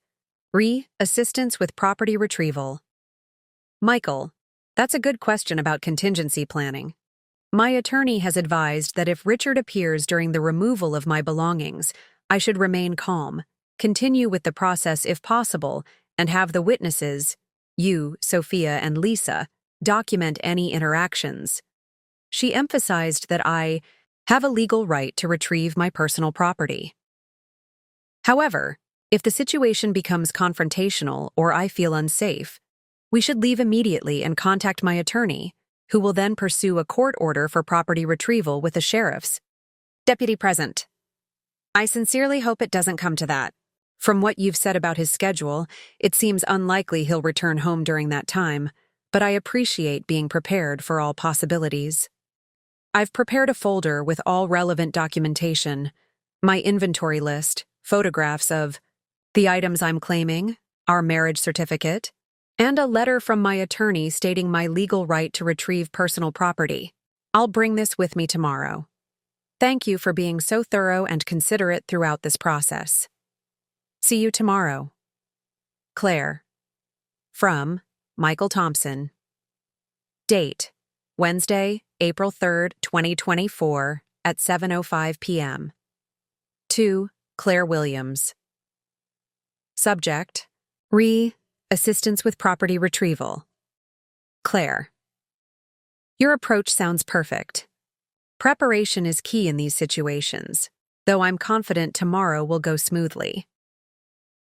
Assistance with property retrieval. Michael. That's a good question about contingency planning. My attorney has advised that if Richard appears during the removal of my belongings, I should remain calm, continue with the process if possible, and have the witnesses, you, Sophia, and Lisa, document any interactions. She emphasized that I have a legal right to retrieve my personal property. However, if the situation becomes confrontational or I feel unsafe, we should leave immediately and contact my attorney, who will then pursue a court order for property retrieval with the sheriff's deputy present. I sincerely hope it doesn't come to that. From what you've said about his schedule, it seems unlikely he'll return home during that time, but I appreciate being prepared for all possibilities. I've prepared a folder with all relevant documentation, my inventory list, photographs of the items I'm claiming, our marriage certificate, and a letter from my attorney stating my legal right to retrieve personal property. I'll bring this with me tomorrow. Thank you for being so thorough and considerate throughout this process. See you tomorrow. Claire. From Michael Thompson. Date: Wednesday, April 3rd, 2024 at 7:05 p.m. To Claire Williams. Subject: Assistance with property retrieval. Claire. Your approach sounds perfect. Preparation is key in these situations. though I'm confident tomorrow will go smoothly.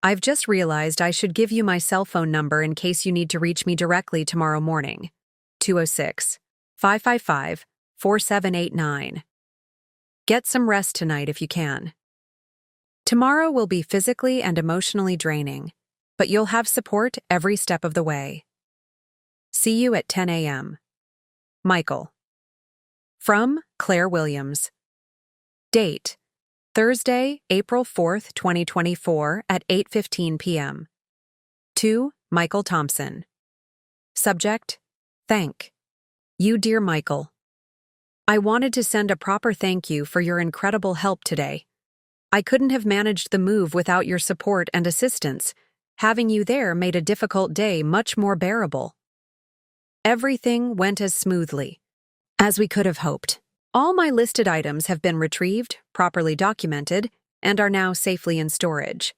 I've just realized I should give you my cell phone number in case you need to reach me directly tomorrow morning. 206-555-4789. Get some rest tonight if you can. Tomorrow will be physically and emotionally draining, but you'll have support every step of the way. See you at 10 a.m. Michael. From Claire Williams. Date: Thursday, April 4th, 2024 at 8:15 p.m. To Michael Thompson. Subject: Thank you, dear Michael. I wanted to send a proper thank you for your incredible help today. I couldn't have managed the move without your support and assistance. Having you there made a difficult day much more bearable. Everything went as smoothly as we could have hoped. All my listed items have been retrieved, properly documented, and are now safely in storage.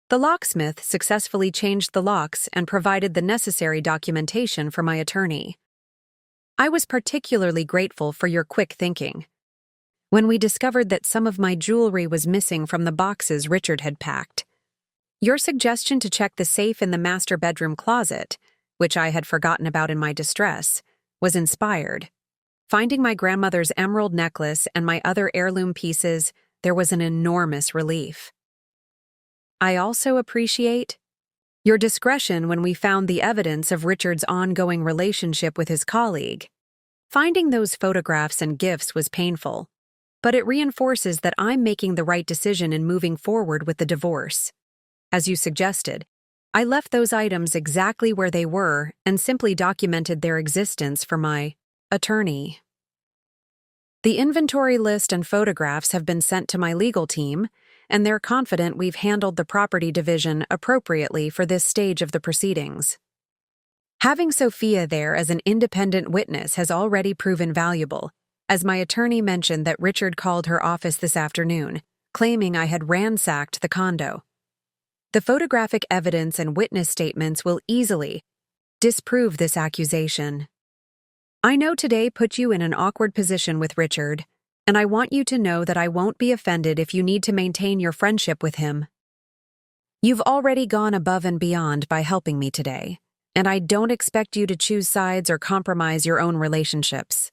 The locksmith successfully changed the locks and provided the necessary documentation for my attorney. I was particularly grateful for your quick thinking. When we discovered that some of my jewelry was missing from the boxes Richard had packed, your suggestion to check the safe in the master bedroom closet, which I had forgotten about in my distress, was inspired. Finding my grandmother's emerald necklace and my other heirloom pieces, there was an enormous relief. I also appreciate your discretion when we found the evidence of Richard's ongoing relationship with his colleague. Finding those photographs and gifts was painful, but it reinforces that I'm making the right decision in moving forward with the divorce. As you suggested, I left those items exactly where they were and simply documented their existence for my attorney. The inventory list and photographs have been sent to my legal team, and they're confident we've handled the property division appropriately for this stage of the proceedings. Having Sophia there as an independent witness has already proven valuable, as my attorney mentioned that Richard called her office this afternoon, claiming I had ransacked the condo. The photographic evidence and witness statements will easily disprove this accusation. I know today put you in an awkward position with Richard, and I want you to know that I won't be offended if you need to maintain your friendship with him. You've already gone above and beyond by helping me today, and I don't expect you to choose sides or compromise your own relationships.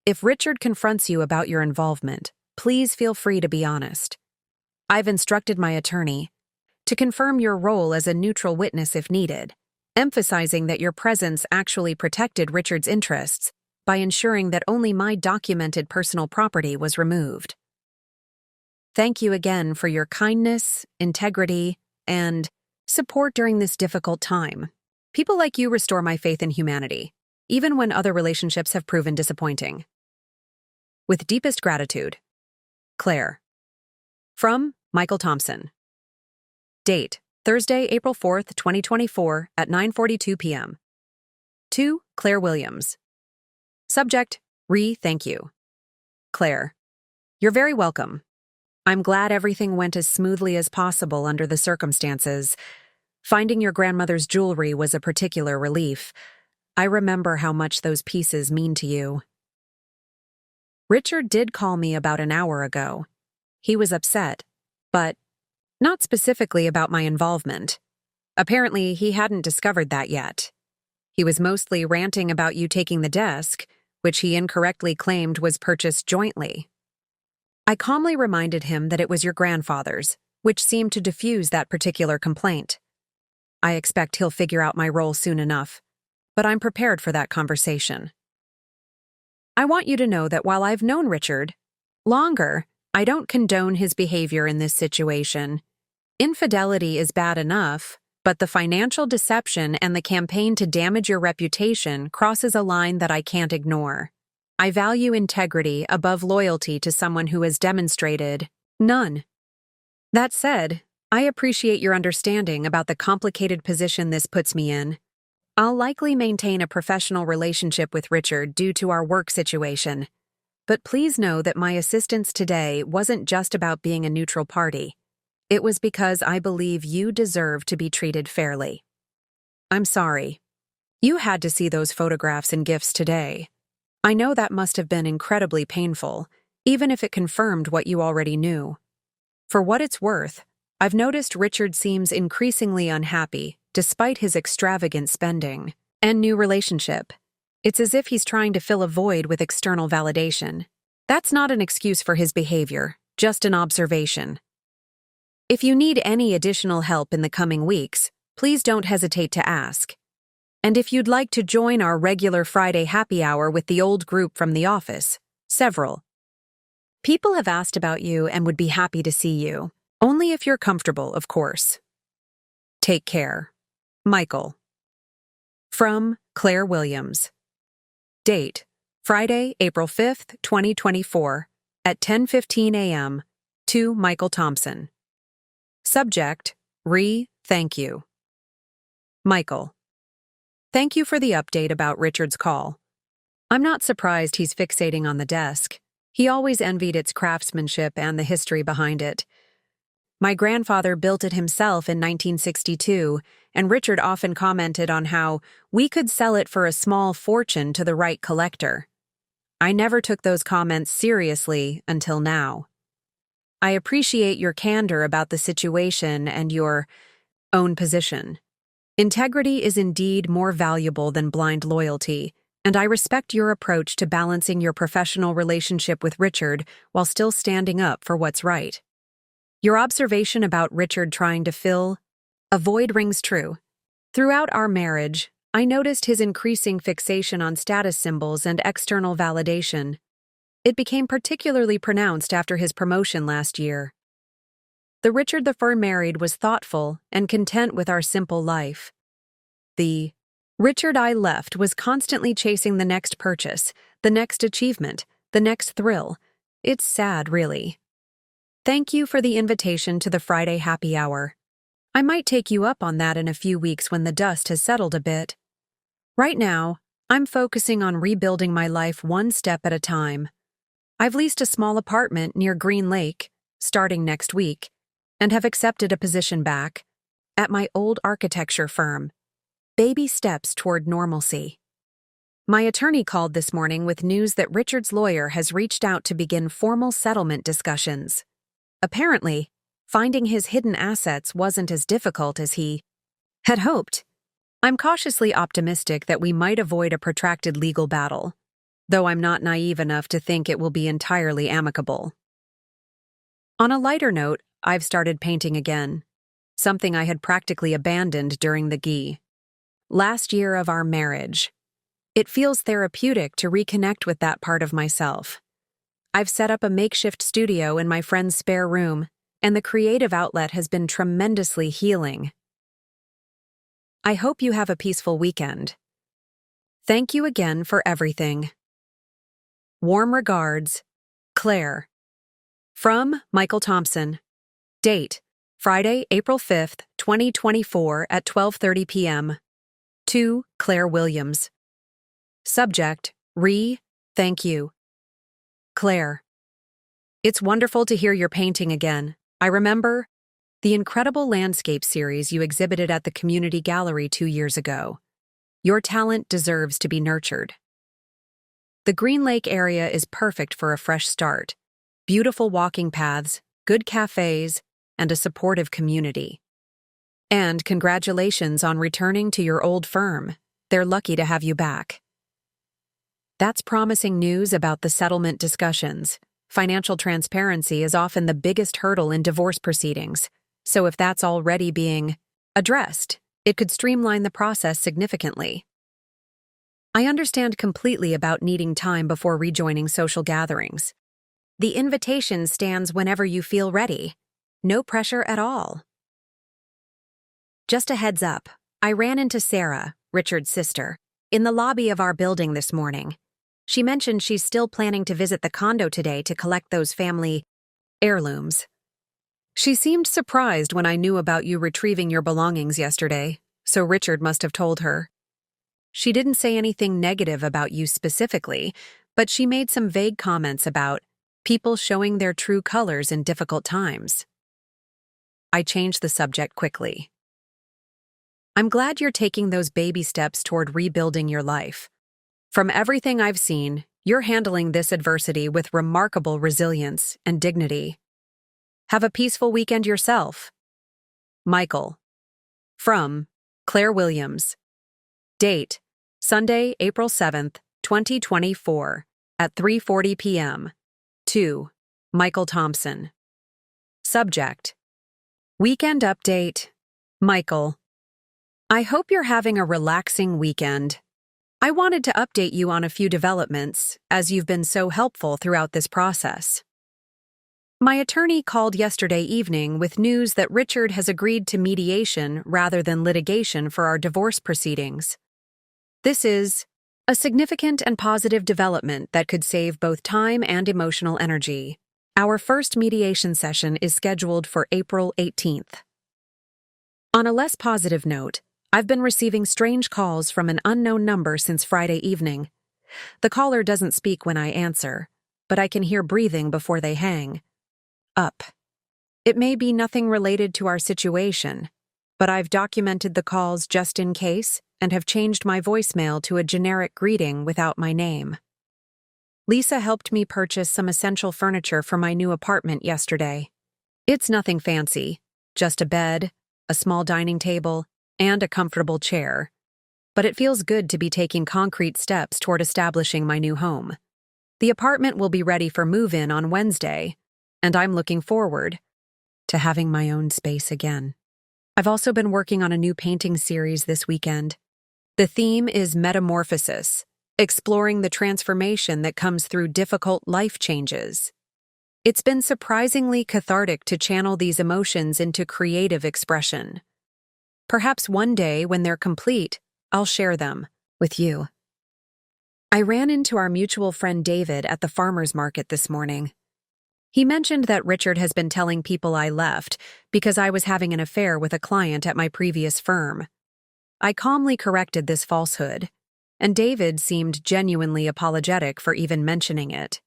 If Richard confronts you about your involvement, please feel free to be honest. I've instructed my attorney to confirm your role as a neutral witness if needed, emphasizing that your presence actually protected Richard's interests by ensuring that only my documented personal property was removed. Thank you again for your kindness, integrity, and support during this difficult time. People like you restore my faith in humanity, even when other relationships have proven disappointing. With deepest gratitude, Claire. From Michael Thompson. Date: Thursday, April 4th, 2024 at 9:42 p.m. To Claire Williams. Subject: Thank you. Claire. You're very welcome. I'm glad everything went as smoothly as possible under the circumstances. Finding your grandmother's jewelry was a particular relief. I remember how much those pieces mean to you. Richard did call me about an hour ago. He was upset, but not specifically about my involvement. Apparently, he hadn't discovered that yet. He was mostly ranting about you taking the desk, which he incorrectly claimed was purchased jointly. I calmly reminded him that it was your grandfather's, which seemed to diffuse that particular complaint. I expect he'll figure out my role soon enough, but I'm prepared for that conversation. I want you to know that while I've known Richard longer, I don't condone his behavior in this situation. Infidelity is bad enough, but the financial deception and the campaign to damage your reputation crosses a line that I can't ignore. I value integrity above loyalty to someone who has demonstrated none. That said, I appreciate your understanding about the complicated position this puts me in. I'll likely maintain a professional relationship with Richard due to our work situation. But please know that my assistance today wasn't just about being a neutral party. It was because I believe you deserve to be treated fairly. I'm sorry. You had to see those photographs and gifts today. I know that must have been incredibly painful, even if it confirmed what you already knew. For what it's worth, I've noticed Richard seems increasingly unhappy, despite his extravagant spending and new relationship. It's as if he's trying to fill a void with external validation. That's not an excuse for his behavior, just an observation. If you need any additional help in the coming weeks, please don't hesitate to ask. And if you'd like to join our regular Friday happy hour with the old group from the office, several people have asked about you and would be happy to see you. Only if you're comfortable, of course. Take care. Michael. From Claire Williams. Date: Friday, April 5th, 2024, at 10:15 a.m. To Michael Thompson. Subject: Thank you. Michael. Thank you for the update about Richard's call. I'm not surprised he's fixating on the desk. He always envied its craftsmanship and the history behind it. My grandfather built it himself in 1962, and Richard often commented on how we could sell it for a small fortune to the right collector. I never took those comments seriously until now. I appreciate your candor about the situation and your own position. Integrity is indeed more valuable than blind loyalty, and I respect your approach to balancing your professional relationship with Richard while still standing up for what's right. Your observation about Richard trying to fill a void rings true. Throughout our marriage, I noticed his increasing fixation on status symbols and external validation. It became particularly pronounced after his promotion last year. The Richard the Fur married was thoughtful and content with our simple life. The Richard I left was constantly chasing the next purchase, the next achievement, the next thrill. It's sad, really. Thank you for the invitation to the Friday happy hour. I might take you up on that in a few weeks when the dust has settled a bit. Right now, I'm focusing on rebuilding my life one step at a time. I've leased a small apartment near Green Lake, starting next week, and have accepted a position back at my old architecture firm. Baby steps toward normalcy. My attorney called this morning with news that Richard's lawyer has reached out to begin formal settlement discussions. Apparently, finding his hidden assets wasn't as difficult as he had hoped. I'm cautiously optimistic that we might avoid a protracted legal battle, though I'm not naive enough to think it will be entirely amicable. On a lighter note, I've started painting again, something I had practically abandoned during the last year of our marriage. It feels therapeutic to reconnect with that part of myself. I've set up a makeshift studio in my friend's spare room, and the creative outlet has been tremendously healing. I hope you have a peaceful weekend. Thank you again for everything. Warm regards, Claire. From Michael Thompson. Date: Friday, April 5th, 2024 at 12:30 p.m. To Claire Williams. Subject: Thank you. Claire. It's wonderful to hear you're painting again. I remember the incredible landscape series you exhibited at the community gallery 2 years ago. Your talent deserves to be nurtured. The Green Lake area is perfect for a fresh start. Beautiful walking paths, good cafes, and a supportive community. And congratulations on returning to your old firm. They're lucky to have you back. That's promising news about the settlement discussions. Financial transparency is often the biggest hurdle in divorce proceedings, so if that's already being addressed, it could streamline the process significantly. I understand completely about needing time before rejoining social gatherings. The invitation stands whenever you feel ready. No pressure at all. Just a heads up, I ran into Sarah, Richard's sister, in the lobby of our building this morning. She mentioned she's still planning to visit the condo today to collect those family heirlooms. She seemed surprised when I knew about you retrieving your belongings yesterday, so Richard must have told her. She didn't say anything negative about you specifically, but she made some vague comments about people showing their true colors in difficult times. I changed the subject quickly. I'm glad you're taking those baby steps toward rebuilding your life. From everything I've seen, You're handling this adversity with remarkable resilience and dignity. Have a peaceful weekend yourself. Michael. From Claire Williams. Date: Sunday, April 7th, 2024, at 3:40 p.m. To Michael Thompson. Subject: Weekend update. Michael. I hope you're having a relaxing weekend. I wanted to update you on a few developments, as you've been so helpful throughout this process. My attorney called yesterday evening with news that Richard has agreed to mediation rather than litigation for our divorce proceedings. This is a significant and positive development that could save both time and emotional energy. Our first mediation session is scheduled for April 18th. On a less positive note, I've been receiving strange calls from an unknown number since Friday evening. The caller doesn't speak when I answer, but I can hear breathing before they hang up. It may be nothing related to our situation, but I've documented the calls just in case and have changed my voicemail to a generic greeting without my name. Lisa helped me purchase some essential furniture for my new apartment yesterday. It's nothing fancy, just a bed, a small dining table, and a comfortable chair. But it feels good to be taking concrete steps toward establishing my new home. The apartment will be ready for move-in on Wednesday, and I'm looking forward to having my own space again. I've also been working on a new painting series this weekend. The theme is metamorphosis, exploring the transformation that comes through difficult life changes. It's been surprisingly cathartic to channel these emotions into creative expression. Perhaps one day, when they're complete, I'll share them with you. I ran into our mutual friend David at the farmer's market this morning. He mentioned that Richard has been telling people I left because I was having an affair with a client at my previous firm. I calmly corrected this falsehood, and David seemed genuinely apologetic for even mentioning it.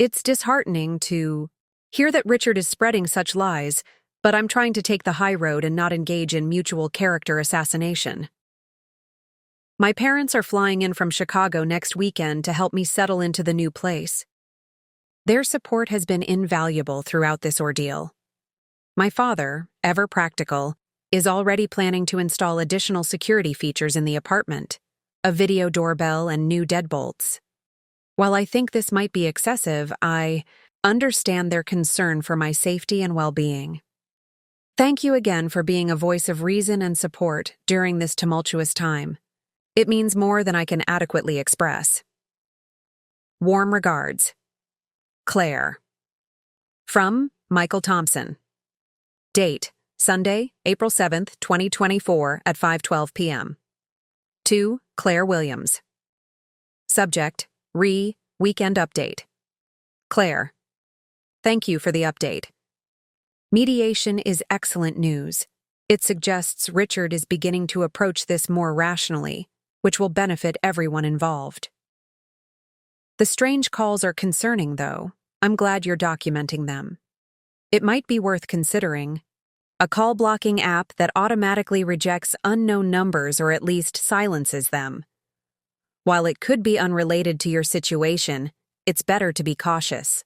It's disheartening to hear that Richard is spreading such lies, but I'm trying to take the high road and not engage in mutual character assassination. My parents are flying in from Chicago next weekend to help me settle into the new place. Their support has been invaluable throughout this ordeal. My father, ever practical, is already planning to install additional security features in the apartment, a video doorbell and new deadbolts. While I think this might be excessive, I understand their concern for my safety and well-being. Thank you again for being a voice of reason and support during this tumultuous time. It means more than I can adequately express. Warm regards. Claire. From Michael Thompson. Date: Sunday, April 7th, 2024 at 5:12 p.m. To Claire Williams. Subject: Weekend update. Claire. Thank you for the update. Mediation is excellent news. It suggests Richard is beginning to approach this more rationally, which will benefit everyone involved. The strange calls are concerning, though. I'm glad you're documenting them. It might be worth considering a call blocking app that automatically rejects unknown numbers or at least silences them. While it could be unrelated to your situation, it's better to be cautious.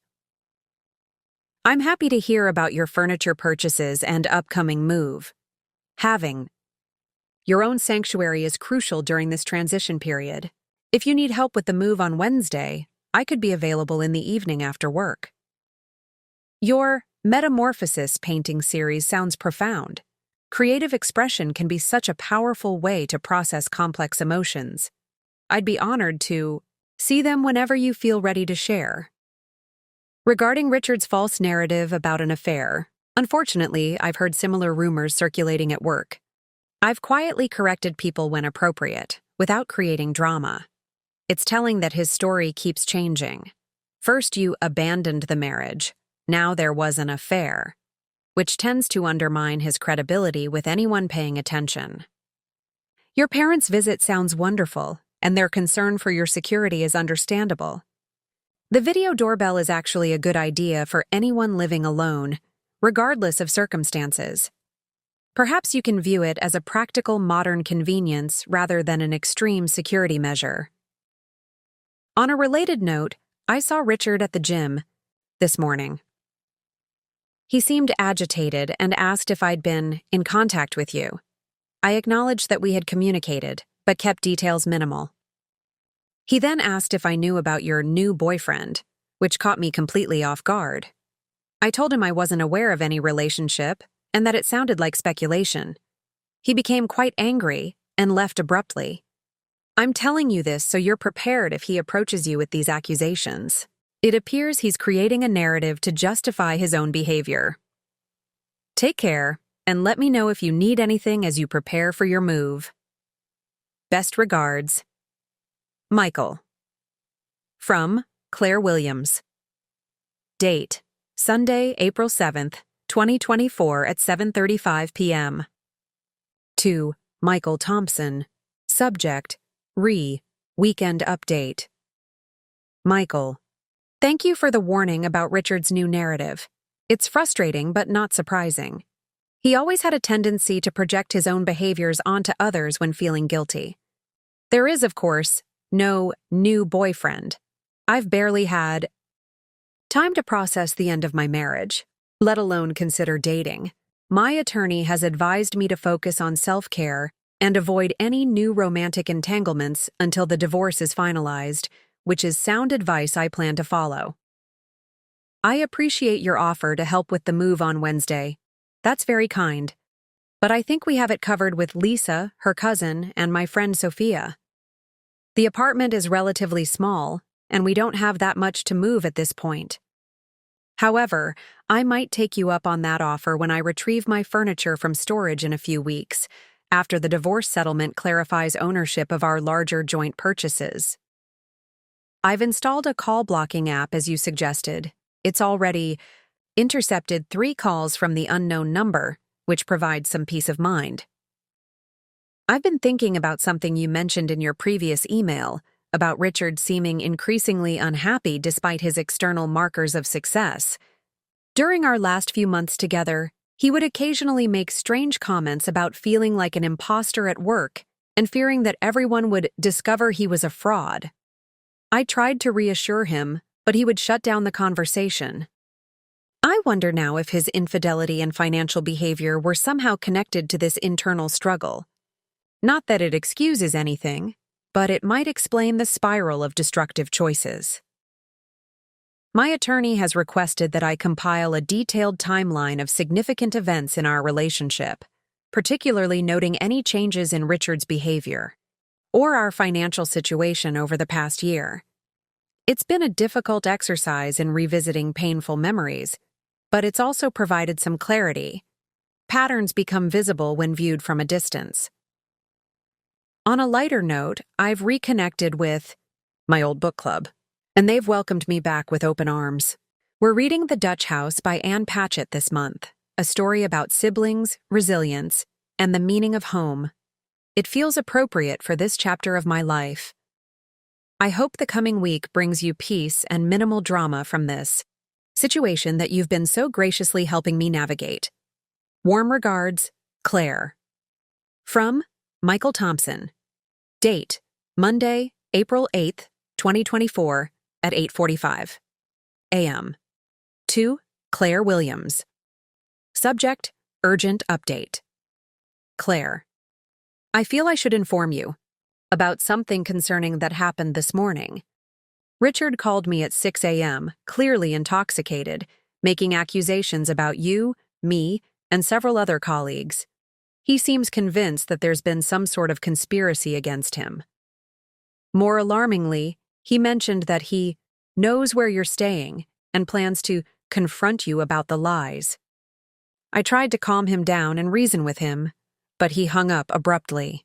I'm happy to hear about your furniture purchases and upcoming move. Having your own sanctuary is crucial during this transition period. If you need help with the move on Wednesday, I could be available in the evening after work. Your Metamorphosis painting series sounds profound. Creative expression can be such a powerful way to process complex emotions. I'd be honored to see them whenever you feel ready to share. Regarding Richard's false narrative about an affair, unfortunately, I've heard similar rumors circulating at work. I've quietly corrected people when appropriate, without creating drama. It's telling that his story keeps changing. First, you abandoned the marriage. Now there was an affair, which tends to undermine his credibility with anyone paying attention. Your parents' visit sounds wonderful, and their concern for your security is understandable. The video doorbell is actually a good idea for anyone living alone, regardless of circumstances. Perhaps you can view it as a practical modern convenience rather than an extreme security measure. On a related note, I saw Richard at the gym this morning. He seemed agitated and asked if I'd been in contact with you. I acknowledged that we had communicated, but kept details minimal. He then asked if I knew about your new boyfriend, which caught me completely off guard. I told him I wasn't aware of any relationship and that it sounded like speculation. He became quite angry and left abruptly. I'm telling you this so you're prepared if he approaches you with these accusations. It appears he's creating a narrative to justify his own behavior. Take care, and let me know if you need anything as you prepare for your move. Best regards, Michael. From Claire Williams. Date: Sunday, April 7th, 2024 at 7:35 p.m. To Michael Thompson. Subject: Weekend update. Michael. Thank you for the warning about Richard's new narrative. It's frustrating but not surprising. He always had a tendency to project his own behaviors onto others when feeling guilty. There is, of course, no new boyfriend. I've barely had time to process the end of my marriage, let alone consider dating. My attorney has advised me to focus on self-care and avoid any new romantic entanglements until the divorce is finalized, which is sound advice I plan to follow. I appreciate your offer to help with the move on Wednesday. That's very kind. But I think we have it covered with Lisa, her cousin, and my friend Sophia. The apartment is relatively small, and we don't have that much to move at this point. However, I might take you up on that offer when I retrieve my furniture from storage in a few weeks, after the divorce settlement clarifies ownership of our larger joint purchases. I've installed a call blocking app as you suggested. It's already intercepted 3 calls from the unknown number, which provides some peace of mind. I've been thinking about something you mentioned in your previous email about Richard seeming increasingly unhappy despite his external markers of success. During our last few months together, he would occasionally make strange comments about feeling like an imposter at work and fearing that everyone would discover he was a fraud. I tried to reassure him, but he would shut down the conversation. I wonder now if his infidelity and financial behavior were somehow connected to this internal struggle. Not that it excuses anything, but it might explain the spiral of destructive choices. My attorney has requested that I compile a detailed timeline of significant events in our relationship, particularly noting any changes in Richard's behavior or our financial situation over the past year. It's been a difficult exercise in revisiting painful memories, but it's also provided some clarity. Patterns become visible when viewed from a distance. On a lighter note, I've reconnected with my old book club, and they've welcomed me back with open arms. We're reading The Dutch House by Anne Patchett this month, a story about siblings, resilience, and the meaning of home. It feels appropriate for this chapter of my life. I hope the coming week brings you peace and minimal drama from this situation that you've been so graciously helping me navigate. Warm regards, Claire. From Michael Thompson. Date: Monday, April 8th, 2024 at 8:45 a.m. To Claire Williams. Subject: Urgent update. Claire. I feel I should inform you about something concerning that happened this morning. Richard called me at 6 a.m., clearly intoxicated, making accusations about you, me, and several other colleagues. He seems convinced that there's been some sort of conspiracy against him. More alarmingly, he mentioned that he knows where you're staying and plans to confront you about the lies. I tried to calm him down and reason with him, but he hung up abruptly.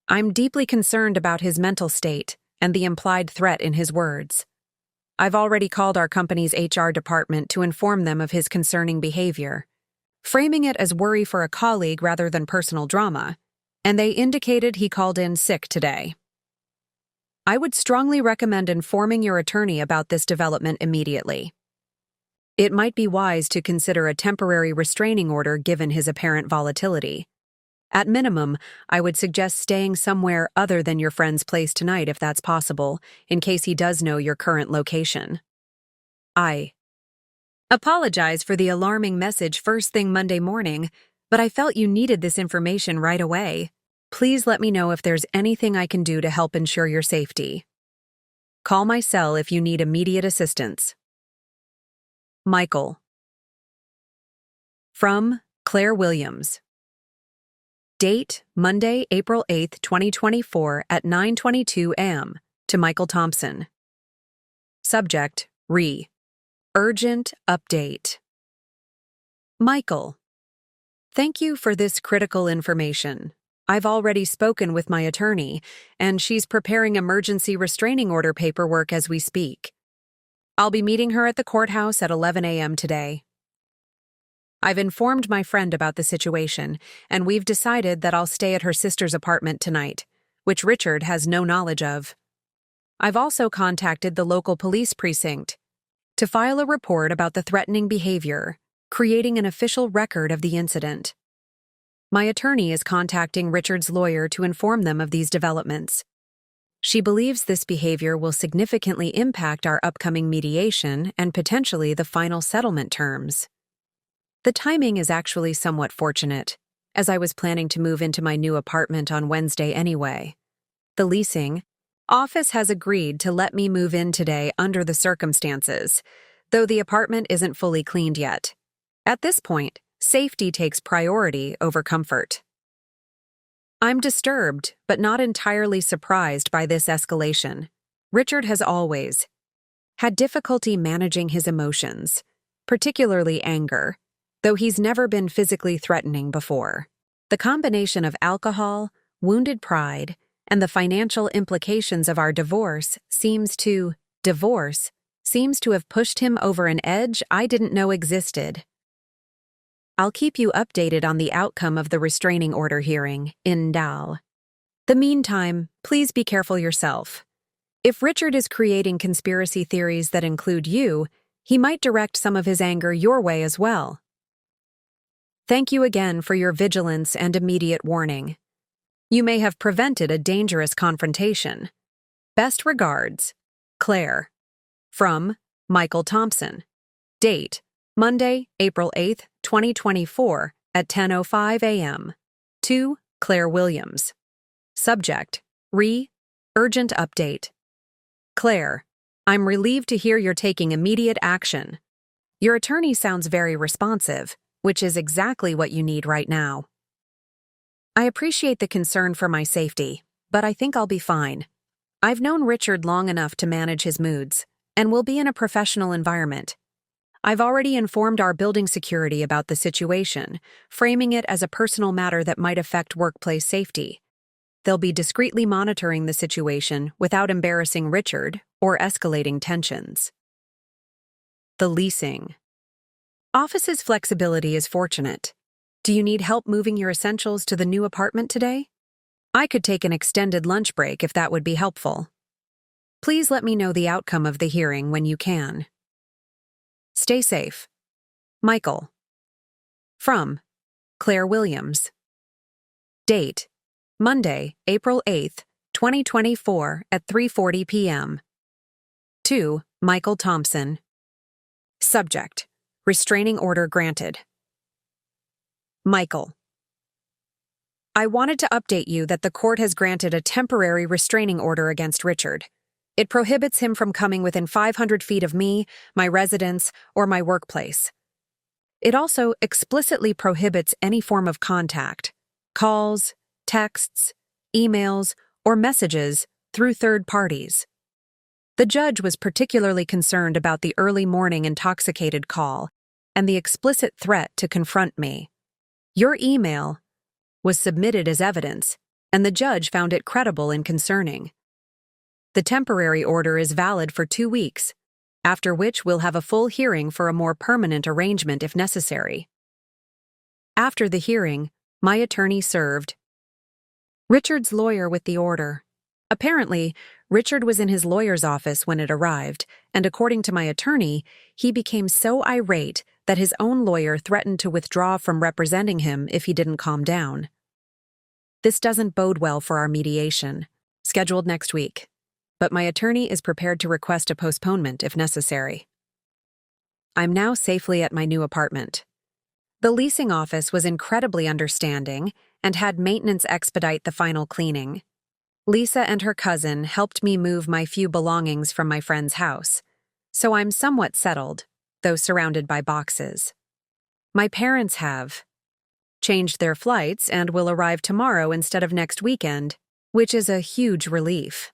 I'm deeply concerned about his mental state and the implied threat in his words. I've already called our company's HR department to inform them of his concerning behavior, framing it as worry for a colleague rather than personal drama, and they indicated he called in sick today. I would strongly recommend informing your attorney about this development immediately. It might be wise to consider a temporary restraining order given his apparent volatility. At minimum, I would suggest staying somewhere other than your friend's place tonight if that's possible, in case he does know your current location. I apologize for the alarming message first thing Monday morning, but I felt you needed this information right away. Please let me know if there's anything I can do to help ensure your safety. Call my cell if you need immediate assistance. Michael. From Claire Williams. Date, Monday, April 8, 2024 at 9:22 a.m. to Michael Thompson. Subject, Re. Urgent update. Michael. Thank you for this critical information. I've already spoken with my attorney, and she's preparing emergency restraining order paperwork as we speak. I'll be meeting her at the courthouse at 11 a.m. today. I've informed my friend about the situation, and we've decided that I'll stay at her sister's apartment tonight, which Richard has no knowledge of. I've also contacted the local police precinct to file a report about the threatening behavior, creating an official record of the incident. My attorney is contacting Richard's lawyer to inform them of these developments. She believes this behavior will significantly impact our upcoming mediation and potentially the final settlement terms. The timing is actually somewhat fortunate, as I was planning to move into my new apartment on Wednesday anyway. The leasing office has agreed to let me move in today under the circumstances, though the apartment isn't fully cleaned yet. At this point, safety takes priority over comfort. I'm disturbed, but not entirely surprised by this escalation. Richard has always had difficulty managing his emotions, particularly anger, though he's never been physically threatening before. The combination of alcohol, wounded pride, and the financial implications of our divorce seems to have pushed him over an edge I didn't know existed. I'll keep you updated on the outcome of the restraining order hearing in Dal. The meantime, please be careful yourself. If Richard is creating conspiracy theories that include you, he might direct some of his anger your way as well. Thank you again for your vigilance and immediate warning. You may have prevented a dangerous confrontation. Best regards, Claire. From Michael Thompson. Date, Monday, April 8, 2024 at 10:05 a.m. To Claire Williams. Subject, Re. Urgent update. Claire, I'm relieved to hear you're taking immediate action. Your attorney sounds very responsive, which is exactly what you need right now. I appreciate the concern for my safety, but I think I'll be fine. I've known Richard long enough to manage his moods, and will be in a professional environment. I've already informed our building security about the situation, framing it as a personal matter that might affect workplace safety. They'll be discreetly monitoring the situation without embarrassing Richard or escalating tensions. The leasing. Office's flexibility is fortunate. Do you need help moving your essentials to the new apartment today? I could take an extended lunch break if that would be helpful. Please let me know the outcome of the hearing when you can. Stay safe. Michael. From Claire Williams. Date, Monday, April 8, 2024 at 3:40 p.m. To Michael Thompson. Subject, restraining order granted. Michael. I wanted to update you that the court has granted a temporary restraining order against Richard. It prohibits him from coming within 500 feet of me, my residence, or my workplace. It also explicitly prohibits any form of contact, calls, texts, emails, or messages through third parties. The judge was particularly concerned about the early morning intoxicated call and the explicit threat to confront me. Your email was submitted as evidence, and the judge found it credible and concerning. The temporary order is valid for 2 weeks, after which we'll have a full hearing for a more permanent arrangement if necessary. After the hearing, my attorney served Richard's lawyer with the order. Apparently, Richard was in his lawyer's office when it arrived, and according to my attorney, he became so irate that his own lawyer threatened to withdraw from representing him if he didn't calm down. This doesn't bode well for our mediation, scheduled next week, but my attorney is prepared to request a postponement if necessary. I'm now safely at my new apartment. The leasing office was incredibly understanding and had maintenance expedite the final cleaning. Lisa and her cousin helped me move my few belongings from my friend's house, so I'm somewhat settled, though surrounded by boxes. My parents have changed their flights and will arrive tomorrow instead of next weekend, which is a huge relief.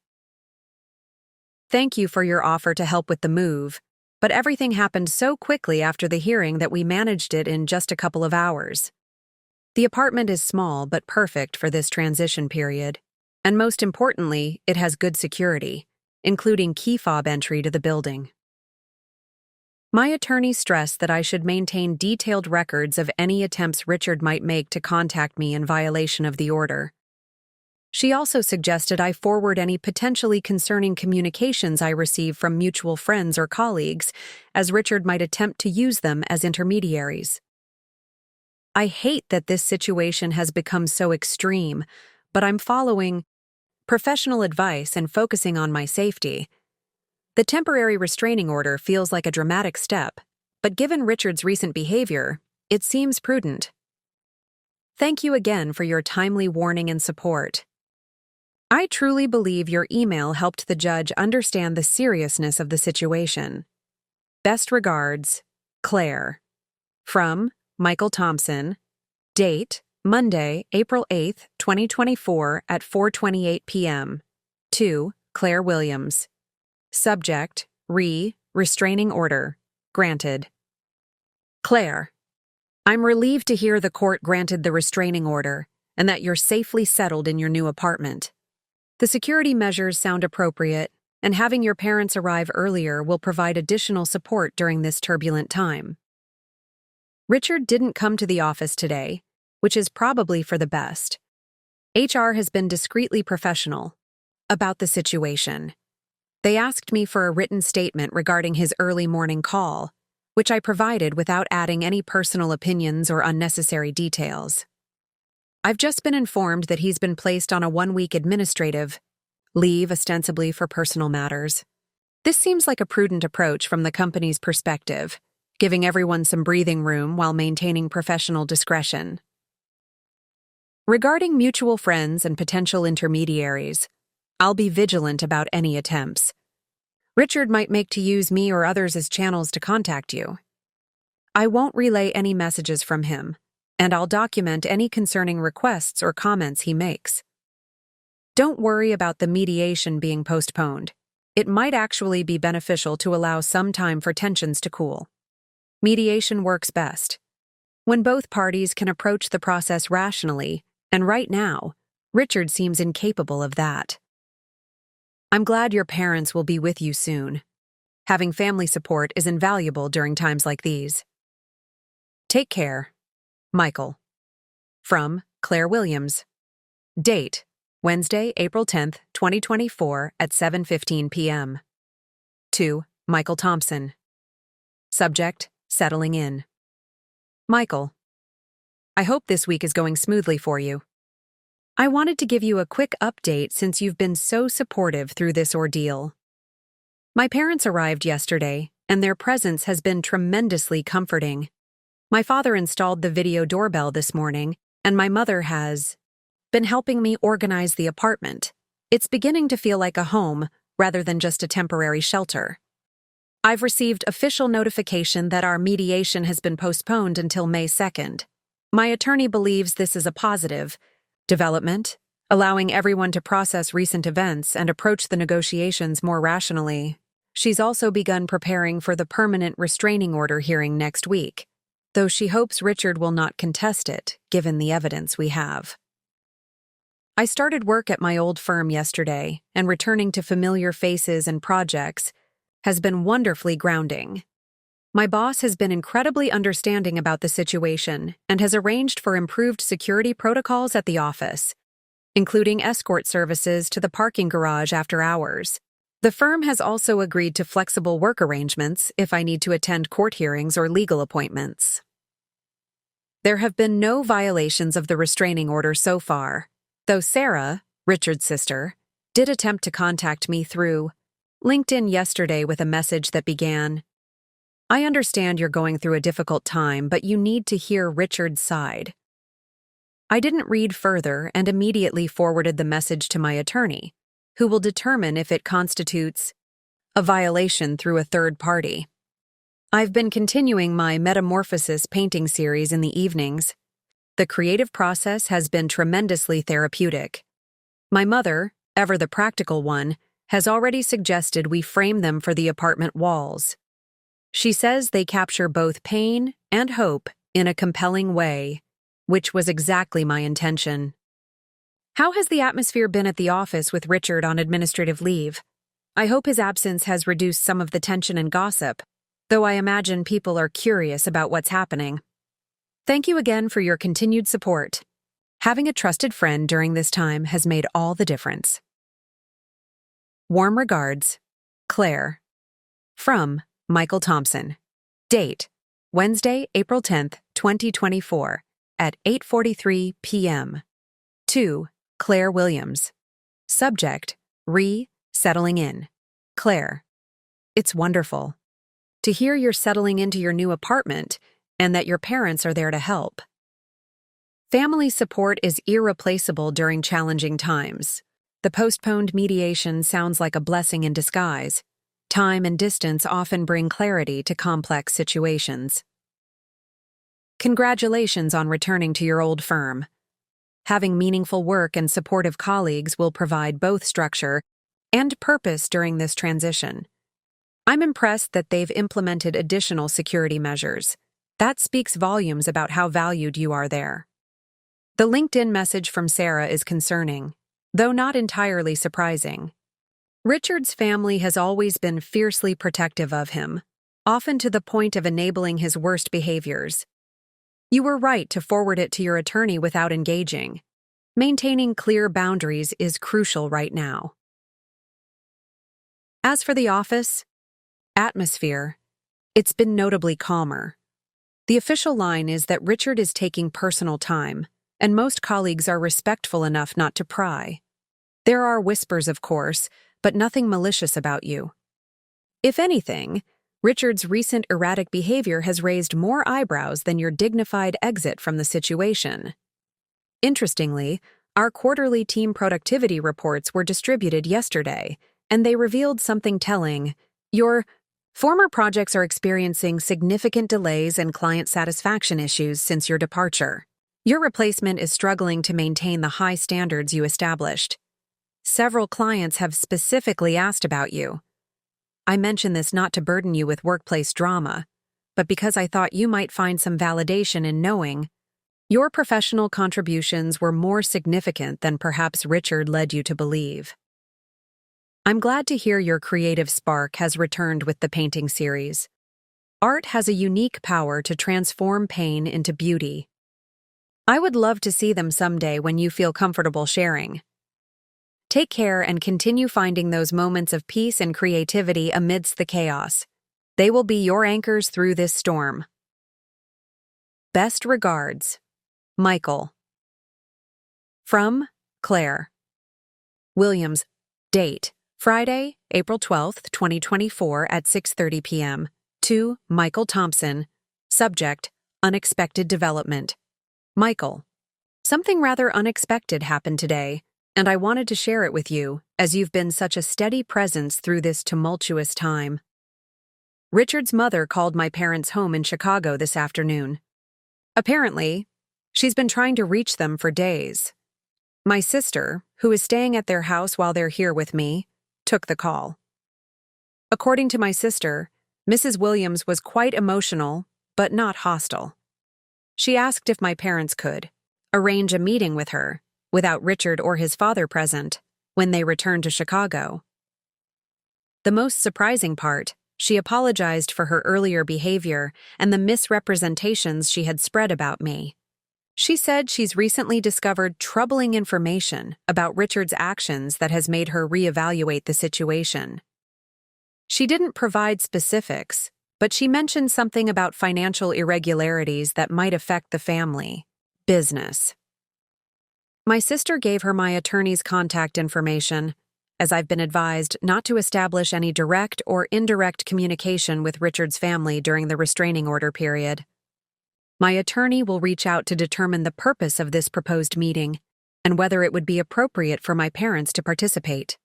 Thank you for your offer to help with the move, but everything happened so quickly after the hearing that we managed it in just a couple of hours. The apartment is small but perfect for this transition period, and most importantly, it has good security, including key fob entry to the building. My attorney stressed that I should maintain detailed records of any attempts Richard might make to contact me in violation of the order. She also suggested I forward any potentially concerning communications I receive from mutual friends or colleagues, as Richard might attempt to use them as intermediaries. I hate that this situation has become so extreme, but I'm following professional advice and focusing on my safety. The temporary restraining order feels like a dramatic step, but given Richard's recent behavior, it seems prudent. Thank you again for your timely warning and support. I truly believe your email helped the judge understand the seriousness of the situation. Best regards, Claire. From Michael Thompson. Date, Monday, April 8, 2024 at 4:28 p.m. To Claire Williams. Subject, restraining order, granted. Claire, I'm relieved to hear the court granted the restraining order and that you're safely settled in your new apartment. The security measures sound appropriate, and having your parents arrive earlier will provide additional support during this turbulent time. Richard didn't come to the office today, which is probably for the best. HR has been discreetly professional about the situation. They asked me for a written statement regarding his early morning call, which I provided without adding any personal opinions or unnecessary details. I've just been informed that he's been placed on a 1-week administrative leave, ostensibly for personal matters. This seems like a prudent approach from the company's perspective, giving everyone some breathing room while maintaining professional discretion. Regarding mutual friends and potential intermediaries, I'll be vigilant about any attempts. Richard might make to use me or others as channels to contact you. I won't relay any messages from him, and I'll document any concerning requests or comments he makes. Don't worry about the mediation being postponed. It might actually be beneficial to allow some time for tensions to cool. Mediation works best when both parties can approach the process rationally, and right now, Richard seems incapable of that. I'm glad your parents will be with you soon. Having family support is invaluable during times like these. Take care, Michael. From Claire Williams. Date, Wednesday, April 10th, 2024 at 7:15 p.m. To Michael Thompson. Subject, settling in. Michael, I hope this week is going smoothly for you. I wanted to give you a quick update since you've been so supportive through this ordeal. My parents arrived yesterday, and their presence has been tremendously comforting. My father installed the video doorbell this morning, and my mother has been helping me organize the apartment. It's beginning to feel like a home rather than just a temporary shelter. I've received official notification that our mediation has been postponed until May 2nd. My attorney believes this is a positive development, allowing everyone to process recent events and approach the negotiations more rationally. She's also begun preparing for the permanent restraining order hearing next week, though she hopes Richard will not contest it, given the evidence we have. I started work at my old firm yesterday, and returning to familiar faces and projects has been wonderfully grounding. My boss has been incredibly understanding about the situation and has arranged for improved security protocols at the office, including escort services to the parking garage after hours. The firm has also agreed to flexible work arrangements if I need to attend court hearings or legal appointments. There have been no violations of the restraining order so far, Though Sarah, Richard's sister, did attempt to contact me through LinkedIn yesterday with a message that began, "I understand you're going through a difficult time, but you need to hear Richard's side." I didn't read further and immediately forwarded the message to my attorney, who will determine if it constitutes a violation through a third party. I've been continuing my Metamorphosis painting series in the evenings. The creative process has been tremendously therapeutic. My mother, ever the practical one, has already suggested we frame them for the apartment walls. She says they capture both pain and hope in a compelling way, which was exactly my intention. How has the atmosphere been at the office with Richard on administrative leave? I hope his absence has reduced some of the tension and gossip, though I imagine people are curious about what's happening. Thank you again for your continued support. Having a trusted friend during this time has made all the difference. Warm regards, Claire. From Michael Thompson. Date: Wednesday, April 10th, 2024, at 8:43 p.m. To Claire Williams. Subject: Settling in. Claire. It's wonderful to hear you're settling into your new apartment and that your parents are there to help. Family support is irreplaceable during challenging times. The postponed mediation sounds like a blessing in disguise. Time and distance often bring clarity to complex situations. Congratulations on returning to your old firm. Having meaningful work and supportive colleagues will provide both structure and purpose during this transition. I'm impressed that they've implemented additional security measures. That speaks volumes about how valued you are there. The LinkedIn message from Sarah is concerning, though not entirely surprising. Richard's family has always been fiercely protective of him, often to the point of enabling his worst behaviors. You were right to forward it to your attorney without engaging. Maintaining clear boundaries is crucial right now. As for the office atmosphere, it's been notably calmer. The official line is that Richard is taking personal time, and most colleagues are respectful enough not to pry. There are whispers, of course, but nothing malicious about you. If anything, Richard's recent erratic behavior has raised more eyebrows than your dignified exit from the situation. Interestingly, our quarterly team productivity reports were distributed yesterday, and they revealed something telling. Your former projects are experiencing significant delays and client satisfaction issues since your departure. Your replacement is struggling to maintain the high standards you established. Several clients have specifically asked about you. I mention this not to burden you with workplace drama, but because I thought you might find some validation in knowing your professional contributions were more significant than perhaps Richard led you to believe. I'm glad to hear your creative spark has returned with the painting series. Art has a unique power to transform pain into beauty. I would love to see them someday when you feel comfortable sharing. Take care and continue finding those moments of peace and creativity amidst the chaos. They will be your anchors through this storm. Best regards, Michael. From Claire Williams. Date: Friday, April 12th, 2024 at 6:30 p.m. To Michael Thompson. Subject: Unexpected development. Michael. Something rather unexpected happened today, and I wanted to share it with you, as you've been such a steady presence through this tumultuous time. Richard's mother called my parents' home in Chicago this afternoon. Apparently, she's been trying to reach them for days. My sister, who is staying at their house while they're here with me, took the call. According to my sister, Mrs. Williams was quite emotional, but not hostile. She asked if my parents could arrange a meeting with her, without Richard or his father present, when they returned to Chicago. The most surprising part, she apologized for her earlier behavior and the misrepresentations she had spread about me. She said she's recently discovered troubling information about Richard's actions that has made her reevaluate the situation. She didn't provide specifics, but she mentioned something about financial irregularities that might affect the family business. My sister gave her my attorney's contact information, as I've been advised not to establish any direct or indirect communication with Richard's family during the restraining order period. My attorney will reach out to determine the purpose of this proposed meeting and whether it would be appropriate for my parents to participate.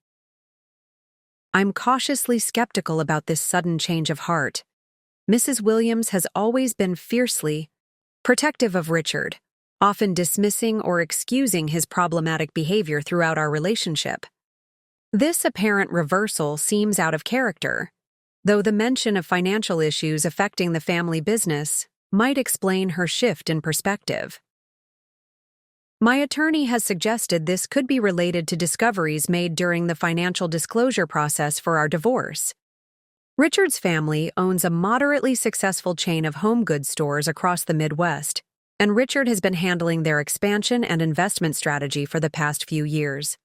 I'm cautiously skeptical about this sudden change of heart. Mrs. Williams has always been fiercely protective of Richard, often dismissing or excusing his problematic behavior throughout our relationship. This apparent reversal seems out of character, though the mention of financial issues affecting the family business might explain her shift in perspective. My attorney has suggested this could be related to discoveries made during the financial disclosure process for our divorce. Richard's family owns a moderately successful chain of home goods stores across the Midwest, and Richard has been handling their expansion and investment strategy for the past few years.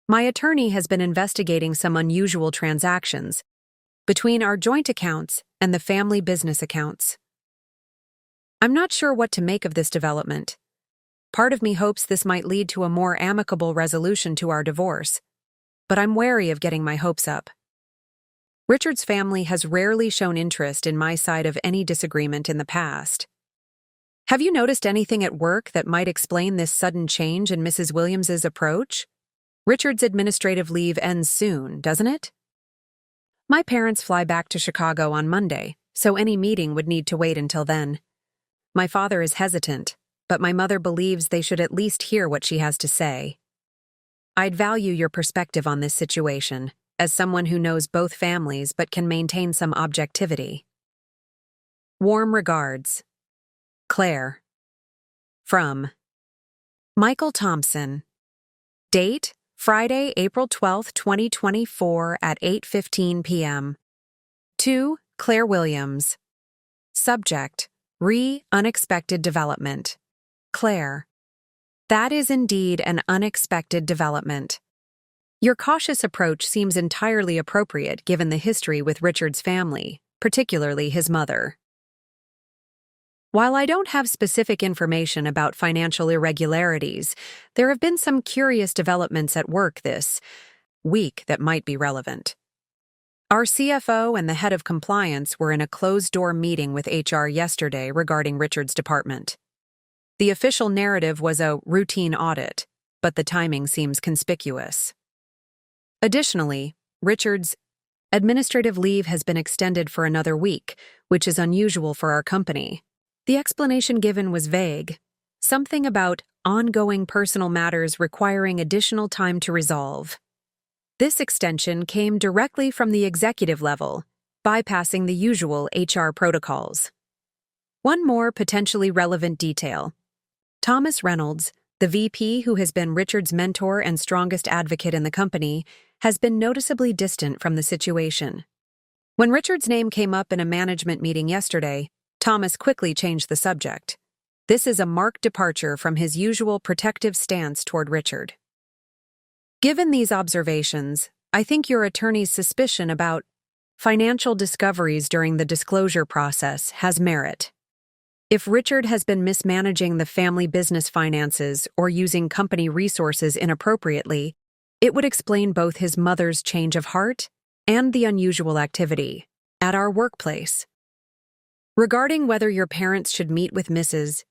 My attorney has been investigating some unusual transactions between our joint accounts and the family business accounts. I'm not sure what to make of this development. Part of me hopes this might lead to a more amicable resolution to our divorce, but I'm wary of getting my hopes up. Richard's family has rarely shown interest in my side of any disagreement in the past. Have you noticed anything at work that might explain this sudden change in Mrs. Williams's approach? Richard's administrative leave ends soon, doesn't it? My parents fly back to Chicago on Monday, so any meeting would need to wait until then. My father is hesitant, but my mother believes they should at least hear what she has to say. I'd value your perspective on this situation, as someone who knows both families but can maintain some objectivity. Warm regards. Claire. From Michael Thompson. Date: Friday, April 12, 2024 at 8:15 p.m. To Claire Williams. Subject: Unexpected development. Claire. That is indeed an unexpected development. Your cautious approach seems entirely appropriate given the history with Richard's family, particularly his mother. While I don't have specific information about financial irregularities, there have been some curious developments at work this week that might be relevant. Our CFO and the head of compliance were in a closed-door meeting with HR yesterday regarding Richard's department. The official narrative was a routine audit, but the timing seems conspicuous. Additionally, Richard's administrative leave has been extended for another week, which is unusual for our company. The explanation given was vague, something about ongoing personal matters requiring additional time to resolve. This extension came directly from the executive level, bypassing the usual HR protocols. One more potentially relevant detail. Thomas Reynolds, the VP who has been Richard's mentor and strongest advocate in the company, has been noticeably distant from the situation. When Richard's name came up in a management meeting yesterday, Thomas quickly changed the subject. This is a marked departure from his usual protective stance toward Richard. Given these observations, I think your attorney's suspicion about financial discoveries during the disclosure process has merit. If Richard has been mismanaging the family business finances or using company resources inappropriately, it would explain both his mother's change of heart and the unusual activity at our workplace. Regarding whether your parents should meet with Mrs.